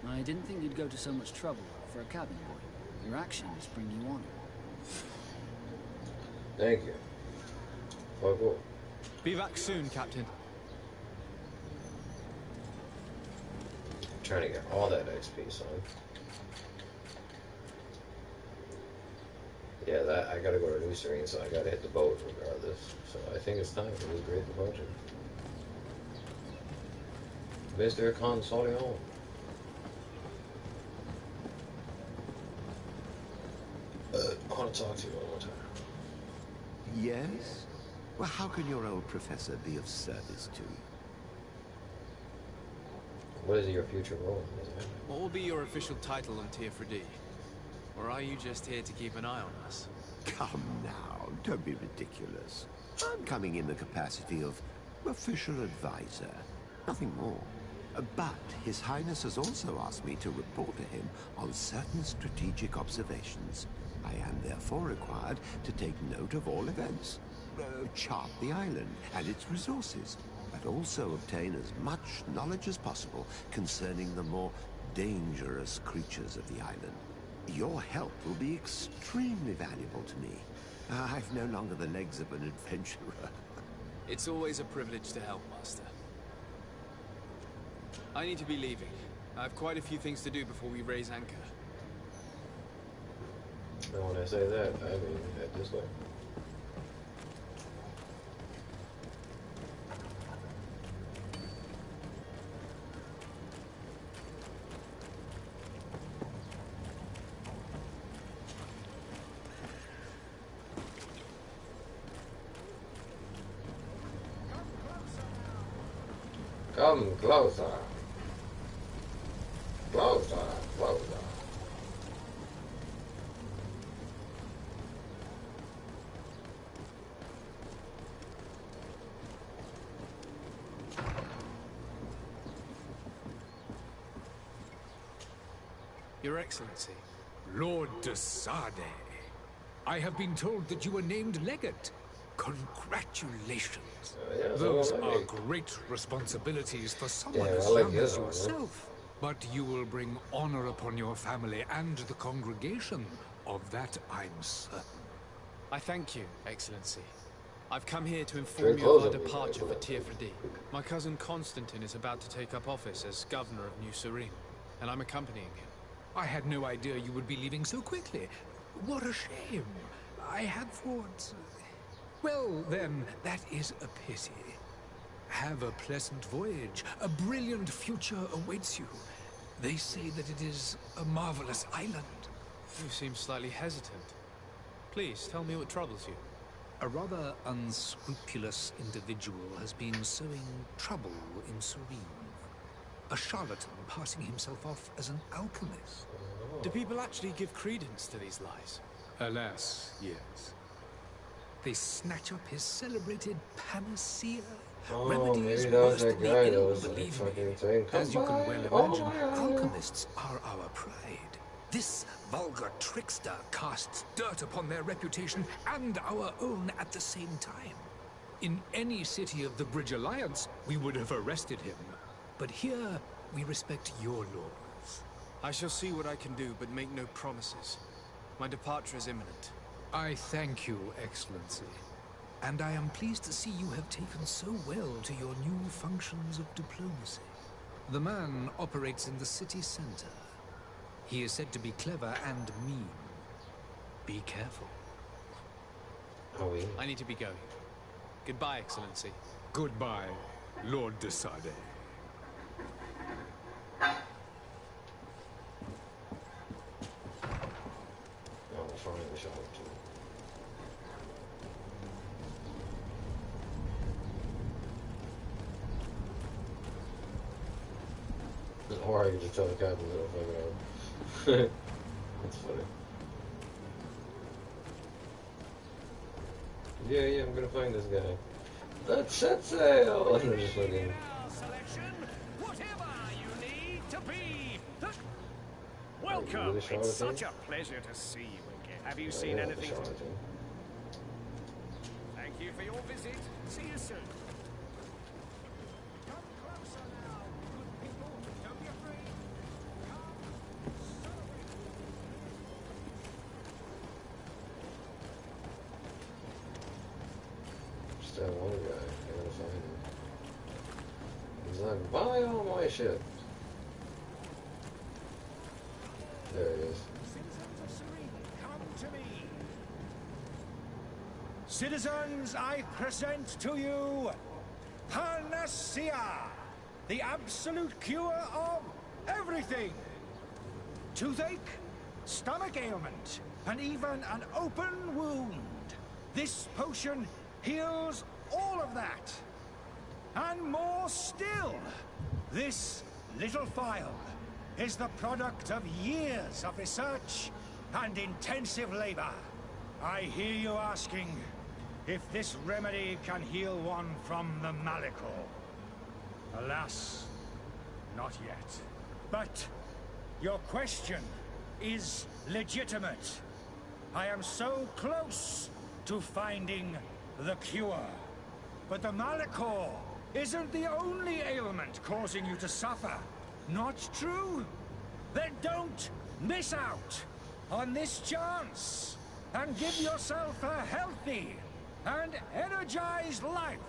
I didn't think you'd go to so much trouble for a cabin boy. Your actions bring you honor. Thank you. Fuck off. Be back soon, Captain. Trying to get all that XP, son. Yeah, that I gotta go to New Serene, so I gotta hit the boat regardless. So I think it's time for this great departure. Mr. Consolion. I want to talk to you one more time. Yes? Well, how can your old professor be of service to you? What is your future role? What will be your official title on Tier 4D? Or are you just here to keep an eye on us? Come now, don't be ridiculous. I'm coming in the capacity of official advisor, nothing more. But His Highness has also asked me to report to him on certain strategic observations. I am therefore required to take note of all events, chart the island and its resources, but also obtain as much knowledge as possible concerning the more dangerous creatures of the island. Your help will be extremely valuable to me. I've no longer the legs of an adventurer. It's always a privilege to help, Master. I need to be leaving. I have quite a few things to do before we raise anchor. And when I say that, I mean head this way. Come closer. Closer, closer. Your Excellency. Lord de Sade, I have been told that you were named Legate. Congratulations. Those are great responsibilities for someone as young as yourself. But you will bring honor upon your family and the congregation. Of that, I'm certain. I thank you, Excellency. I've come here to inform you of our departure for Tier 4D. My cousin Constantine is about to take up office as Governor of New Serene, and I'm accompanying him. I had no idea you would be leaving so quickly. What a shame. I had thought... Well, then, that is a pity. Have a pleasant voyage. A brilliant future awaits you. They say that it is a marvelous island. You seem slightly hesitant. Please, tell me what troubles you. A rather unscrupulous individual has been sowing trouble in Serene. A charlatan passing himself off as an alchemist. Do people actually give credence to these lies? Alas, yes. They snatch up his celebrated panacea. Oh, maybe that was that guy that was like Believe fucking me, saying, as you can well imagine, oh alchemists are our pride. This vulgar trickster casts dirt upon their reputation and our own at the same time. In any city of the Bridge Alliance, we would have arrested him. But here, we respect your laws. I shall see what I can do, but make no promises. My departure is imminent. I thank you, Excellency. And I am pleased to see you have taken so well to your new functions of diplomacy. The man operates in the city center. He is said to be clever and mean. Be careful. I need to be going. Goodbye, Excellency. Goodbye, Lord de Sade. Or I can just tell the captain that I'm That's funny. Yeah, I'm gonna find this guy. Let's set sail! And they're just fucking... Whatever you need to be. Welcome. Really it's such a pleasure to see you again. Have you seen anything? Thank you for your visit. See you soon. Come closer now, good people. Don't be afraid. Just that one guy. I gotta find him. He's like, buy all my shit. There he is. Citizens of Serene, come to me. Citizens, I present to you Panacea, the absolute cure of everything. Toothache, stomach ailment, and even an open wound. This potion heals all of that. And more still, this little phial is the product of years of research and intensive labor. I hear you asking if this remedy can heal one from the Malachor. Alas, not yet. But your question is legitimate. I am so close to finding the cure. But the Malachor isn't the only ailment causing you to suffer. Not true? Then don't miss out on this chance and give yourself a healthy and energized life.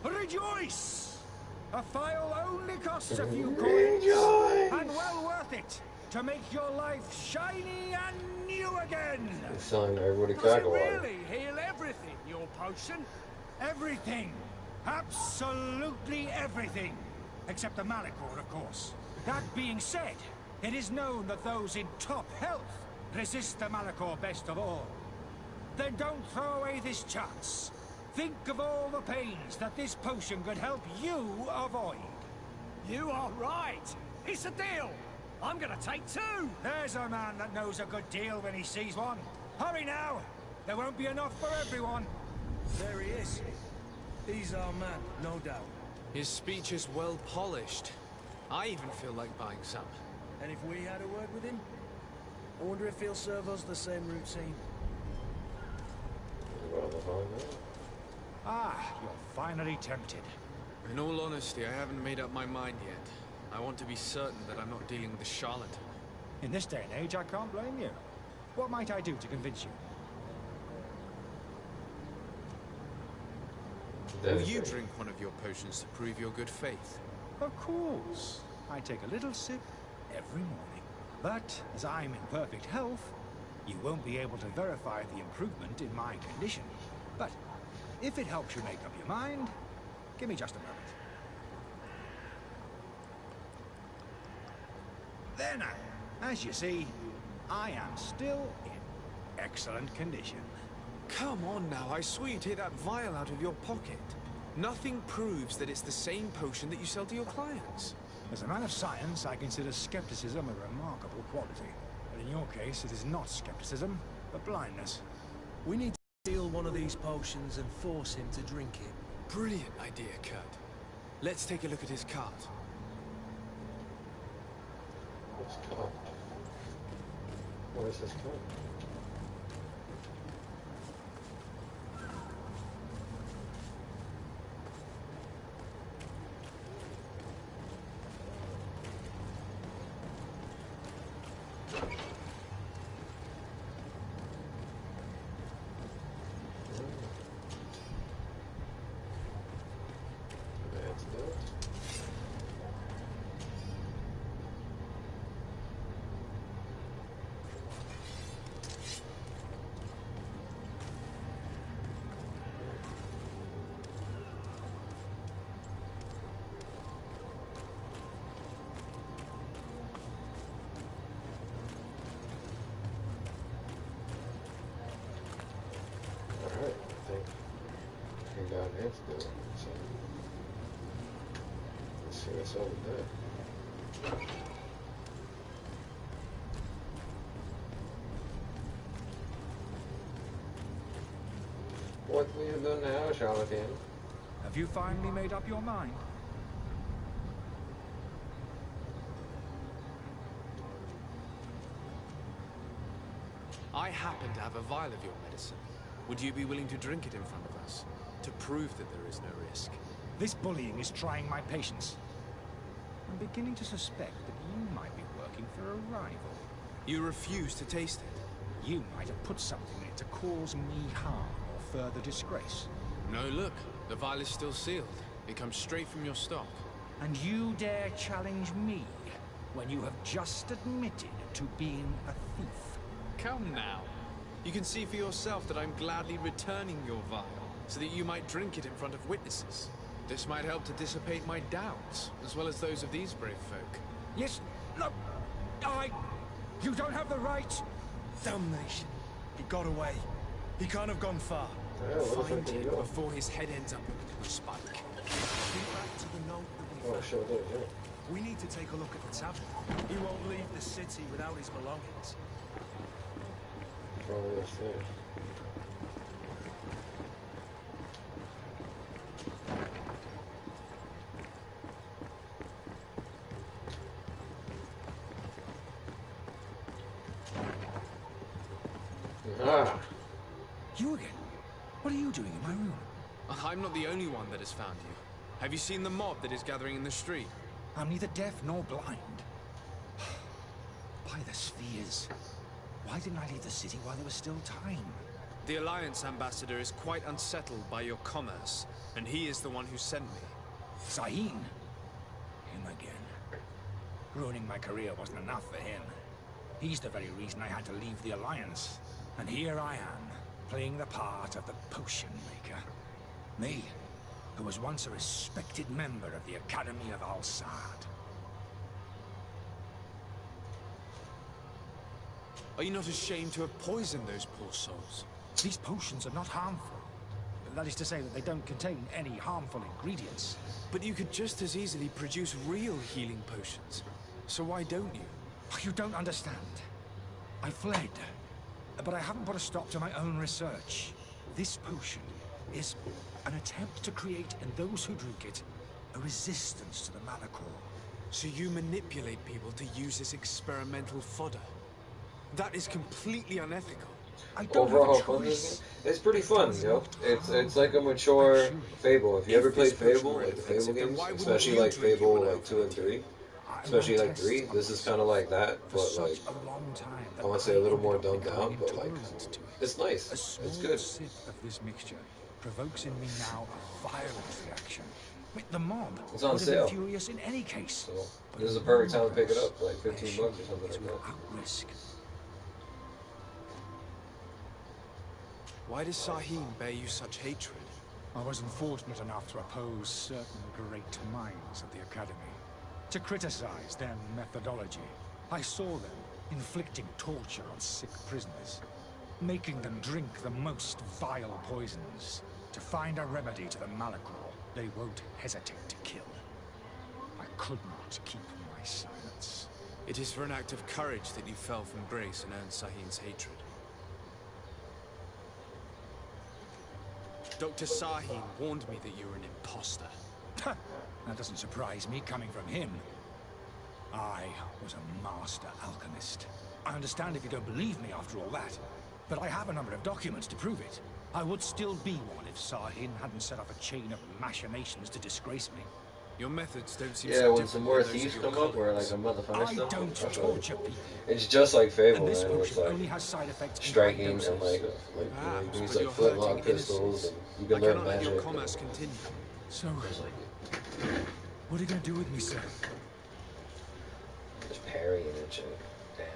Rejoice! A phial only costs a few coins, and well worth it to make your life shiny and new again. He's selling everybody Does it Kagawa. really heal everything, your potion? Everything. Absolutely everything. Except the Malachor, of course. That being said, it is known that those in top health resist the Malachor best of all. Then don't throw away this chance. Think of all the pains that this potion could help you avoid. You are right. It's a deal. I'm gonna take two. There's a man that knows a good deal when he sees one. Hurry now. There won't be enough for everyone. There he is. He's our man, no doubt. His speech is well polished. I even feel like buying some. And if we had a word with him, I wonder if he'll serve us the same routine. Ah, you're finally tempted. In all honesty, I haven't made up my mind yet. I want to be certain that I'm not dealing with a charlatan. In this day and age, I can't blame you. What might I do to convince you? Will you drink one of your potions to prove your good faith? Of course. I take a little sip every morning. But as I'm in perfect health, you won't be able to verify the improvement in my condition. But if it helps you make up your mind, give me just a moment. There now. As you see, I am still in excellent condition. Come on now, I swear you take that vial out of your pocket. Nothing proves that it's the same potion that you sell to your clients. As a man of science, I consider skepticism a remarkable quality. But in your case, it is not skepticism, for blindness. We need to steal one of these potions and force him to drink it. Brilliant idea, Kurt. Let's take a look at his cart. What's cart? What is this cart? Let's see what's over there. What will you do now, charlatan? Have you finally made up your mind? I happen to have a vial of your medicine. Would you be willing to drink it in front of us? To prove that there is no risk? This bullying is trying my patience. I'm beginning to suspect that you might be working for a rival. You refuse to taste it? You might have put something in it to cause me harm or further disgrace. No, look. The vial is still sealed. It comes straight from your stock. And you dare challenge me when you have just admitted to being a thief? Come now. You can see for yourself that I'm gladly returning your vial, so that you might drink it in front of witnesses. This might help to dissipate my doubts, as well as those of these brave folk. Yes, no, you don't have the right. Damnation. He got away. He can't have gone far. Find him before his head ends up with a spike. Think back to the note that we found. Sure did, yeah. We need to take a look at the tavern. He won't leave the city without his belongings. Probably upstairs. Ah. You again? What are you doing in my room? I'm not the only one that has found you. Have you seen the mob that is gathering in the street? I'm neither deaf nor blind. By the spheres. Why didn't I leave the city while there was still time? The Alliance ambassador is quite unsettled by your commerce, and he is the one who sent me. Saheen? Him again. Ruining my career wasn't enough for him. He's the very reason I had to leave the Alliance. And here I am, playing the part of the potion maker. Me, who was once a respected member of the Academy of Al-Sad. Are you not ashamed to have poisoned those poor souls? These potions are not harmful. That is to say that they don't contain any harmful ingredients. But you could just as easily produce real healing potions. So why don't you? You don't understand. I fled. But I haven't put a stop to my own research. This potion is an attempt to create in those who drink it a resistance to the Malachor. So you manipulate people to use as experimental fodder? That is completely unethical. I don't have a choice. It's pretty fun, yo. It's like a mature Fable. If you ever played Fable, like the Fable games, especially like Fable like 2 and 3, especially like 3, this is kind of like that, but like I want to say a little more dumbed down, but like it's nice. It's good. A sip of this mixture provokes in me now a violent reaction. The mob It's on would have sale. been furious in any case. So this is a perfect time to pick it up, like 15 bucks or something like that. Risk. Why does Saheen bear you such hatred? I was unfortunate enough to oppose certain great minds of the Academy. To criticize their methodology. I saw them inflicting torture on sick prisoners. Making them drink the most vile poisons. To find a remedy to the Malachor they won't hesitate to kill. I could not keep my silence. It is for an act of courage that you fell from grace and earned Saheen's hatred. Dr. Sahin warned me that you were an imposter. That doesn't surprise me coming from him. I was a master alchemist. I understand if you don't believe me after all that, but I have a number of documents to prove it. I would still be one if Sahin hadn't set up a chain of machinations to disgrace me. Your methods don't seem Yeah, so when some different more than those thieves of your come up or colleagues. like a motherfucker I stuff. don't torture people. It's just like Fable, And this man. Where it's potion like only has side effects in high striking doses. and like you know, Perhaps, you can use but like you're flintlock hurting pistols innocents. and you can I learn cannot let magic. your commerce continue. So, Just like what are you going to do with me, sir? just parrying and shit. Damn.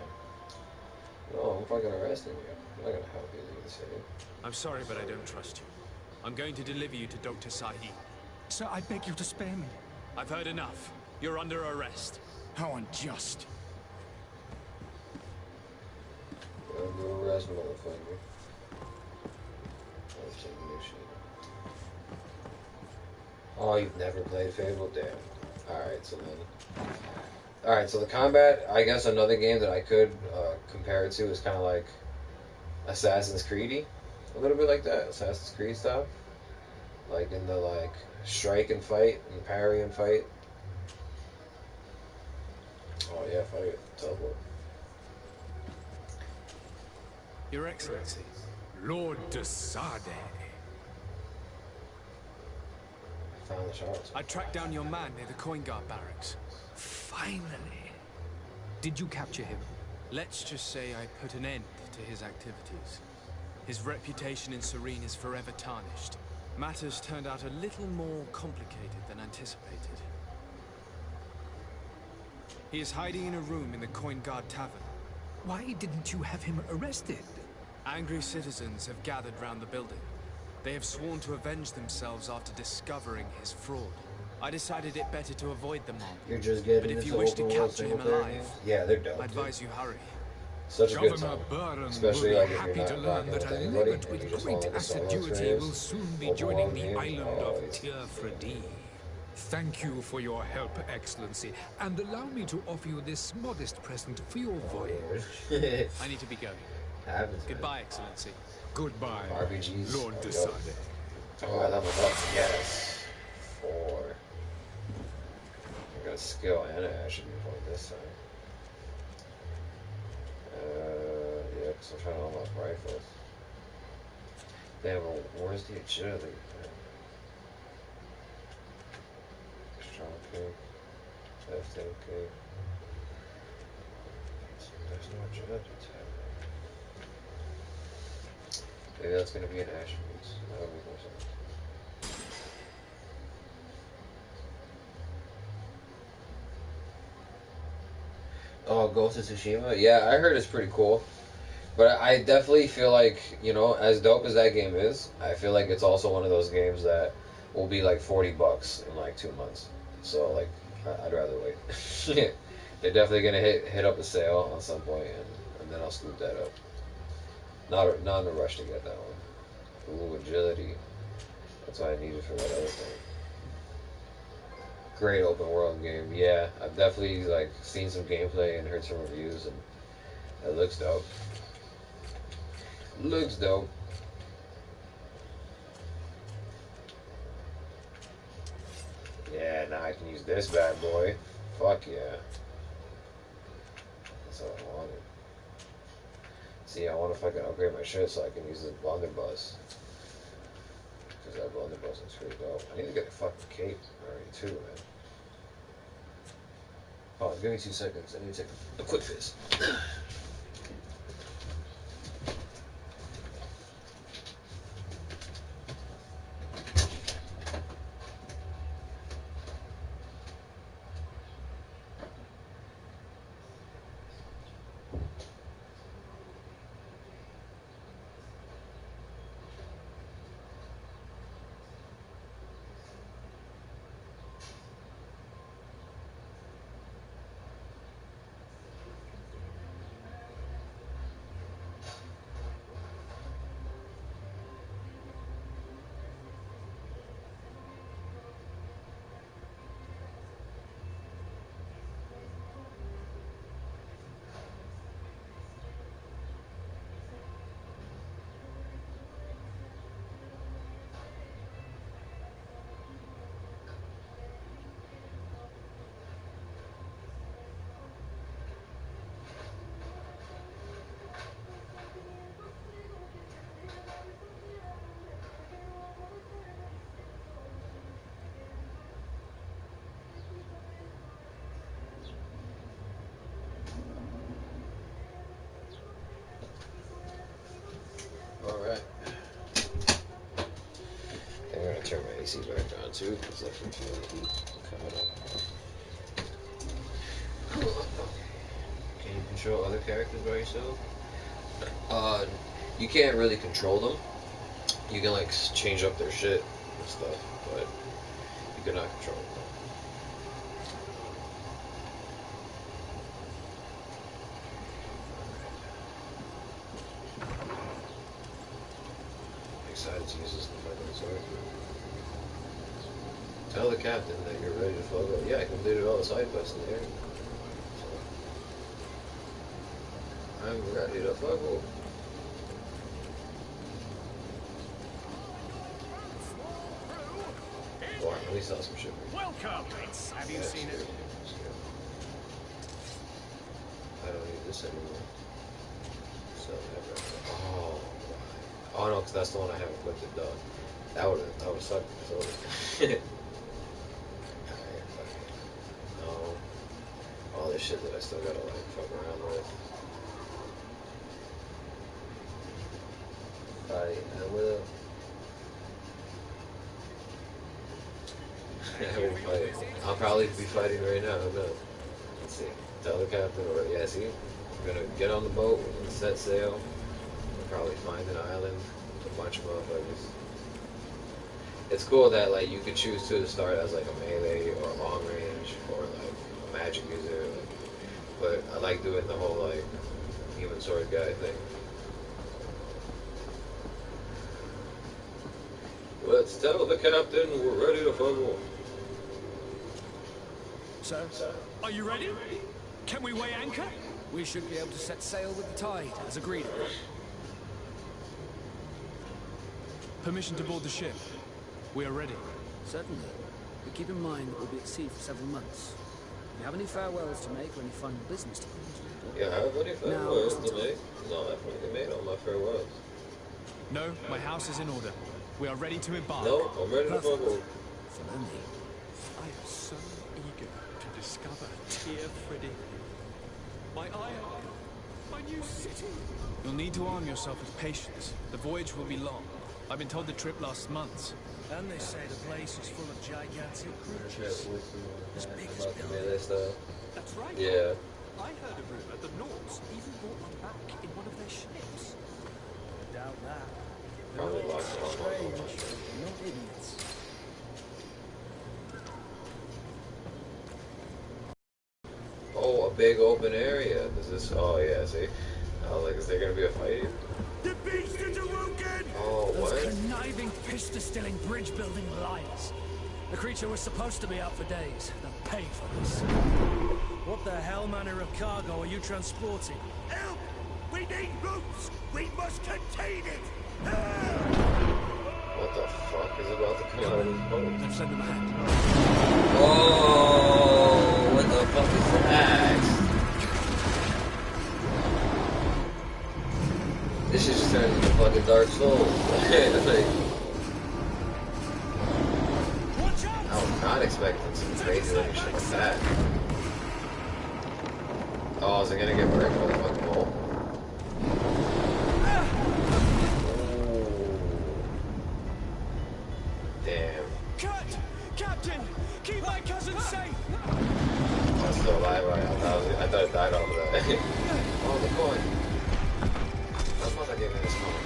No, I'm fucking arresting you. I'm not gonna help you leave the city. I'm sorry, but I don't trust you. I'm going to deliver you to Dr. Sahin. Sir, I beg you to spare me. I've heard enough. You're under arrest. How unjust. Under arrest, motherfucker. I'm taking this shit. Oh, you've never played Fable? Damn. Alright, so then... Alright, so the combat, I guess another game that I could compare it to is kind of like Assassin's Creed-y. A little bit like that, Assassin's Creed style. Like in the like strike and fight and parry and fight. Oh yeah, fight. Teleport. Your Excellency. Lord de Sade. I found the shards. I tracked down your man near the Coin Guard barracks. Finally. Did you capture him? Let's just say I put an end to his activities. His reputation in Serene is forever tarnished. Matters turned out a little more complicated than anticipated. He is hiding in a room in the Coin Guard Tavern. Why didn't you have him arrested? Angry citizens have gathered round the building. They have sworn to avenge themselves after discovering his fraud. I decided it better to avoid the mob. You're just getting But if you into wish to open world capture him single player alive, games? Yeah, they're dope. I advise you hurry. Such a good Governor time. Burren Especially will like be if happy you're to not learn rocking that with a anybody legate and you with just great want like a solo assiduity experience. will soon be Open joining world the game. island Oh, of yeah. Tierfredi. Thank you for your help, Excellency, and allow me to offer you this modest present for your voyage. I need to be going. Happens, Goodbye, Excellency. Goodbye, RPGs. Lord There de we go. Sade. Oh, I leveled up. Yes. 4. I got a skill and an attribute point this time. Yeah, because I'm trying to unlock rifles. Damn, well, where's the agility? Strong kick. Left hand kick. There's no agility tab. Maybe that's going to be an attribute. That would make more sense. Oh, Ghost of Tsushima? Yeah, I heard it's pretty cool. But I definitely feel like, you know, as dope as that game is, I feel like it's also one of those games that will be like $40 in like 2 months. So, like, I'd rather wait. They're definitely going to hit up a sale on some point, and then I'll scoop that up. Not in a rush to get that one. Ooh, agility. That's what I needed for that other thing. Great open world game. Yeah, I've definitely like seen some gameplay and heard some reviews, and it looks dope. Looks dope. Yeah, now I can use this bad boy. Fuck yeah. That's what I wanted. See, I want to fucking upgrade my shit so I can use this blunderbuss. Because that blunderbuss looks pretty dope. I need to get a fucking cape already too, man. Oh, give me 2 seconds. I need to take a quick piss. AC background too, because I can feel the heat coming up. Can you control other characters by yourself? You can't really control them. You can like change up their shit and stuff, but you cannot control them. Excited to use this to fight the sword. Tell the captain that you're ready to fuck up. Yeah, I completed all the side quests in the area. So, I'm ready to fuck up. Boy, at least saw some shit. Welcome! Have you seen it? I don't need this anymore. So never. Oh no, because that's the one I haven't equipped it, dog. That would have sucked. So. No. All this shit that I still gotta like fuck around with. I will. I'll probably be fighting right now. No. Let's see. Tell the captain, or yeah, see, I'm gonna get on the boat and set sail. We'll probably find an island with a bunch of motherfuckers. It's cool that like you could choose to start as like a melee or a long range or like a magic user, but I like doing the whole like human sword guy thing. Let's tell the captain we're ready to fumble. So, are you ready? Can we weigh anchor? We should be able to set sail with the tide, as agreed. Permission to board the ship. We are ready. Certainly. But keep in mind that we'll be at sea for several months. If you have any farewells to make or any final business to attend to. Yeah, I have any farewells to make? No, I've already made all my farewells. No, my house is in order. We are ready to embark. No, I'm ready to fumble. Follow me. I am so eager to discover Tear Freddy. My isle, my new city. You'll need to arm yourself with patience. The voyage will be long. I've been told the trip lasts months. And they say the place is full of gigantic creatures. As big as buildings. That's right. Yeah. I heard a rumor the Nords even brought one back in one of their ships. I doubt that. Probably lost it all. Strange, not idiots. Oh, a big open area. Does this? Oh yeah, see. I was like, is there gonna be a fight here? The beast is awoken! Oh, what? Those conniving, piss-distilling, bridge-building liars. The creature was supposed to be out for days. They'll pay for this. What the hell manner of cargo are you transporting? Help! We need routes! We must contain it! What the fuck is about to come out of this boat? Let's lend them a hand. Oh, what the fuck is that? This is just turning into fucking Dark Souls. Like, I was not expecting some crazy looking shit like that. Oh, is it gonna get burned by the fucking hole? Damn. Cut! Captain! Keep my cousin safe! I'm still alive right now. I thought it died off of that. Oh, the coin. I was about to give me this coin.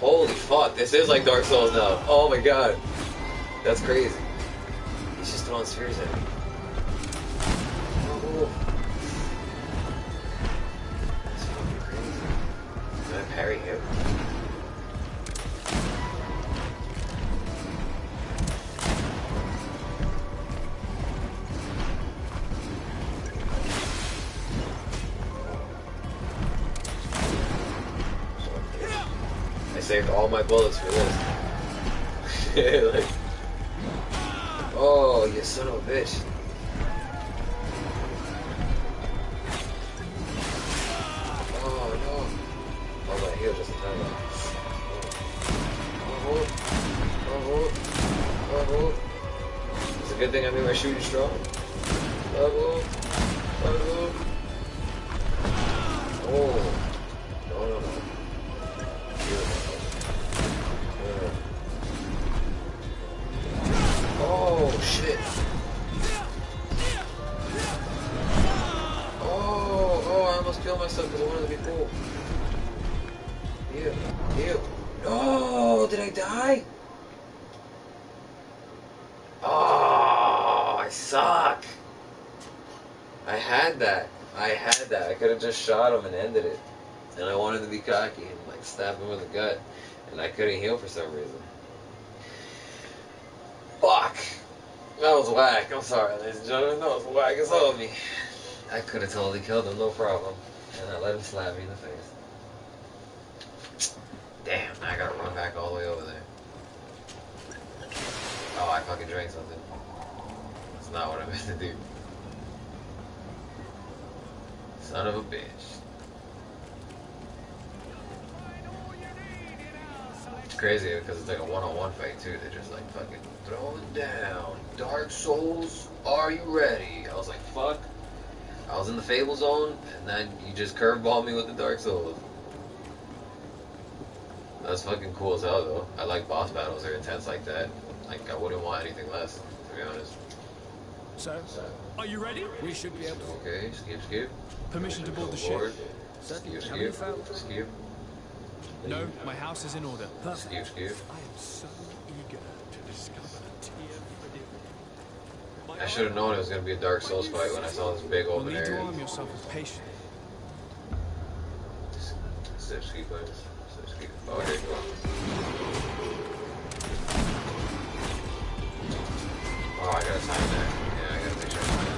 Holy fuck, this is like Dark Souls now. Oh my god. That's crazy. He's just throwing spheres at me. Oh. That's fucking crazy. Can I parry him? I saved all my bullets for this. Like, oh, you son of a bitch. Oh no. Oh, my heel just attacked me. Oh. It's a good thing I made my shooting strong. Oh. No. Oh shit. Oh, I almost killed myself because I wanted to be cool. Ew. No, did I die? Oh, I suck. I had that. I could have just shot him and ended it. And I wanted to be cocky and like stab him in the gut. And I couldn't heal for some reason. Fuck. That was whack. I'm sorry, ladies and gentlemen. That was whack as all of me. I could have totally killed him, no problem. And I let him slap me in the face. Damn, now I gotta run back all the way over there. Oh, I fucking drank something. That's not what I meant to do. Son of a bitch. It's crazy because it's like a one-on-one fight too. They're just like fucking throwing down. Dark Souls, are you ready? I was like, fuck. I was in the Fable zone, and then you just curveball me with the Dark Souls. That's fucking cool as hell though. I like boss battles. They're intense like that. Like I wouldn't want anything less, to be honest. So, are you ready? We should be able to. Okay, skip. Permission to board the ship. Skip. No, my house is in order. Skip. I am so eager to discover the tear for I should have known it was gonna be a Dark Souls fight when I saw this big open area. You'll need to arm yourself with patience. Skip. Oh, there you go. Oh, I gotta time that. Yeah, I gotta make sure I time that.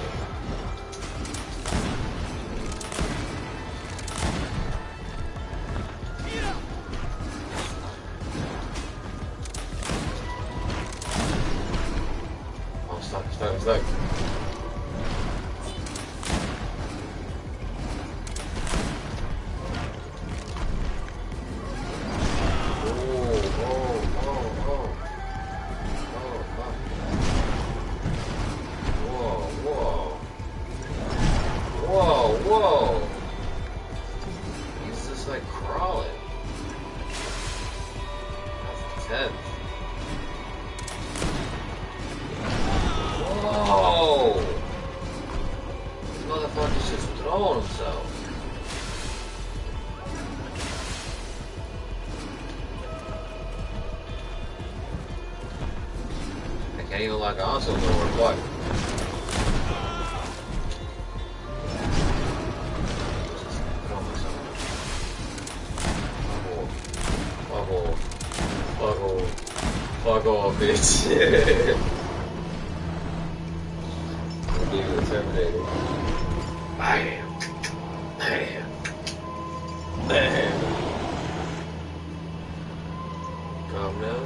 I'm stuck. Whoa! He's just like crawling. That's intense. Whoa! This motherfucker's just throwing himself. I can't even lock on so nowhere. What? Fuck off, bitch. I'll give you the Terminator. Bam. Calm down.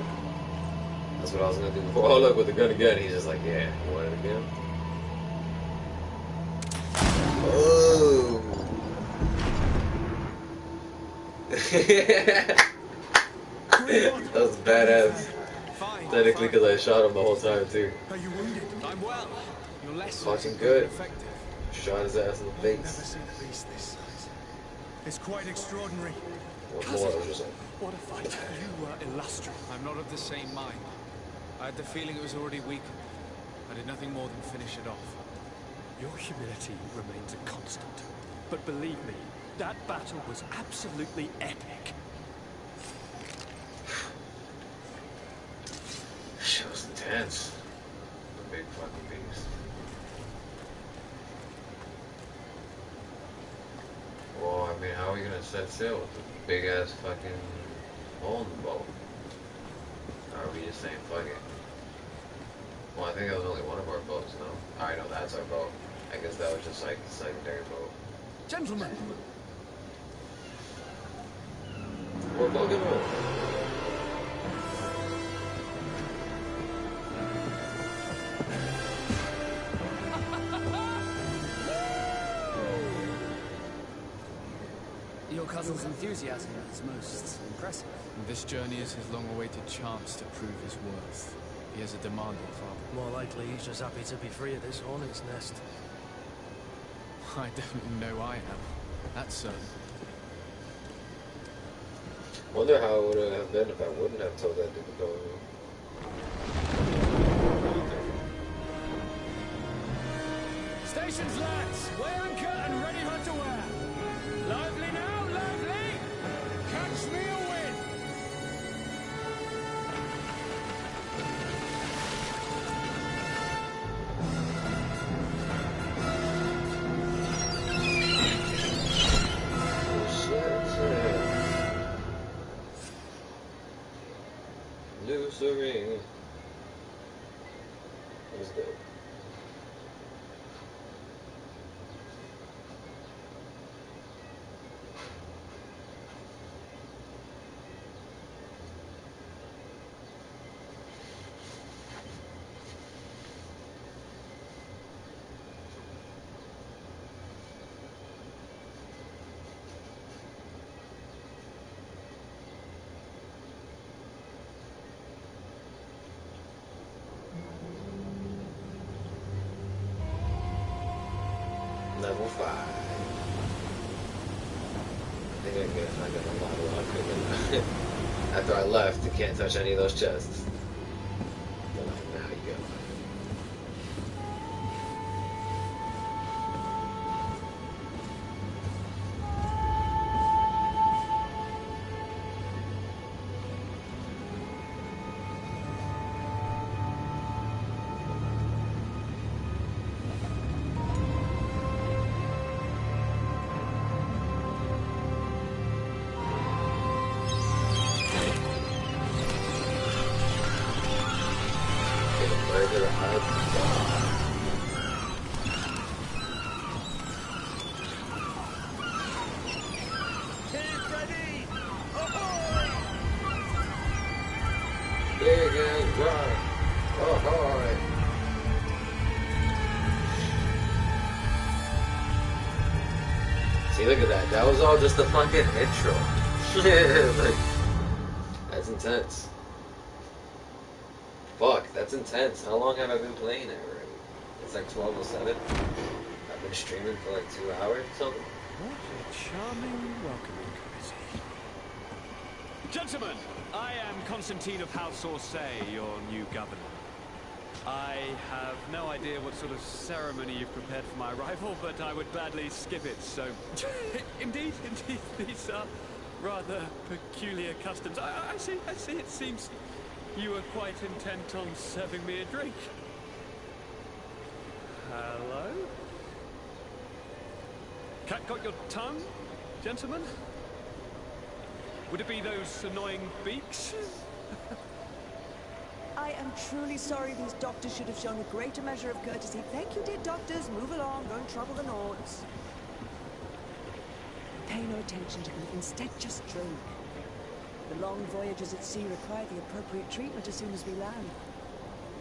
That's what I was gonna do before. Oh, look, with the gun again. He's just like, yeah, you want it again? Oh. That was badass. Technically, because I shot him the whole time too. Are you wounded? I'm well. Your lessons Fucking good. Shot his ass in the face. Never seen a beast this size. It's quite extraordinary. What more? I was just like, what a fighter! You were illustrious. I'm not of the same mind. I had the feeling it was already weakened. I did nothing more than finish it off. Your humility remains a constant. But believe me, that battle was absolutely epic. Shit was intense. The big fucking beast. Well, I mean, how are we gonna set sail with a big ass fucking hole in the boat? Or are we just saying fuck it? Well, I think that was only one of our boats, no? Alright, no, that's our boat. I guess that was just like the secondary boat. Gentlemen! We're bugging on. Your cousin's enthusiasm is most impressive. This journey is his long-awaited chance to prove his worth. He has a demanding father. More likely he's just happy to be free of this hornet's nest. I definitely know I am. That's certain. Wonder how it would have been if I wouldn't have told that dude to go. Stations, lads! Weigh anchor and ready her to wear. Lively now, lively! Catch me a wind! Loose a ring. Let's go. Level 5. I think I got a lot of luck. And then after I left, you can't touch any of those chests. But now you go. Big and dry. Ahoy! See, look at that. That was all just the fucking intro. Like, that's intense. Fuck, that's intense. How long have I been playing it already? It's like 12:07. I've been streaming for like 2 hours or something. What a charming welcoming committee. Gentlemen, I am Constantine of House Orsay, your new governor. I have no idea what sort of ceremony you've prepared for my arrival, but I would gladly skip it, so... Indeed, these are rather peculiar customs. I see, it seems you are quite intent on serving me a drink. Hello? Cat got your tongue, gentlemen? Would it be those annoying beaks? I am truly sorry these doctors should have shown a greater measure of courtesy. Thank you, dear doctors. Move along. Don't trouble the Nords. Pay no attention to them. Instead, just drink. The long voyages at sea require the appropriate treatment as soon as we land.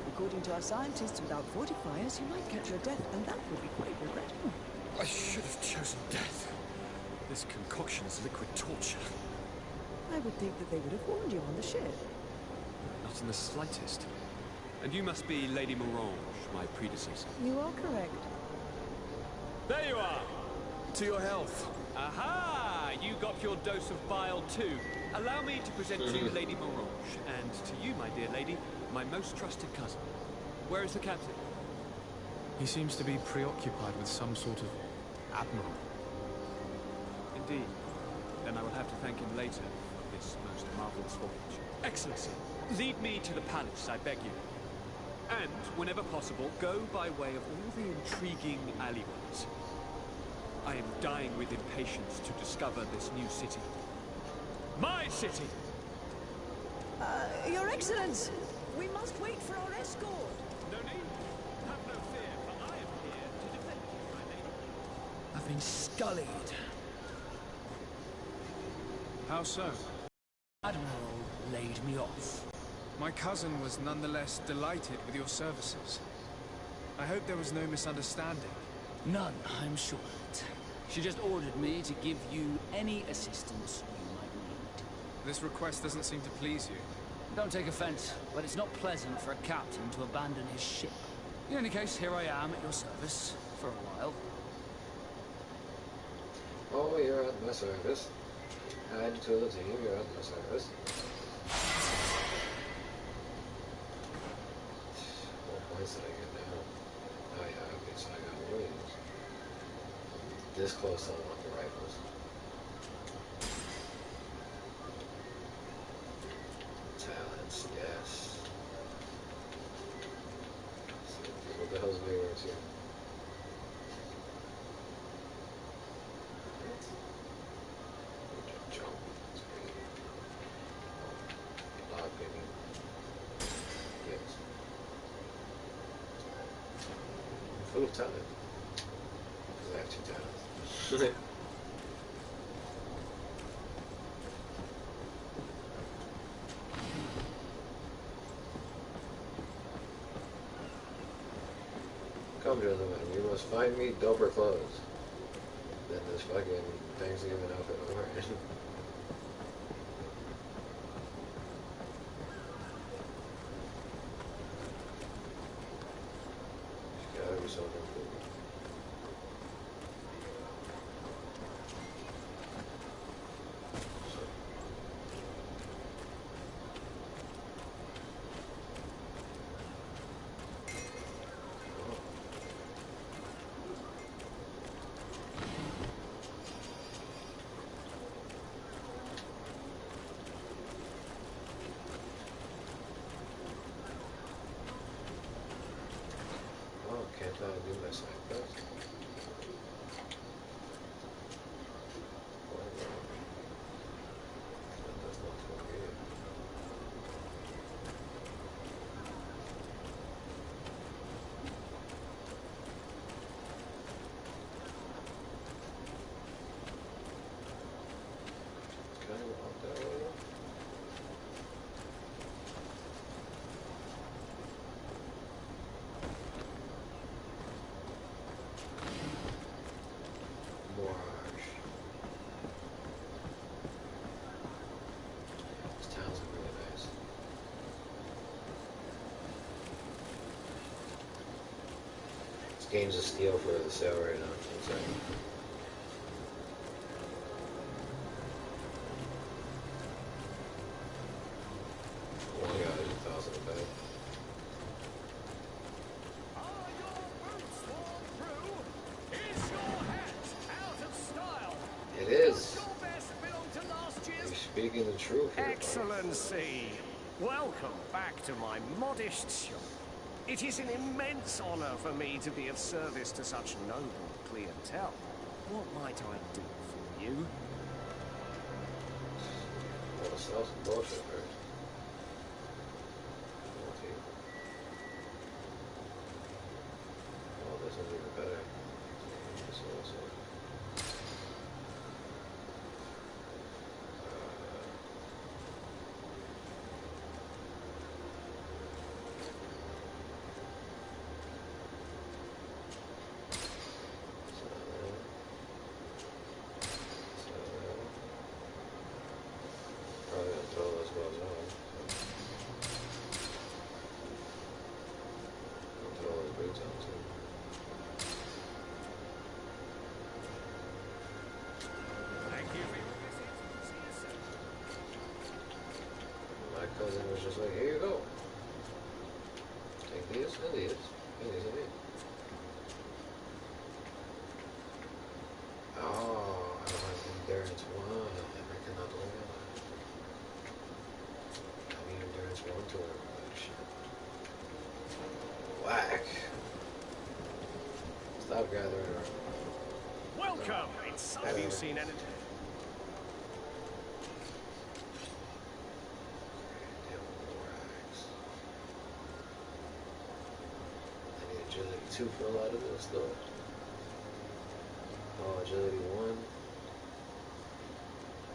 According to our scientists, without fortifiers, you might catch your death, and that would be quite regrettable. I should have chosen death. This concoction is liquid torture. I would think that they would have warned you on the ship. Not in the slightest. And you must be Lady Morange, my predecessor. You are correct. There you are! To your health. Aha! You got your dose of bile too. Allow me to present to you Lady Morange, and to you, my dear lady, my most trusted cousin. Where is the captain? He seems to be preoccupied with some sort of admiral. Indeed. Then I will have to thank him later for this most marvelous voyage. Excellency, lead me to the palace, I beg you. And, whenever possible, go by way of all the intriguing alleyways. I am dying with impatience to discover this new city. My city! Your Excellence! We must wait for our escort! No need. Have no fear, for I am here to defend you, my lady. I've been scullied. How so? Admiral laid me off. My cousin was nonetheless delighted with your services. I hope there was no misunderstanding. None, I'm sure of it. She just ordered me to give you any assistance you might need. This request doesn't seem to please you. Don't take offense, but it's not pleasant for a captain to abandon his ship. In any case, here I am at your service for a while. Oh, you're at my service. Add to the team, you're at my service. What points did I get now? Oh yeah, okay, so I got wings. This close, I don't want the rifles. Talents, yes. What the hell's big ones here? Jump. Lock picking. Yes. Full of talent. Because I have 2 talents. Come to the man, you must find me doper clothes than this fucking Thanksgiving outfit I'm wearing. Gotta be something cool. Can't I do my side quest? That's not for me. Kind of want that way. Games of Steel for the sale right now. Sorry. Oh my god, there's 1,000 of that. It is. You're speaking the truth here, Excellency, welcome back to my modest shop. It is an immense honor for me to be of service to such noble clientele. What might I do for you? Well, sell some bullshit first. Oh, this one's even better. This one also. Cousin was just like, here you go. Take these and these, and these and these. Oh, I don't have endurance 1. I cannot do it. I need endurance 1 to work. Whack. Stop gathering around. Welcome! Have you seen anything? Agility 2 for a lot of this though. Oh, agility 1.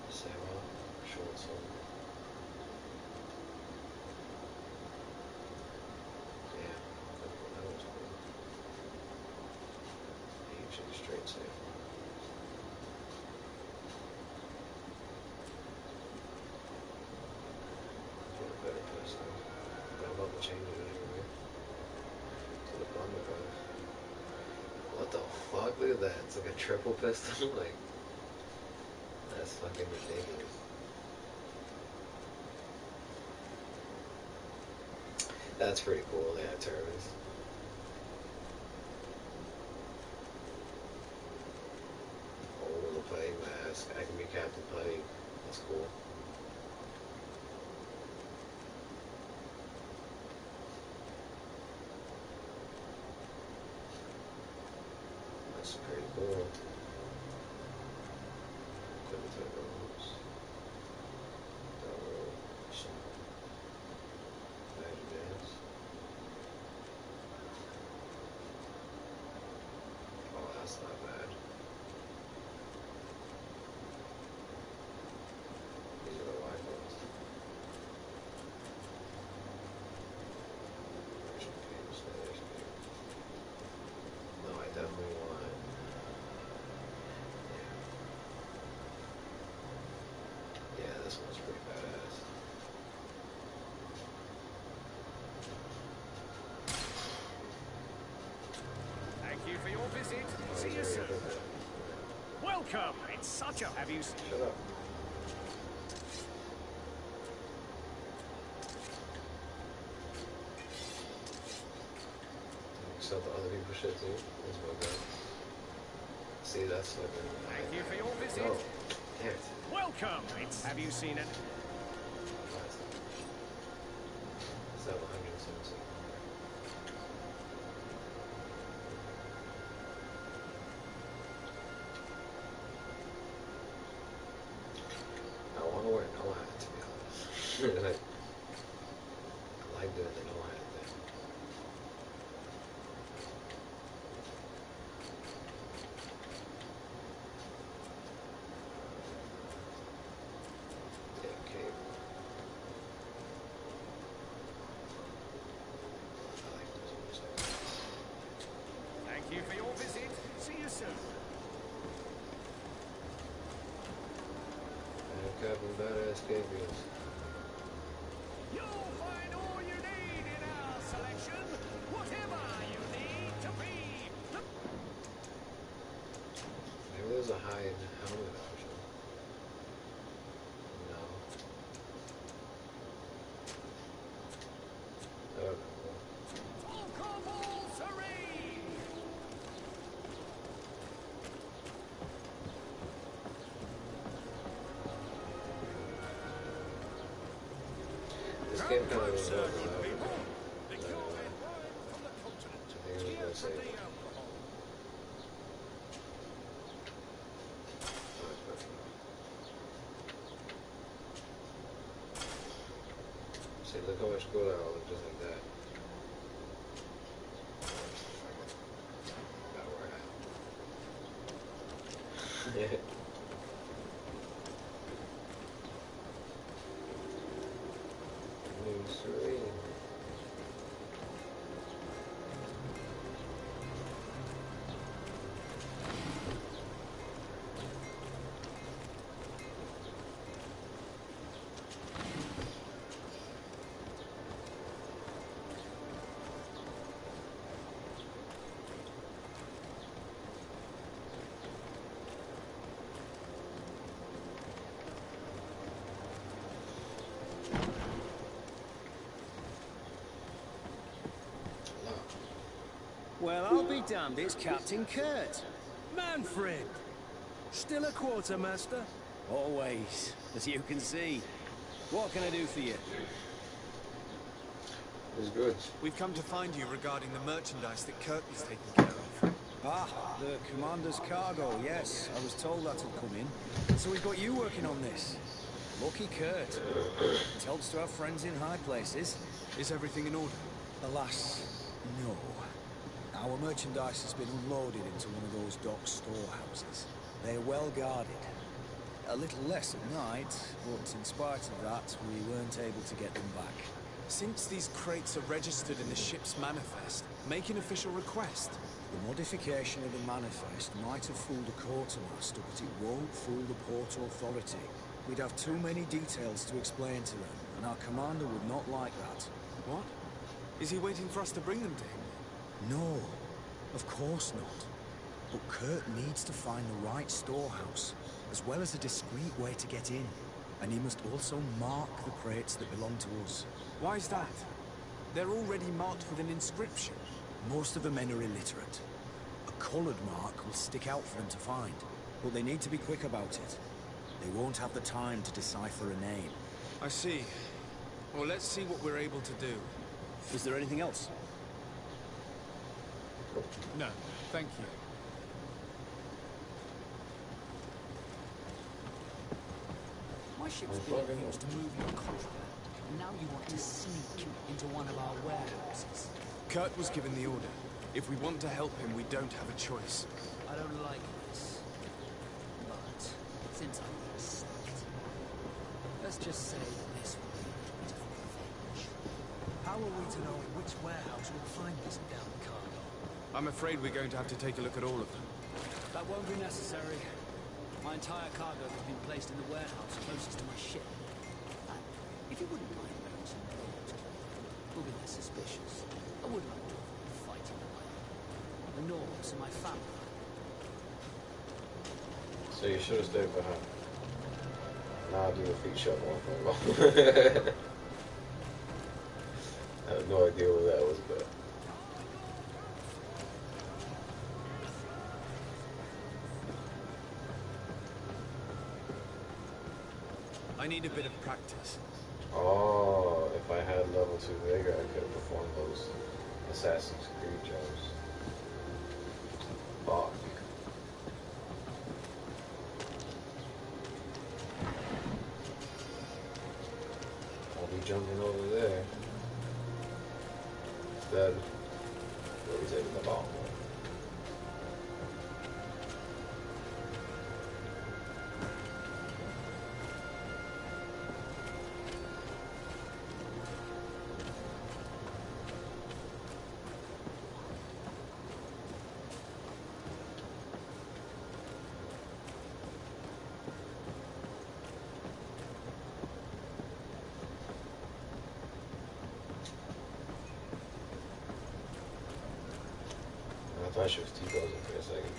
Say well, short sword. Yeah, that was cool. Ancient straight safe. Get a better pistol. I'm about to change it anyway. To the blunderbuss. What the fuck? Look at that. It's like a triple pistol. Like, that's fucking ridiculous. That's pretty cool. They have turbines. looks pretty cool. Cemetery rooms. Oh, that's not bad. These are the white ones. No, I definitely want. Yeah, this one's pretty badass. Thank you for your visit. See you soon. Welcome. It's such a... Have you... Shut up. Sell to other people's shit too. That's my god. See, that's like a... Thank you for your visit. Oh, damn it. Welcome. It's... Have you seen it? Sell 117. I want to wear no hat, to be honest. I like doing the no hat thing. Yeah, cable. I like this one. Thank you for your visit. See you soon. Captain Badass Gavilan. You'll find all you need in our selection. Whatever you need to be. Maybe there's a hide helmet option. No. That would be cool. This game kind of was over. I think it was going to save it. See, look how much cooler I'll look just like that. Gotta wear a hat. Serene. Well, I'll be damned, it's Captain Kurt. Manfred! Still a quartermaster? Always, as you can see. What can I do for you? It's good. We've come to find you regarding the merchandise that Kurt was taking care of. Ah, the commander's cargo, yes. I was told that had come in. So we've got you working on this. Lucky Kurt. It helps to have friends in high places. Is everything in order? Alas, no. Our merchandise has been unloaded into one of those dock storehouses. They're well guarded. A little less at night, but in spite of that, we weren't able to get them back. Since these crates are registered in the ship's manifest, make an official request. The modification of the manifest might have fooled a quartermaster, but it won't fool the Port Authority. We'd have too many details to explain to them, and our commander would not like that. What? Is he waiting for us to bring them to him? No, of course not. But Kurt needs to find the right storehouse, as well as a discreet way to get in. And he must also mark the crates that belong to us. Why is that? They're already marked with an inscription. Most of the men are illiterate. A coloured mark will stick out for them to find, but they need to be quick about it. They won't have the time to decipher a name. I see. Well, let's see what we're able to do. Is there anything else? No, thank you. My ship's being used to move your contraband, and now you want to sneak into one of our warehouses. Kurt was given the order. If we want to help him, we don't have a choice. I don't like this. But since I'm being slight, let's just say that this will be a bit of revenge. How are we to know which warehouse will find this damn cargo? I'm afraid we're going to have to take a look at all of them. That won't be necessary. My entire cargo has been placed in the warehouse closest to my ship. And if you wouldn't mind wearing some clothes, we'll be less suspicious. I would like to avoid fighting the Norse and my family. So you should have stayed behind. Now I'll do a feet shot one for a I have no idea what that was about. I need a bit of practice. Oh, if I had level 2 Vigor, I could have performed those Assassin's Creed jumps. Fuck. I'll be jumping over there. Instead, we'll be taking the ball. I thought she was T-posing for a second.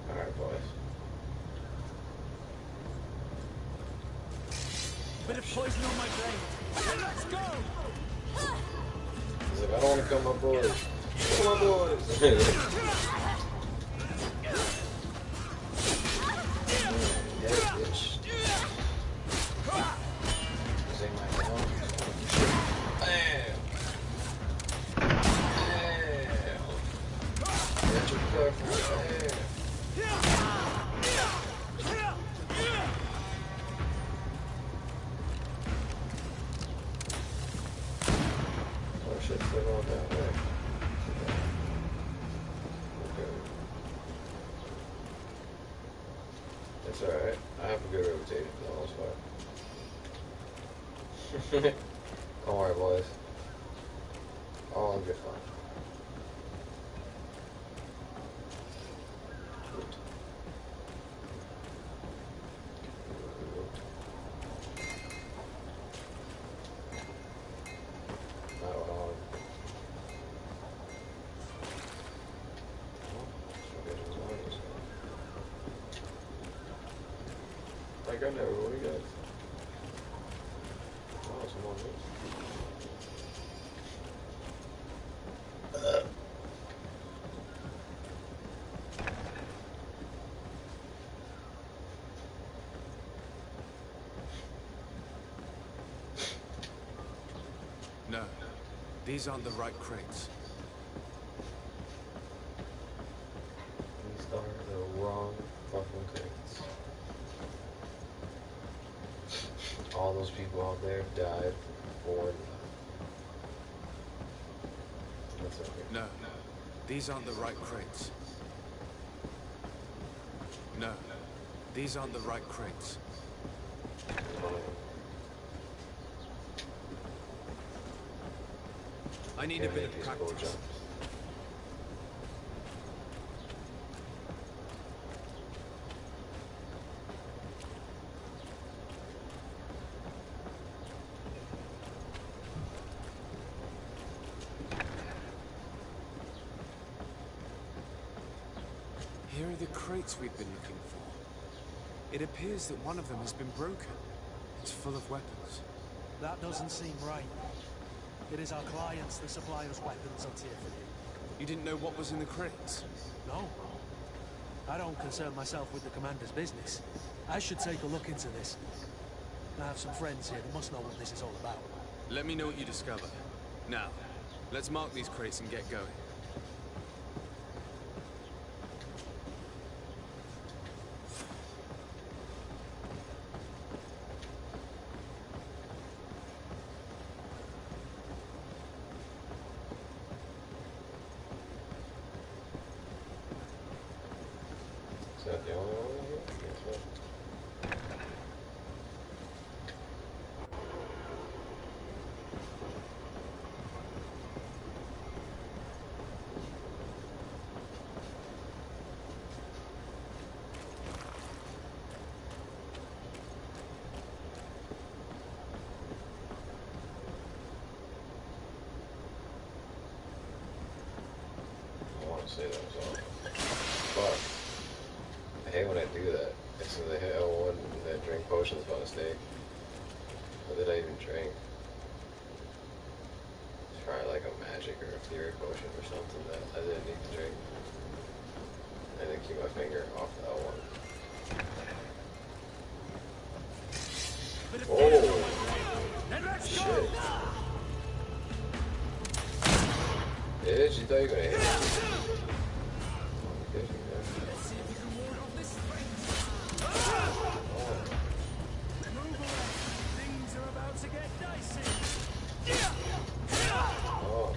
Alright, boys. Bit of poison on my blade. Let's go! He's like, I don't want to kill my boys. Kill my boys. Yeah, bitch. This ain't my phone. Bam. Bam. Get your perfect. Bam. Shit's still going down there. Okay. That's alright. I have a good reputation for the most part. Don't worry, boys. All good fun. Like I never really got. Oh, some more meat. No, these aren't the right crates. These are the wrong fucking crates. All those people out there died for that's okay. No, these aren't the right crates. No, these aren't the right crates. I need a bit of practice. Here are the crates we've been looking for. It appears that one of them has been broken. It's full of weapons. That doesn't seem right. It is our clients that supply us weapons on Tier 3. You didn't know what was in the crates? No. I don't concern myself with the commander's business. I should take a look into this. I have some friends here that must know what this is all about. Let me know what you discover. Now, let's mark these crates and get going. Is that the only one here? Yes, sir. I want to say that was all. Fuck. I hate when I do that. As soon as I hit L1 and I drink potions by mistake. What did I even drink? It's probably like a magic or a fury potion or something that I didn't need to drink. I didn't keep my finger off the L1. Oh! Shit. Bitch, you thought you were gonna hit me? Things are about to get dicey. Oh.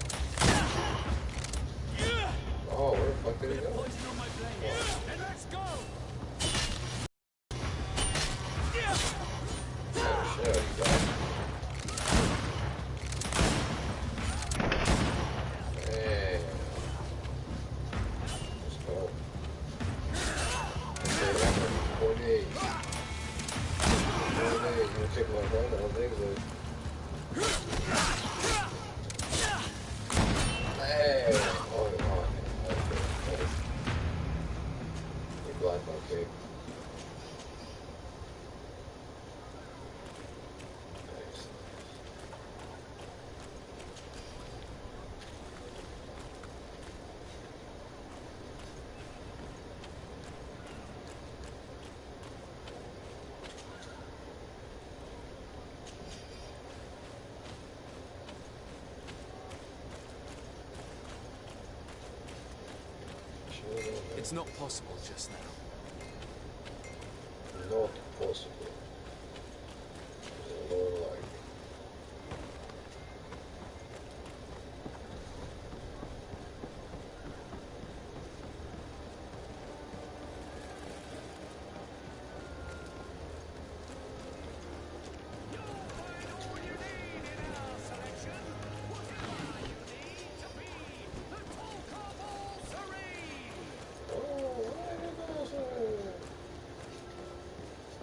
Oh, where the fuck did he go? And let's go. Oh shit, he died. Hey. Let's go. Let's go back for 4 days. 4 days, you gonna take my run? I don't think so. Hey! Oh, come on. Okay. You blocked my kick. Nice. It's not possible just now. Not possible. It's more like.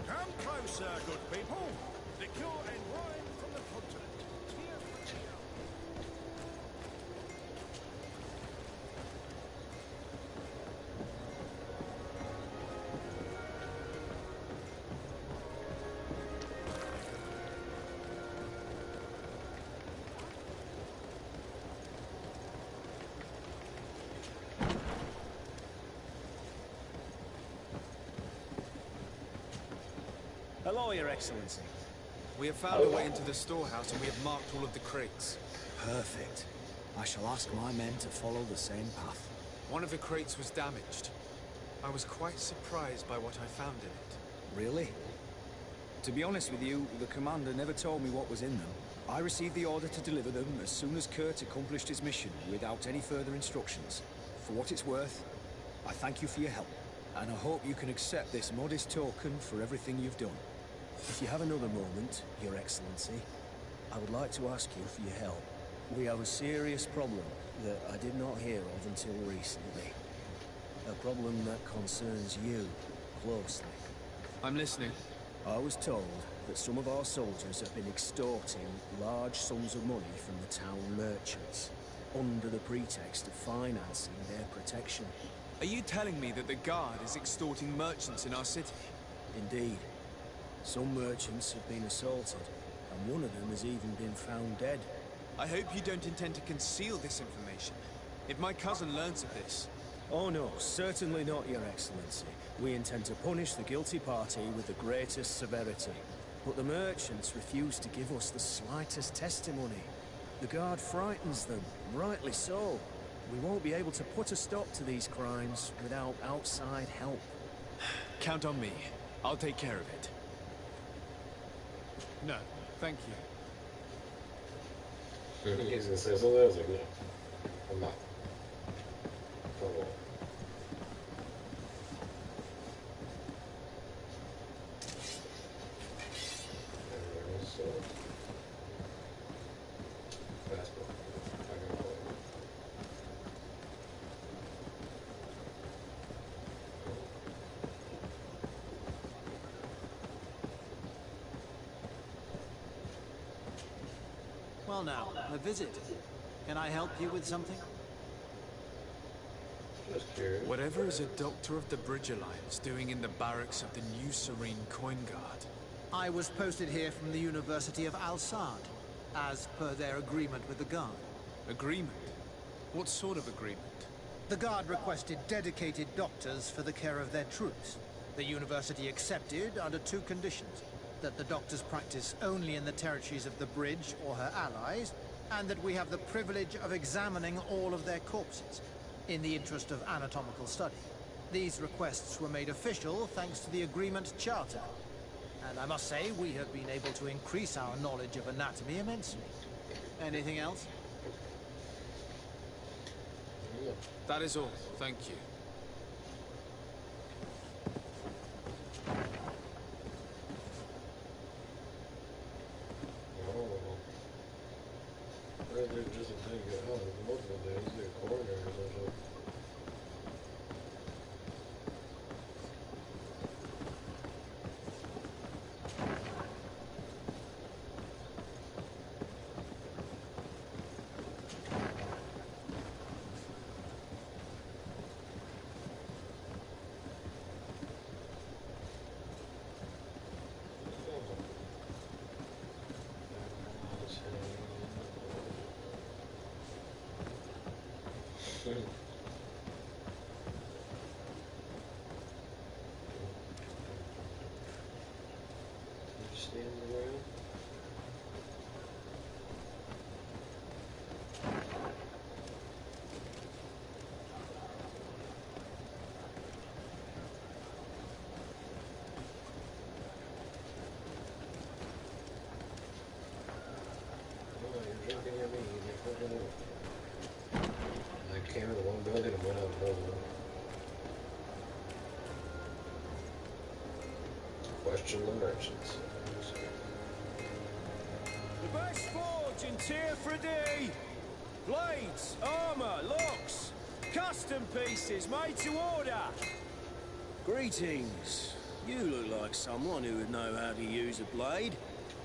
Come closer, good people. Liqueur and wine from the continent. Here for the Hello, Your Excellency. We have found a way into the storehouse and we have marked all of the crates. Perfect. I shall ask my men to follow the same path. One of the crates was damaged. I was quite surprised by what I found in it. Really? To be honest with you, the commander never told me what was in them. I received the order to deliver them as soon as Kurt accomplished his mission, without any further instructions. For what it's worth, I thank you for your help, and I hope you can accept this modest token for everything you've done. If you have another moment, Your Excellency, I would like to ask you for your help. We have a serious problem that I did not hear of until recently. A problem that concerns you closely. I'm listening. I was told that some of our soldiers have been extorting large sums of money from the town merchants, under the pretext of financing their protection. Are you telling me that the guard is extorting merchants in our city? Indeed. Some merchants have been assaulted, and one of them has even been found dead. I hope you don't intend to conceal this information. If my cousin learns of this... Oh no, certainly not, Your Excellency. We intend to punish the guilty party with the greatest severity. But the merchants refuse to give us the slightest testimony. The guard frightens them, rightly so. We won't be able to put a stop to these crimes without outside help. Count on me. I'll take care of it. No, thank you. He's gonna say something else like, no, I'm not. Come on. Well now, a visit. Can I help you with something? Whatever is a doctor of the Bridge Alliance doing in the barracks of the New Serene Coin Guard? I was posted here from the University of Al-Sad, as per their agreement with the Guard. Agreement? What sort of agreement? The Guard requested dedicated doctors for the care of their troops. The University accepted under two conditions: that the doctors practice only in the territories of the Bridge or her allies, and that we have the privilege of examining all of their corpses, in the interest of anatomical study. These requests were made official thanks to the Agreement Charter. And I must say, we have been able to increase our knowledge of anatomy immensely. Anything else? That is all, thank you. Just a thing, multiple days, a coroner or something. I came into one building and went out another one. Question the merchants. The best forge in Tier 3D! Blades, armor, locks, custom pieces made to order! Greetings. You look like someone who would know how to use a blade.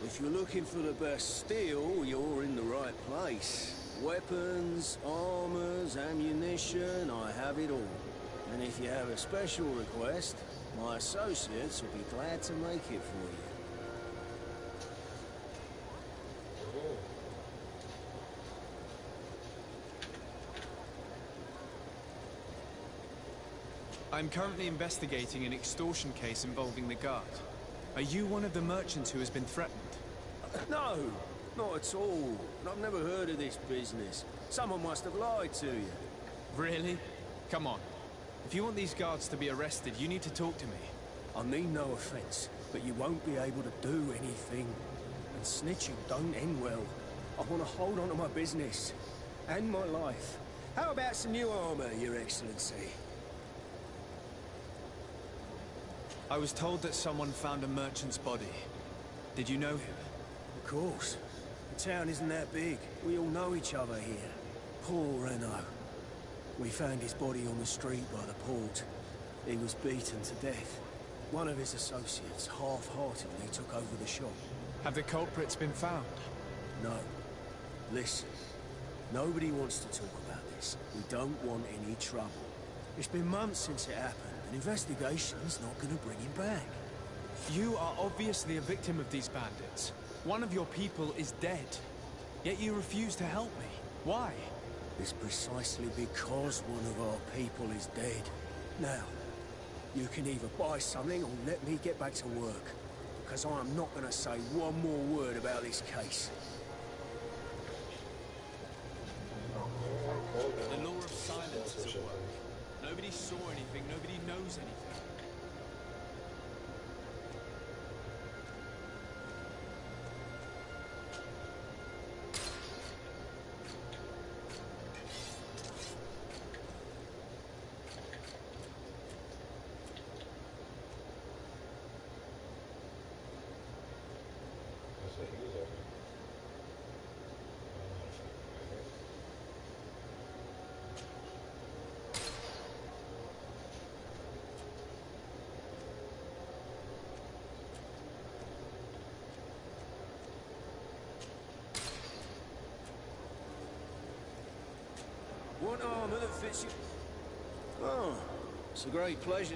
If you're looking for the best steel, you're in the right place. Weapons, armors, ammunition, I have it all. And if you have a special request, my associates will be glad to make it for you. I'm currently investigating an extortion case involving the Guard. Are you one of the merchants who has been threatened? No, not at all. I've never heard of this business. Someone must have lied to you. Really? Come on. If you want these guards to be arrested, you need to talk to me. I mean no offense, but you won't be able to do anything. And snitching don't end well. I want to hold on to my business. And my life. How about some new armor, Your Excellency? I was told that someone found a merchant's body. Did you know him? Of course. The town isn't that big. We all know each other here. Paul Renault. We found his body on the street by the port. He was beaten to death. One of his associates half-heartedly took over the shop. Have the culprits been found? No. Listen. Nobody wants to talk about this. We don't want any trouble. It's been months since it happened. An investigation's not gonna bring him back. You are obviously a victim of these bandits. One of your people is dead. Yet you refuse to help me. Why? It's precisely because one of our people is dead. Now, you can either buy something or let me get back to work. Because I am not going to say one more word about this case. The law of silence is at work. Nobody saw anything, nobody knows anything. One armour that fits you. Oh, it's a great pleasure.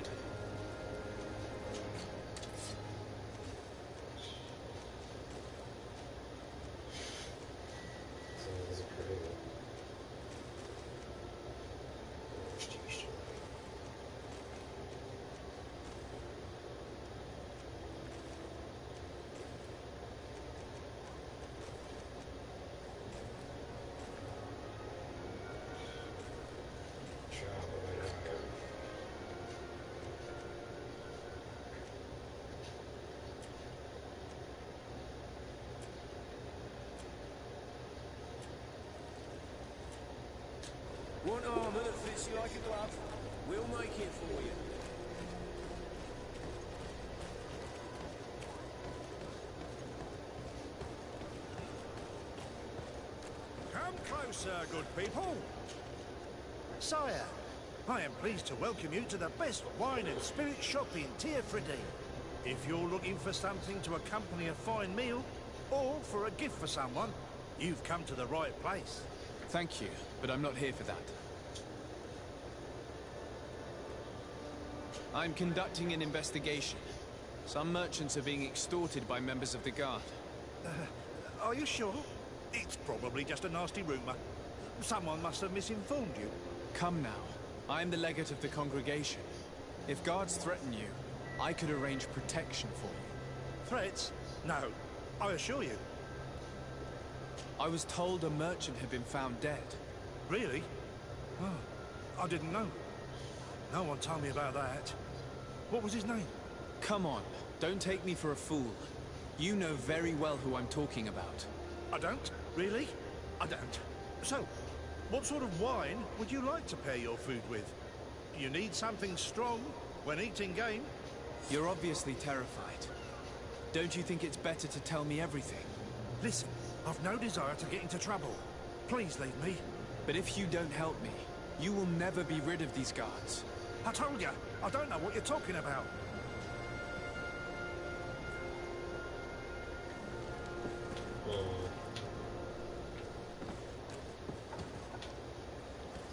One armour that fits you like a glove. We'll make it for you. Come closer, good people. Sire, I am pleased to welcome you to the best wine and spirit shop in Tier 3D. If you're looking for something to accompany a fine meal, or for a gift for someone, you've come to the right place. Thank you, but I'm not here for that. I'm conducting an investigation. Some merchants are being extorted by members of the Guard. Are you sure? It's probably just a nasty rumour. Someone must have misinformed you. Come now. I am the legate of the congregation. If guards threaten you, I could arrange protection for you. Threats? No, I assure you. I was told a merchant had been found dead. Really? Oh, I didn't know. No one told me about that. What was his name? Come on, don't take me for a fool. You know very well who I'm talking about. I don't? Really? I don't. So, what sort of wine would you like to pair your food with? You need something strong when eating game? You're obviously terrified. Don't you think it's better to tell me everything? Listen, I've no desire to get into trouble. Please leave me. But if you don't help me, you will never be rid of these guards. I told you, I don't know what you're talking about.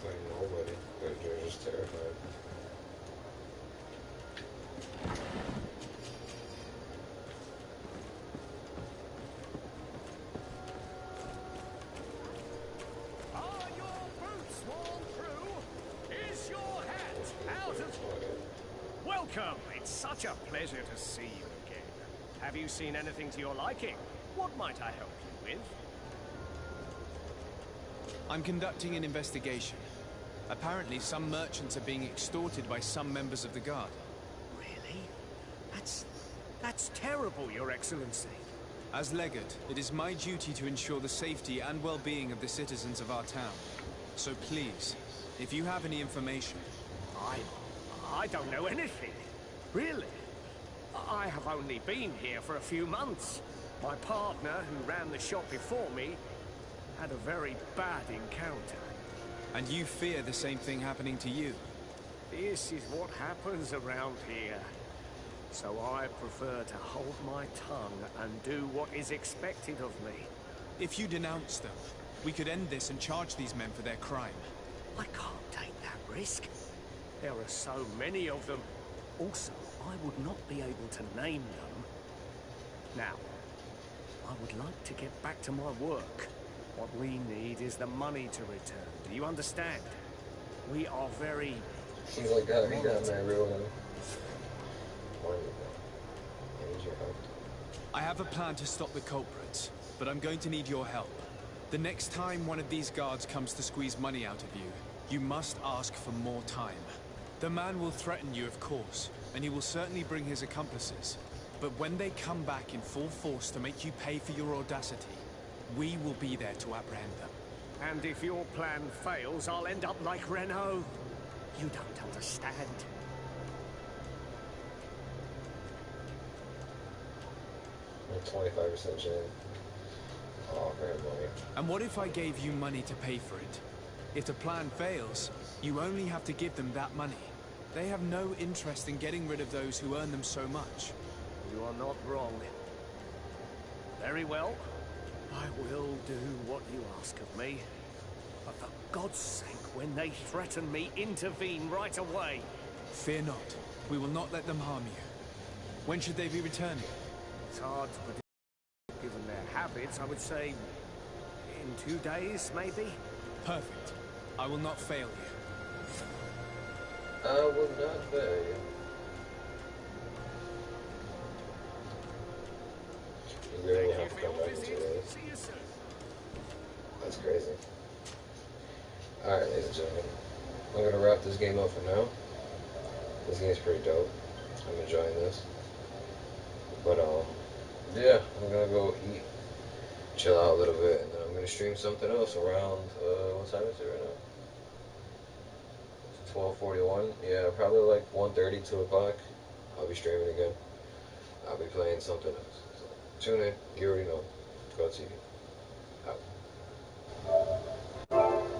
Like nobody, but you're just terrified. Are your boots worn through? Is your hat out of... Welcome! It's such a pleasure to see you again. Have you seen anything to your liking? What might I help you with? I'm conducting an investigation. Apparently, some merchants are being extorted by some members of the Guard. Really? That's terrible, Your Excellency. As legate, it is my duty to ensure the safety and well-being of the citizens of our town. So please, if you have any information... I don't know anything. Really? I have only been here for a few months. My partner, who ran the shop before me, had a very bad encounter. And you fear the same thing happening to you? This is what happens around here. So I prefer to hold my tongue and do what is expected of me. If you denounce them, we could end this and charge these men for their crime. I can't take that risk. There are so many of them. Also, I would not be able to name them. Now, I would like to get back to my work. What we need is the money to return. Do you understand? We are very... Seems like God, he got mad real well. I need your help. I have a plan to stop the culprits, but I'm going to need your help. The next time one of these guards comes to squeeze money out of you, you must ask for more time. The man will threaten you, of course, and he will certainly bring his accomplices. But when they come back in full force to make you pay for your audacity, we will be there to apprehend them. And if your plan fails, I'll end up like Renault. You don't understand. 25% chance. Oh, very money. And what if I gave you money to pay for it? If the plan fails, you only have to give them that money. They have no interest in getting rid of those who earn them so much. You are not wrong. Very well. I will do what you ask of me. But for God's sake, when they threaten me, intervene right away. Fear not. We will not let them harm you. When should they be returning? It's hard to predict. Given their habits, I would say in 2 days, maybe? Perfect. I will not fail you. I will not fail you. You really have to come back in 2 days. See you soon. That's crazy. Alright, ladies and gentlemen. I'm gonna wrap this game up for now. This game's pretty dope. I'm enjoying this. But yeah, I'm gonna go eat, chill out a little bit, and then I'm gonna stream something else around what time is it right now? It's 12:41. Yeah, probably like 1:30, 2 o'clock. I'll be streaming again. I'll be playing something else. So tune in. You already know. Koda TV. Out.